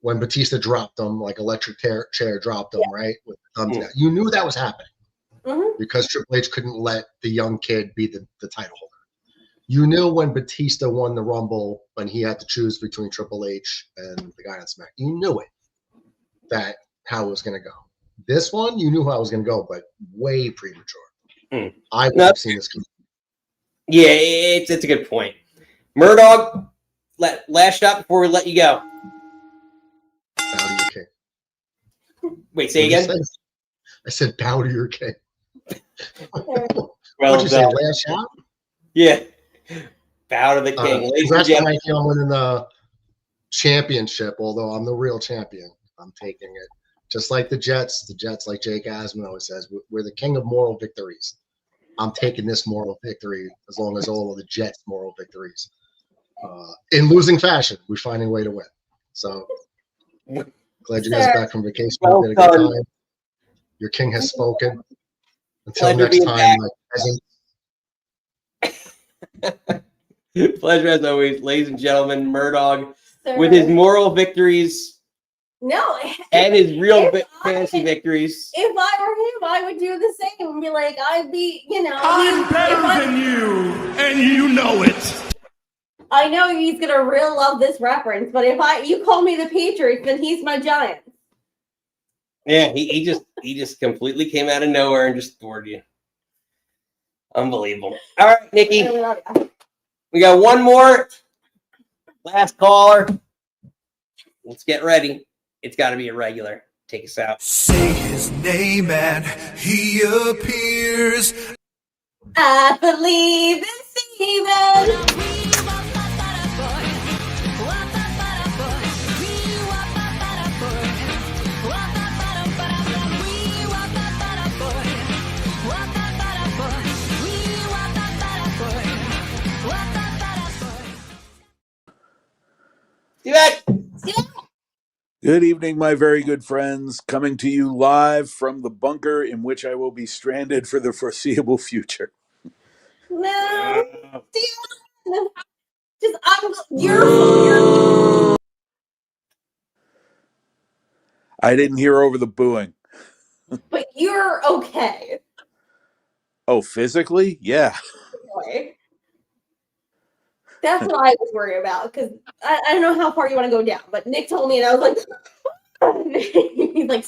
when Batista dropped him, electric chair dropped him, right? With the thumbs down. You knew that was happening because Triple H couldn't let the young kid be the title holder. You knew when Batista won the Rumble when he had to choose between Triple H and the guy on SmackDown. You knew it, how it was going to go. This one, you knew how it was going to go, but way premature. I would have seen this coming. Yeah, it's a good point. Murdoch, last shot before we let you go. Bow to your king. Wait, say again? I said bow to your king. Well, what'd you say, last shot? Yeah. Bow to the king. Congratulations on winning the championship, although I'm the real champion. I'm taking it. Just like the Jets, like Jake Asman always says, we're the king of moral victories. I'm taking this moral victory as long as all of the Jets' moral victories. In losing fashion, we're finding a way to win. So glad you guys are back from vacation. Well Had a good done. time. Your king has spoken. Until Pleasure next being time, back. my peasant. Pleasure as always, ladies and gentlemen. Murdoch Sir. with his moral victories No. and his real If fantasy victories. If I were him, I would do the same and be like, I'd be, I'm better than you, and you know it. I know he's gonna real love this reference, but if you call me the Patriots, then he's my Giant. Yeah, he just completely came out of nowhere and just scored you. Unbelievable. All right, Nikki. We got one more. Last caller. Let's get ready. It's got to be a regular. Take us out. Say his name and he appears. I believe in Steven. Good evening, my very good friends. Coming to you live from the bunker in which I will be stranded for the foreseeable future. No, Steven. You're. I didn't hear over the booing. But you're okay. Oh, physically? Yeah. Anyway. That's what I was worried about because I don't know how far you want to go down, but Nick told me and I was like, he's like,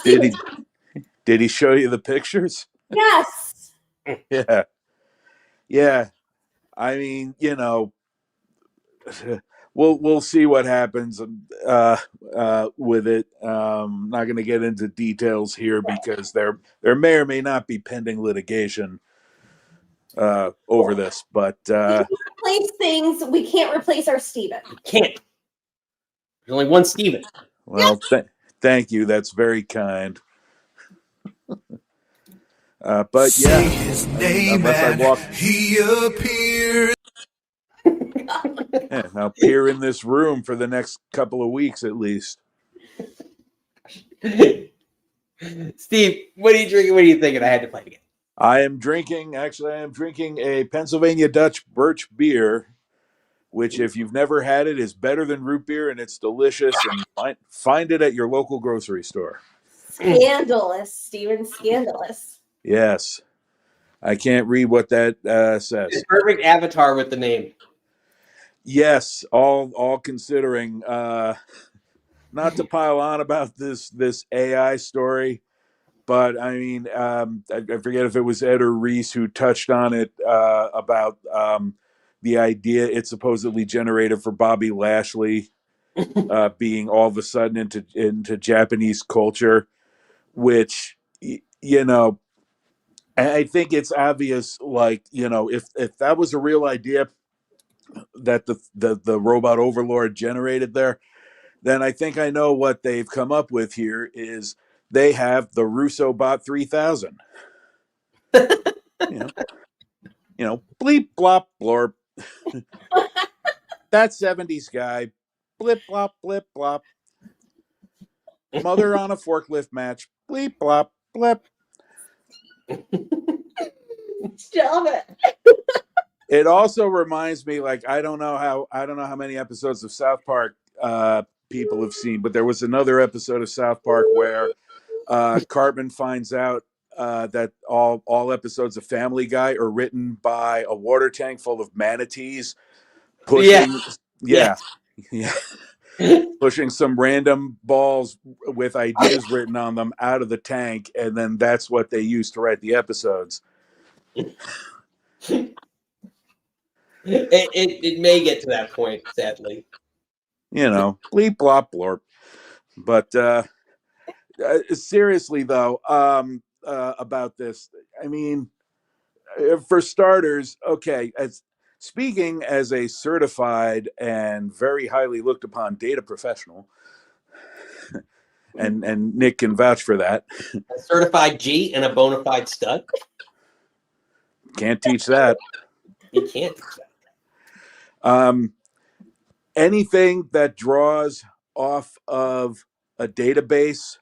Did he show you the pictures? Yes. Yeah. Yeah. I mean, we'll see what happens with it. Not going to get into details here because there may or may not be pending litigation over this, but we can replace things. We can't replace our Steven. Can't. There's only one Steven. Well, thank you. That's very kind. But yeah, his name unless I walk, he appears. yeah, I'll appear in this room for the next couple of weeks at least. Steve, what are you drinking? What are you thinking? I had to play again. I am drinking a Pennsylvania Dutch birch beer, which if you've never had it is better than root beer and it's delicious, and find it at your local grocery store. Scandalous, Steven, scandalous. Yes. I can't read what that says. It's perfect avatar with the name. Yes, all considering. Not to pile on about this AI story, but I mean, I forget if it was Ed or Reese who touched on it about the idea it's supposedly generated for Bobby Lashley being all of a sudden into Japanese culture, which I think it's obvious. Like if that was a real idea that the robot overlord generated there, then I think I know what they've come up with here is they have the Russo Bot 3000. Bleep, blop, blorp. That 70s guy. Blip, blop, blip, blop. Mother on a forklift match. Bleep, blop, blip. Stop it. It also reminds me, like, I don't know how many episodes of South Park people have seen, but there was another episode of South Park where Cartman finds out that all episodes of Family Guy are written by a water tank full of manatees pushing pushing some random balls with ideas written on them out of the tank, and then that's what they use to write the episodes. It may get to that point, sadly. Bleep, blop, blorp. But seriously, though, about this, I mean, for starters, okay, speaking as a certified and very highly looked upon data professional, and Nick can vouch for that. A certified G and a bona fide stud. Can't teach that. You can't teach that. Anything that draws off of a database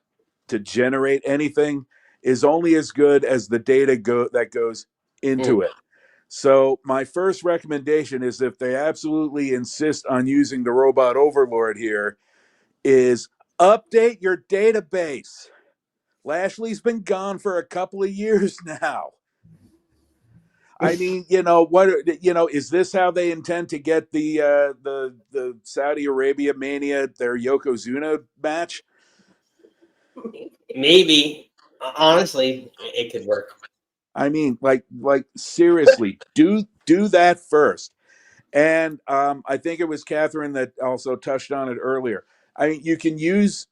to generate anything is only as good as the data that goes into it. So my first recommendation is, if they absolutely insist on using the robot overlord here, is update your database. Lashley's been gone for a couple of years now. I mean, is this how they intend to get the Saudi Arabia Mania, their Yokozuna match? Maybe. Honestly, it could work. I mean, like seriously, do that first. And I think it was Catherine that also touched on it earlier. I mean, you can use,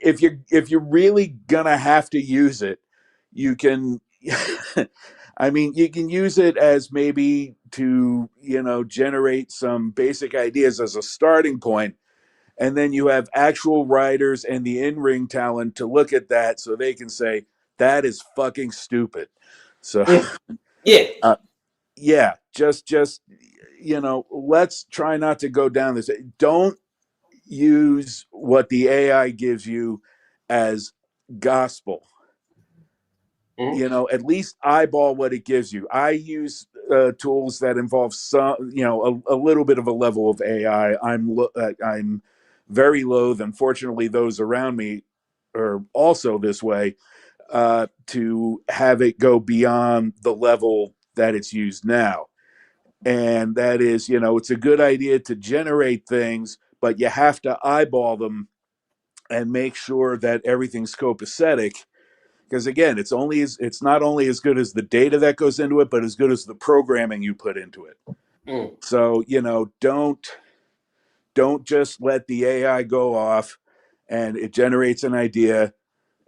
if you're really gonna have to use it, you can. I mean, you can use it as maybe to generate some basic ideas as a starting point, and then you have actual writers and the in-ring talent to look at that, so they can say that is fucking stupid. So yeah, just let's try not to go down this. Don't use what the AI gives you as gospel. At least eyeball what it gives you. I use tools that involve some, a little bit of a level of AI. I'm very loath, and fortunately those around me are also this way, to have it go beyond the level that it's used now. And that is, it's a good idea to generate things, but you have to eyeball them and make sure that everything's copacetic. Because again, it's not only as good as the data that goes into it, but as good as the programming you put into it. So, don't just let the AI go off and it generates an idea,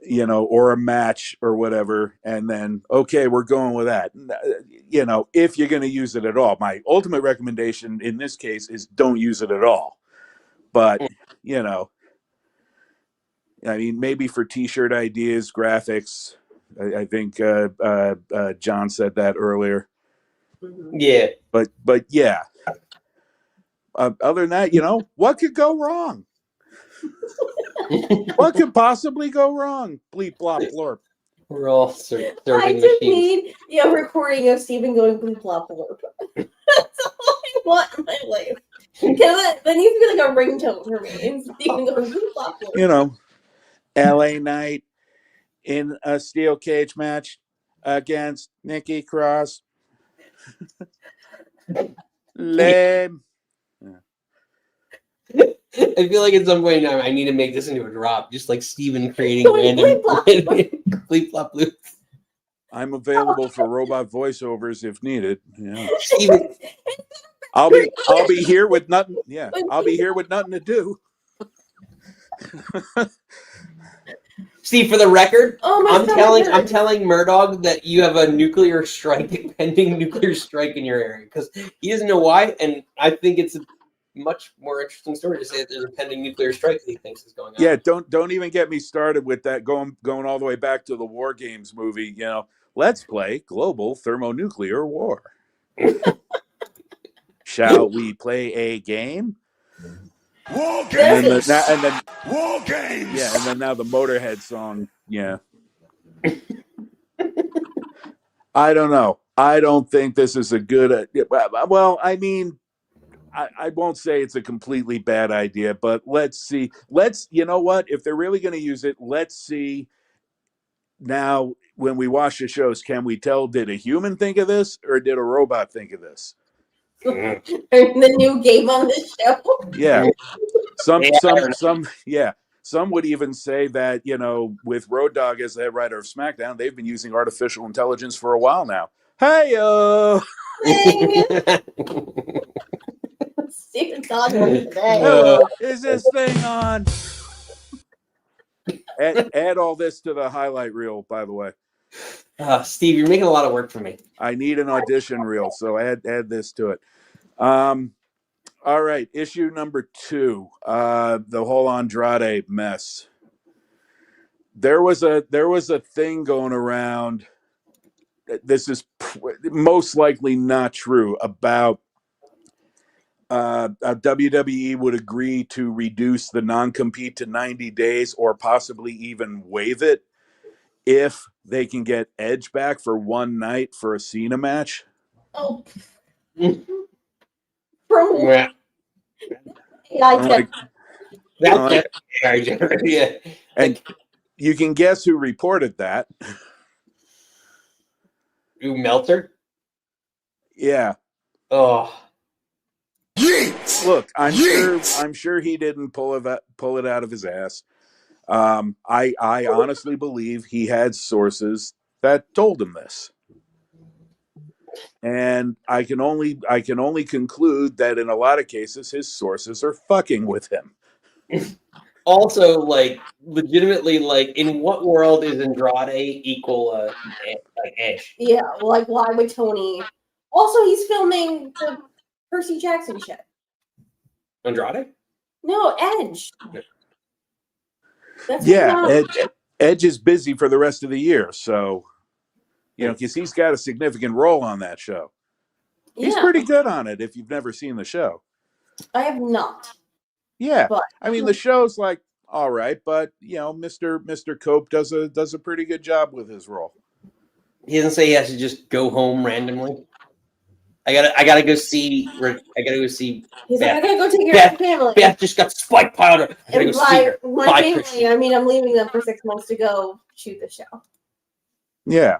or a match or whatever, and then, okay, we're going with that. If you're going to use it at all. My ultimate recommendation in this case is don't use it at all. But, I mean, maybe for t-shirt ideas, graphics, I think John said that earlier. Yeah. But yeah. Other than that, what could go wrong? What could possibly go wrong? Bleep, blop, blorp. We're all serving I machines. just need a recording of Steven going bleep, blop, blorp. That's all I want in my life. Because that needs to be like a ringtone for me. It's Steven going bleep, blop, blorp. LA Knight in a steel cage match against Nikki Cross. Lame. I feel like at some point I need to make this into a drop, just like Steven creating random bleep flop loop. I'm available for robot voiceovers if needed. Yeah. Steven. I'll be here with nothing. Yeah, I'll be here with nothing to do. Steve, for the record, I'm I'm telling Murdoch that you have a nuclear strike, pending nuclear strike in your area, because he doesn't know why, and I think it's a much more interesting story to say that there's a pending nuclear strike that he thinks is going on. Yeah, don't even get me started with that. Going all the way back to the WarGames movie. Let's play global thermonuclear war. Shall we play a game? WarGames. And then WarGames. Yeah, and then now the Motorhead song. Yeah. I don't know. I don't think this is a good. Well, I mean, I won't say it's a completely bad idea, but let's see. You know what? If they're really going to use it, let's see. Now, when we watch the shows, can we tell, did a human think of this or did a robot think of this? The new game on the show. Yeah. Some would even say that, with Road Dogg as the head writer of SmackDown, they've been using artificial intelligence for a while now. Hey, Steven's on today. Is this thing on? Add all this to the highlight reel, by the way. Steve, you're making a lot of work for me. I need an audition reel, so add this to it. All right, issue number 2, the whole Andrade mess. There was a thing going around. This is most likely not true about WWE would agree to reduce the non-compete to 90 days or possibly even waive it if they can get Edge back for one night for a Cena match. Oh. Yeah. Yeah. And you can guess who reported that. Who, Meltzer? Yeah. Oh. Look, I'm sure he didn't pull it out of his ass. I honestly believe he had sources that told him this. And I can only conclude that in a lot of cases his sources are fucking with him. Also, like, legitimately, like, in what world is Andrade equal like Edge? Yeah, like why would Tony? Also, he's filming the Percy Jackson shit. Andrade? No, Edge. That's Yeah, Edge is busy for the rest of the year, so because he's got a significant role on that show. He's pretty good on it. If you've never seen the show, I have not. Yeah, but I mean the show's like all right, but Mr. Cope does a pretty good job with his role. He doesn't say he has to just go home randomly. I gotta go see. He's like, I Beth. gotta go take care of my family. Beth just got spike powder. I And gotta go see her. my Bye, family, Christian. I mean, I'm leaving them for 6 months to go shoot the show. Yeah.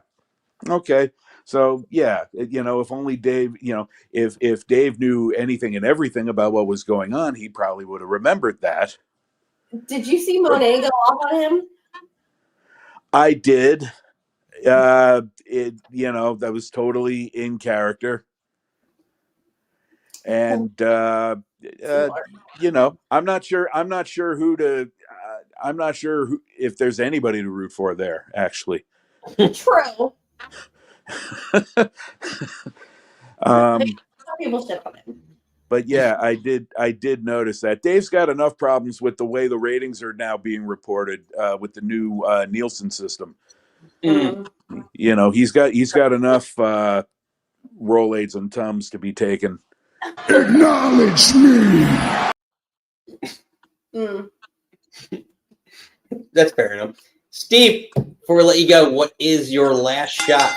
Okay. So yeah, if only Dave, if Dave knew anything and everything about what was going on, he probably would have remembered that. Did you see Monet go off on him? I did. That was totally in character. And I'm not sure if there's anybody to root for there, actually. True. People shit on him. But yeah, I did notice that Dave's got enough problems with the way the ratings are now being reported with the new Nielsen system. He's got enough Rolaids and Tums to be taken. Acknowledge me. That's fair enough. Steve, before we let you go, what is your last shot?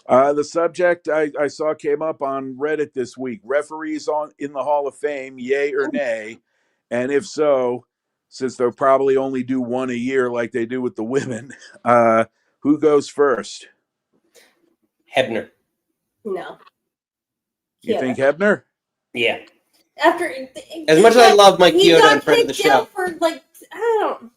The subject I saw came up on Reddit this week. Referees in the Hall of Fame, yay or nay? And if so, since they'll probably only do one a year like they do with the women, who goes first? Hebner. No. You think Hebner? Yeah. After as much as I love Mike Chioda and friend of the show, for like I don't.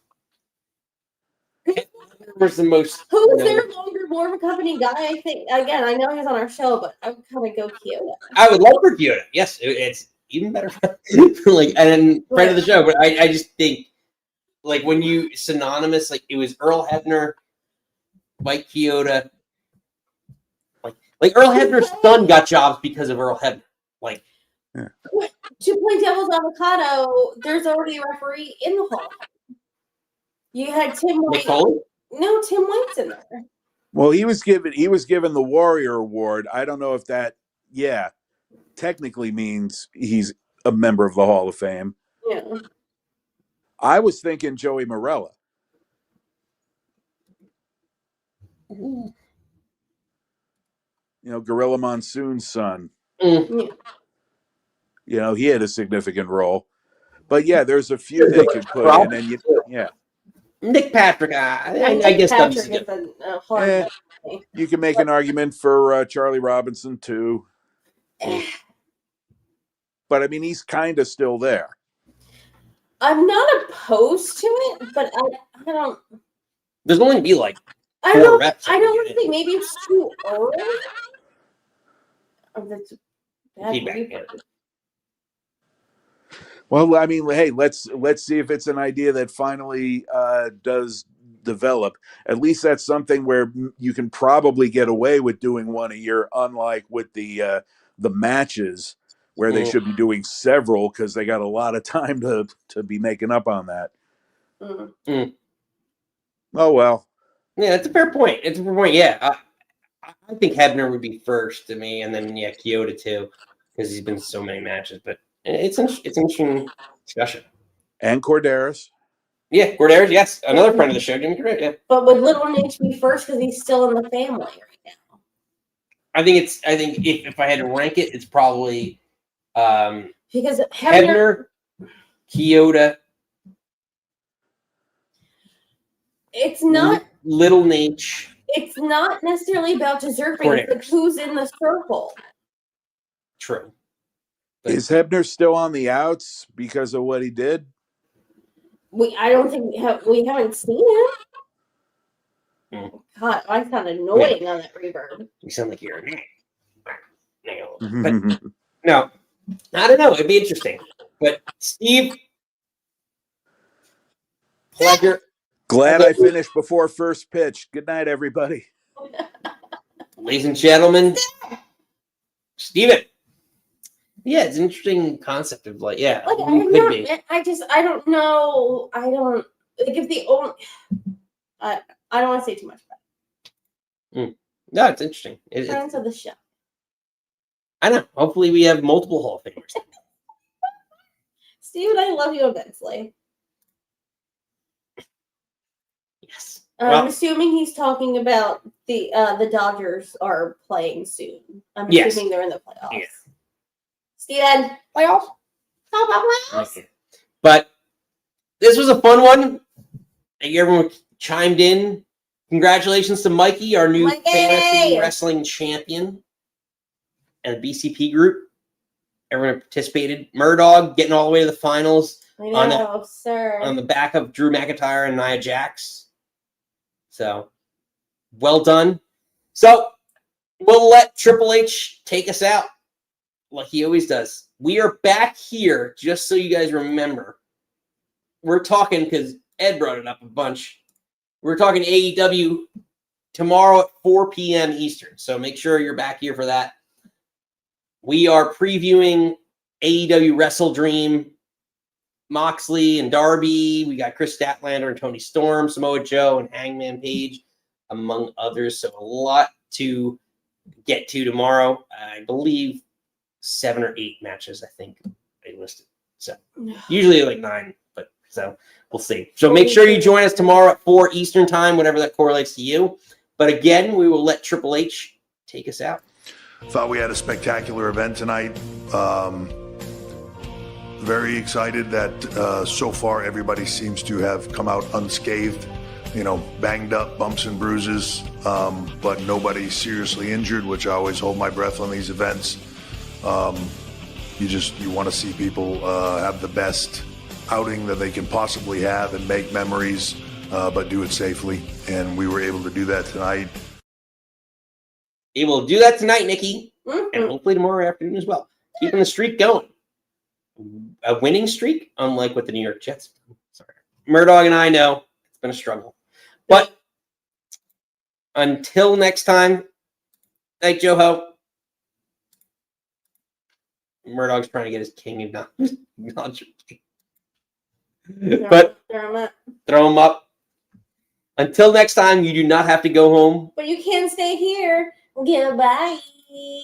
was the most. Who's their longer, more of a company guy? I think again. I know he's on our show, but I would kind of go Chioda. I would love for Chioda. Yes, it's even better. Like and then friend of the show, but I just think like when you synonymous, like it was Earl Hebner, Mike Chioda. Like Earl Hebner's son got jobs because of Earl Hebner. Like to play devil's avocado, there's already a referee in the hall. You had Tim White. No, Tim White's in there. Well, he was given the Warrior Award. I don't know if that, technically means he's a member of the Hall of Fame. Yeah. I was thinking Joey Morella. Gorilla Monsoon's son. Yeah. He had a significant role. But yeah, there's a few they could put in, and Nick Patrick. I guess Patrick is a hard. You can make an argument for Charlie Robinson too. But I mean, he's kind of still there. I'm not opposed to it, but I don't. There's only be like I don't think maybe it's too early. Oh, that's bad. Well, I mean, hey, let's see if it's an idea that finally does develop. At least that's something where you can probably get away with doing one a year, unlike with the matches where they should be doing several because they got a lot of time to be making up on that. Oh well. Yeah, it's a fair point. It's a fair point. Yeah, I think Hebner would be first to me, and then Kyoto too, because he's been in so many matches. But it's an interesting discussion. And Corderas. Yeah, Corderas. Yes, another friend of the show, Jimmy Corderas. Yeah. But would Little Nate be first because he's still in the family right now? I think if I had to rank it, it's probably Because Hebner, Kyoto. It's not Little Nate. It's not necessarily about deserving. It's like who's in the circle. True. Is Hebner still on the outs because of what he did? I don't think we haven't seen him. God, I sound annoying on that reverb. You sound like you're but no, I don't know. It'd be interesting. But Steve, pleasure. Glad I finished before first pitch. Good night, everybody. Ladies and gentlemen, Steven. Yeah, it's an interesting concept of like, yeah, Like, I don't know. I don't like if the only. I don't want to say too much about it. No, it's interesting. Friends of the show. I know. Hopefully, we have multiple Hall of Famers. Steven, I love you immensely. Yes. I'm assuming he's talking about the Dodgers are playing soon. I'm assuming they're in the playoffs. Yeah. Steven, playoffs? How about playoffs? Okay. But this was a fun one. Thank you, everyone chimed in. Congratulations to Mikey, our new fantasy wrestling champion, and the BCP group. Everyone participated. Murdog getting all the way to the finals. I know, sir. On the back of Drew McIntyre and Nia Jax. So, well done. So, we'll let Triple H take us out like he always does. We are back here, just so you guys remember. We're talking, because Ed brought it up a bunch. We're talking AEW tomorrow at 4 p.m. Eastern. So make sure you're back here for that. We are previewing AEW Wrestle Dream, Moxley and Darby. We got Chris Statlander and Tony Storm, Samoa Joe and Hangman Page, among others. So a lot to get to tomorrow. I believe 7 or 8 matches, I think they listed. So usually like 9, but so we'll see. So make sure you join us tomorrow at 4 Eastern time, whatever that correlates to you. But again, we will let Triple H take us out. Thought we had a spectacular event tonight. Very excited that so far everybody seems to have come out unscathed. You know, banged up, bumps and bruises, but nobody seriously injured, which I always hold my breath on these events. You want to see people have the best outing that they can possibly have and make memories, but do it safely. And we were able to do that tonight. Able to do that tonight, Nikki, and hopefully tomorrow afternoon as well. Keeping the streak going. A winning streak, unlike what the New York Jets. Sorry. Murdoch and I know it's been a struggle. But until next time, thank Joho. Murdoch's trying to get his king and not your king. But throw him up. Until next time, you do not have to go home. But you can stay here. Goodbye.